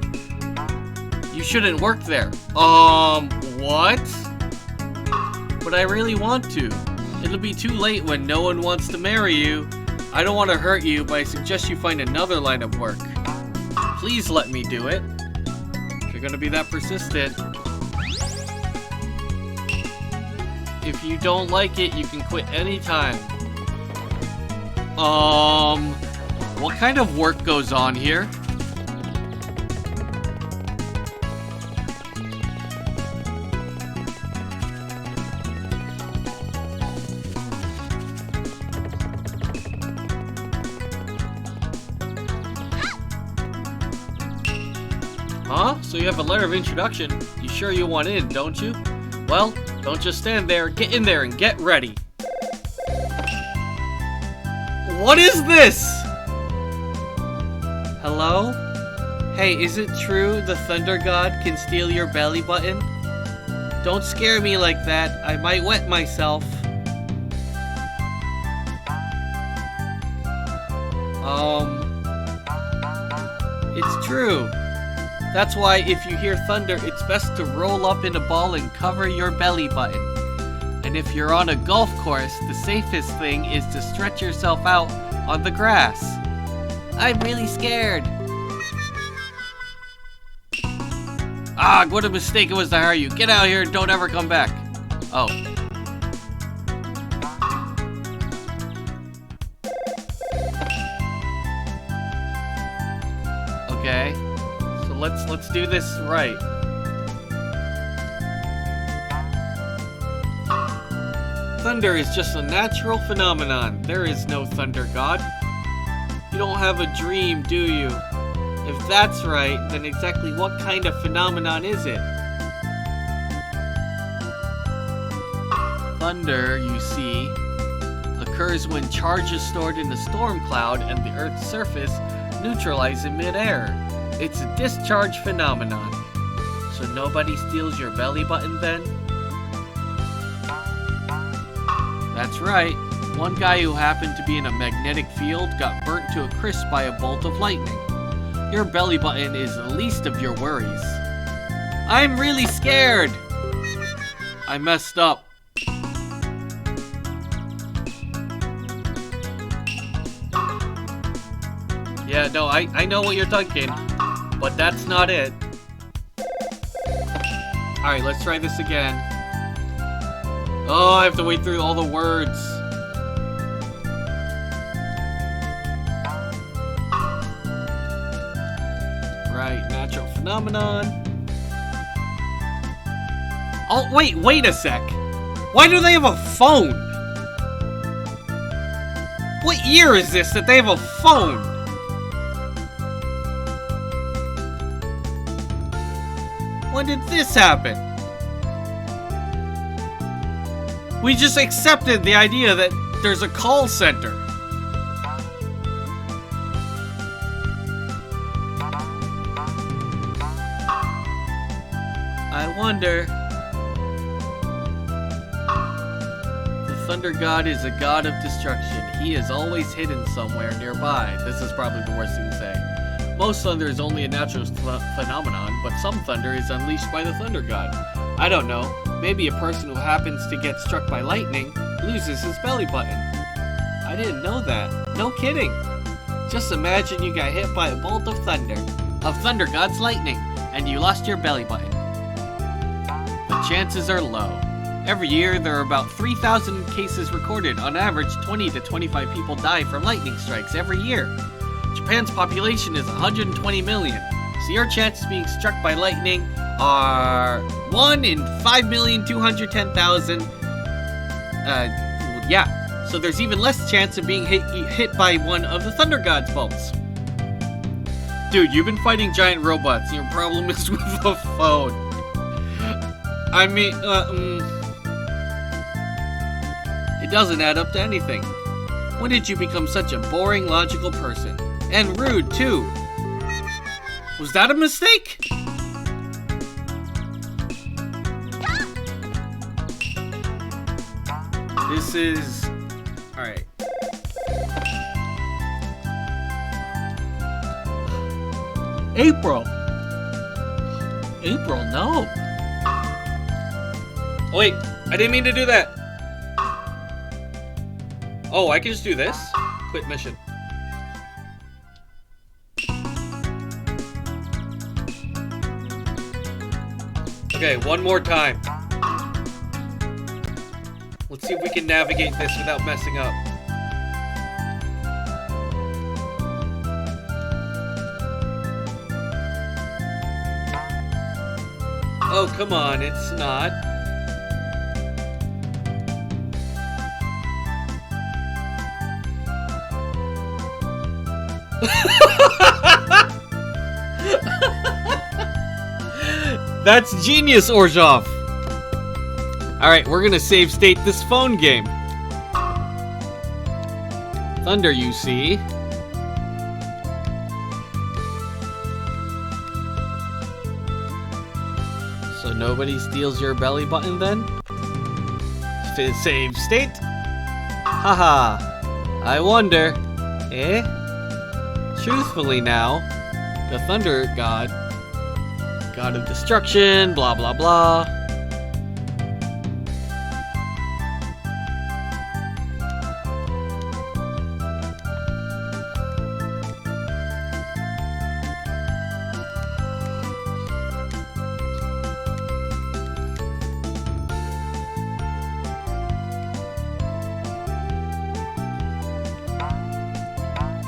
You shouldn't work there. What? But I really want to. It'll be too late when no one wants to marry you. I don't want to hurt you, but I suggest you find another line of work. Please let me do it. If you're gonna be that persistent. If you don't like it, you can quit anytime. What kind of work goes on here? Huh? So you have a letter of introduction. You sure you want in, don't you? Well, don't just stand there. Get in there and get ready. What is this? Hello? Hey, is it true the Thunder God can steal your belly button? Don't scare me like that. I might wet myself. It's true. That's why if you hear thunder, it's best to roll up in a ball and cover your belly button. And if you're on a golf course, the safest thing is to stretch yourself out on the grass. I'm really scared. Ah, what a mistake it was to hire you. Get out of here and don't ever come back. Oh. Okay. So let's do this right. Thunder is just a natural phenomenon. There is no thunder god. You don't have a dream, do you? If that's right, then exactly what kind of phenomenon is it? Thunder, you see, occurs when charge is stored in a storm cloud and the Earth's surface neutralizes in midair. It's a discharge phenomenon. So nobody steals your belly button then? That's right. One guy who happened to be in a magnetic field got burnt to a crisp by a bolt of lightning. Your belly button is the least of your worries. I'm really scared! I messed up. Yeah, no, I know what you're thinking, but that's not it. Alright, let's try this again. Oh, I have to wait through all the words. Right, natural phenomenon. Oh, wait a sec. Why do they have a phone? What year is this that they have a phone? When did this happen? We just accepted the idea that there's a call center. I wonder. The Thunder God is a god of destruction. He is always hidden somewhere nearby. This is probably the worst thing to say. Most thunder is only a natural phenomenon, but some thunder is unleashed by the Thunder God. I don't know. Maybe a person who happens to get struck by lightning loses his belly button. I didn't know that. No kidding. Just imagine you got hit by a bolt of thunder, of Thunder God's lightning, and you lost your belly button. The chances are low. Every year, there are about 3,000 cases recorded. On average, 20 to 25 people die from lightning strikes every year. Japan's population is 120 million, so your chances of being struck by lightning are 1 in 5,210,000. Yeah. So there's even less chance of being hit by one of the Thunder God's bolts. Dude, you've been fighting giant robots, and your problem is with the phone. I mean, it doesn't add up to anything. When did you become such a boring, logical person? And rude, too. Was that a mistake? This is... Alright. April! April, no! Oh, wait, I didn't mean to do that! Oh, I can just do this? Quit mission. Okay, one more time. Let's see if we can navigate this without messing up. Oh, come on, it's not. That's genius, Orzhov! Alright, we're gonna save state this phone game. Thunder, you see. So nobody steals your belly button then? Save state? Haha. I wonder. Eh? Truthfully now, the Thunder God, God of Destruction, blah blah blah.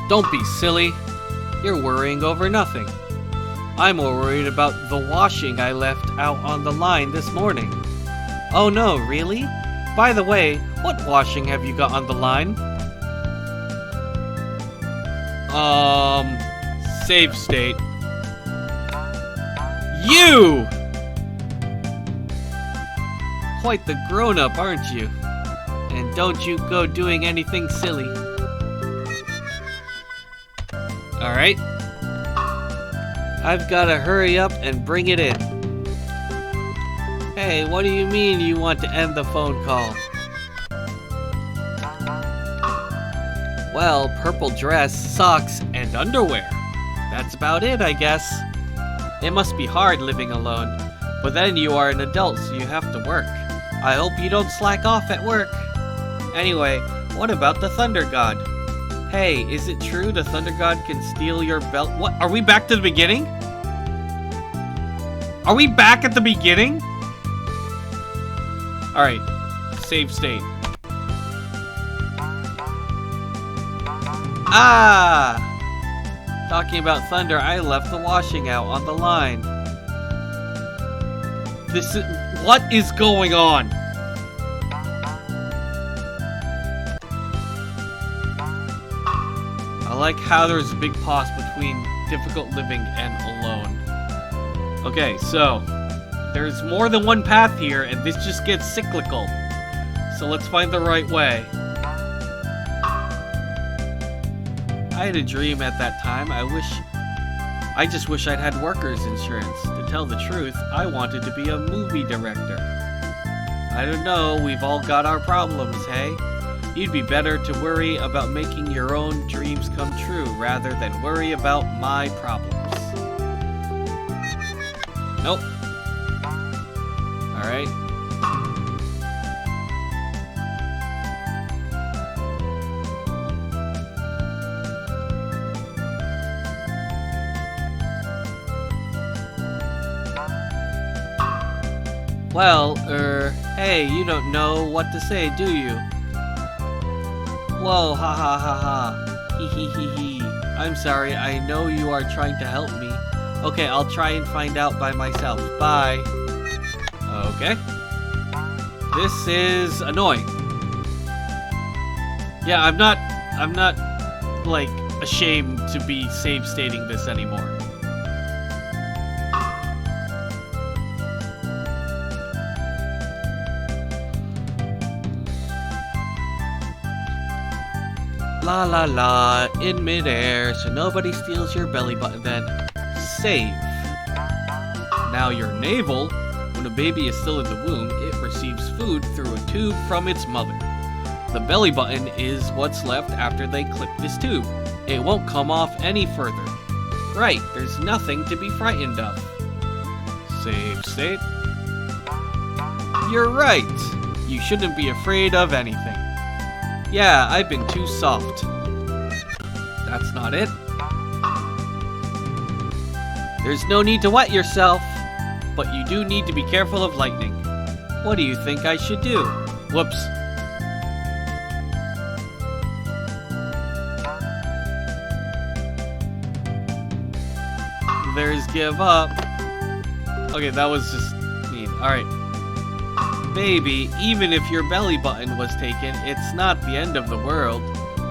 Don't be silly. You're worrying over nothing. I'm more worried about the washing I left out on the line this morning. Oh no, really? By the way, what washing have you got on the line? Save state. You! Quite the grown-up, aren't you? And don't you go doing anything silly. Alright. I've gotta hurry up and bring it in. Hey, what do you mean you want to end the phone call? Well, purple dress, socks, and underwear. That's about it, I guess. It must be hard living alone. But then you are an adult, so you have to work. I hope you don't slack off at work. Anyway, what about the Thunder God? Hey, is it true the Thunder God can steal your belt? What? Are we back to the beginning? Are we back at the beginning? Alright. Save state. Ah! Talking about thunder, I left the washing out on the line. This is... What is going on? I like how there's a big pause between difficult living and alone. Okay, so there's more than one path here, and this just gets cyclical. So let's find the right way. I had a dream at that time. I just wish I'd had workers' insurance. To tell the truth, I wanted to be a movie director. I don't know, we've all got our problems, hey? You'd be better to worry about making your own dreams come true rather than worry about my problems. Nope. Alright. Well, hey, you don't know what to say, do you? Whoa, ha ha ha ha. Hee hee hee hee. I'm sorry, I know you are trying to help me. Okay, I'll try and find out by myself. Bye. Okay. This is annoying. Yeah, I'm not, like, ashamed to be save stating this anymore. La la la, in midair, so nobody steals your belly button then. Save. Now your navel, when a baby is still in the womb, it receives food through a tube from its mother. The belly button is what's left after they clip this tube. It won't come off any further. Right, there's nothing to be frightened of. Save state. You're right. You shouldn't be afraid of anything. Yeah, I've been too soft. That's not it. There's no need to wet yourself, but you do need to be careful of lightning. What do you think I should do? Whoops. There's give up. Okay, that was just mean. Alright. Baby, even if your belly button was taken, it's not the end of the world.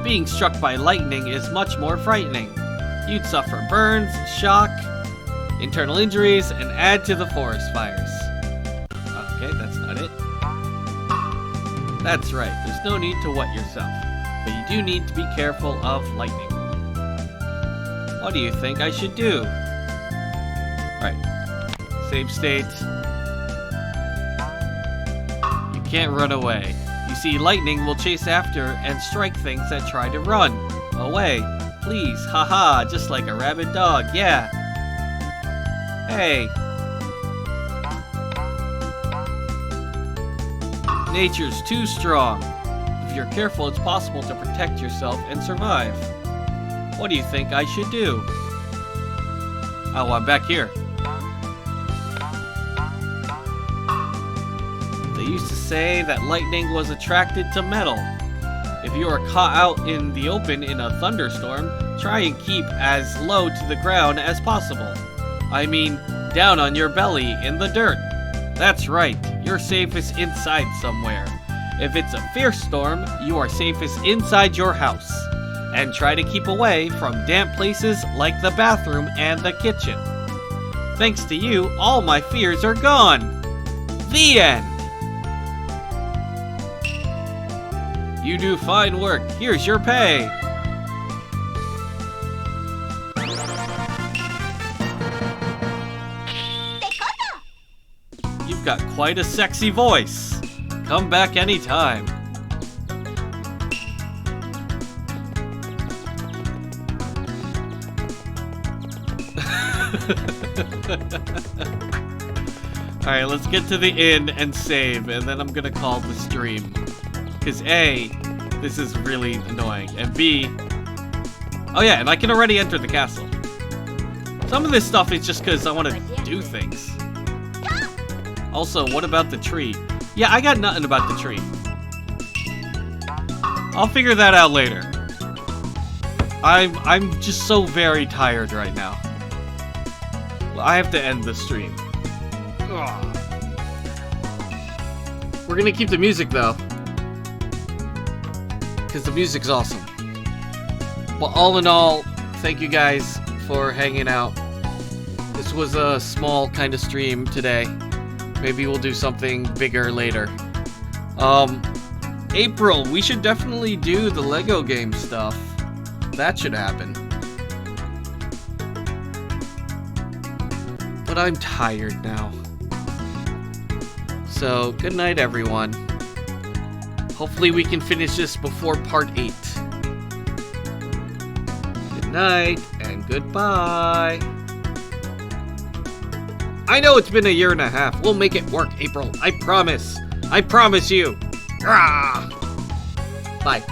Being struck by lightning is much more frightening. You'd suffer burns, shock, internal injuries, and add to the forest fires. Okay, that's not it. That's right, there's no need to wet yourself, but you do need to be careful of lightning. What do you think I should do? Alright, save state. can't run away. You see, lightning will chase after and strike things that try to run away. Please, haha, just like a rabid dog, yeah. Hey. Nature's too strong. If you're careful, it's possible to protect yourself and survive. What do you think I should do? Oh, I'm back here. They used to say that lightning was attracted to metal. If you are caught out in the open in a thunderstorm, try and keep as low to the ground as possible. I mean, down on your belly in the dirt. That's right, you're safest inside somewhere. If it's a fierce storm, you are safest inside your house. And try to keep away from damp places like the bathroom and the kitchen. Thanks to you, all my fears are gone. The end. You do fine work. Here's your pay. You've got quite a sexy voice. Come back anytime. Alright, let's get to the inn and save, and then I'm gonna call the stream. Because A, this is really annoying, and B, oh yeah, and I can already enter the castle. Some of this stuff is just because I want to do things. Also, what about the tree? Yeah, I got nothing about the tree. I'll figure that out later. I'm just so very tired right now. I have to end the stream. Ugh. We're gonna keep the music though, because the music's awesome. But all in all, thank you guys for hanging out. This was a small kind of stream today. Maybe we'll do something bigger later. April, we should definitely do the Lego game stuff. That should happen. But I'm tired now. So, good night, everyone. Hopefully we can finish this before part 8. Good night, and goodbye. I know it's been a year and a half. We'll make it work, April. I promise. I promise you. Bye.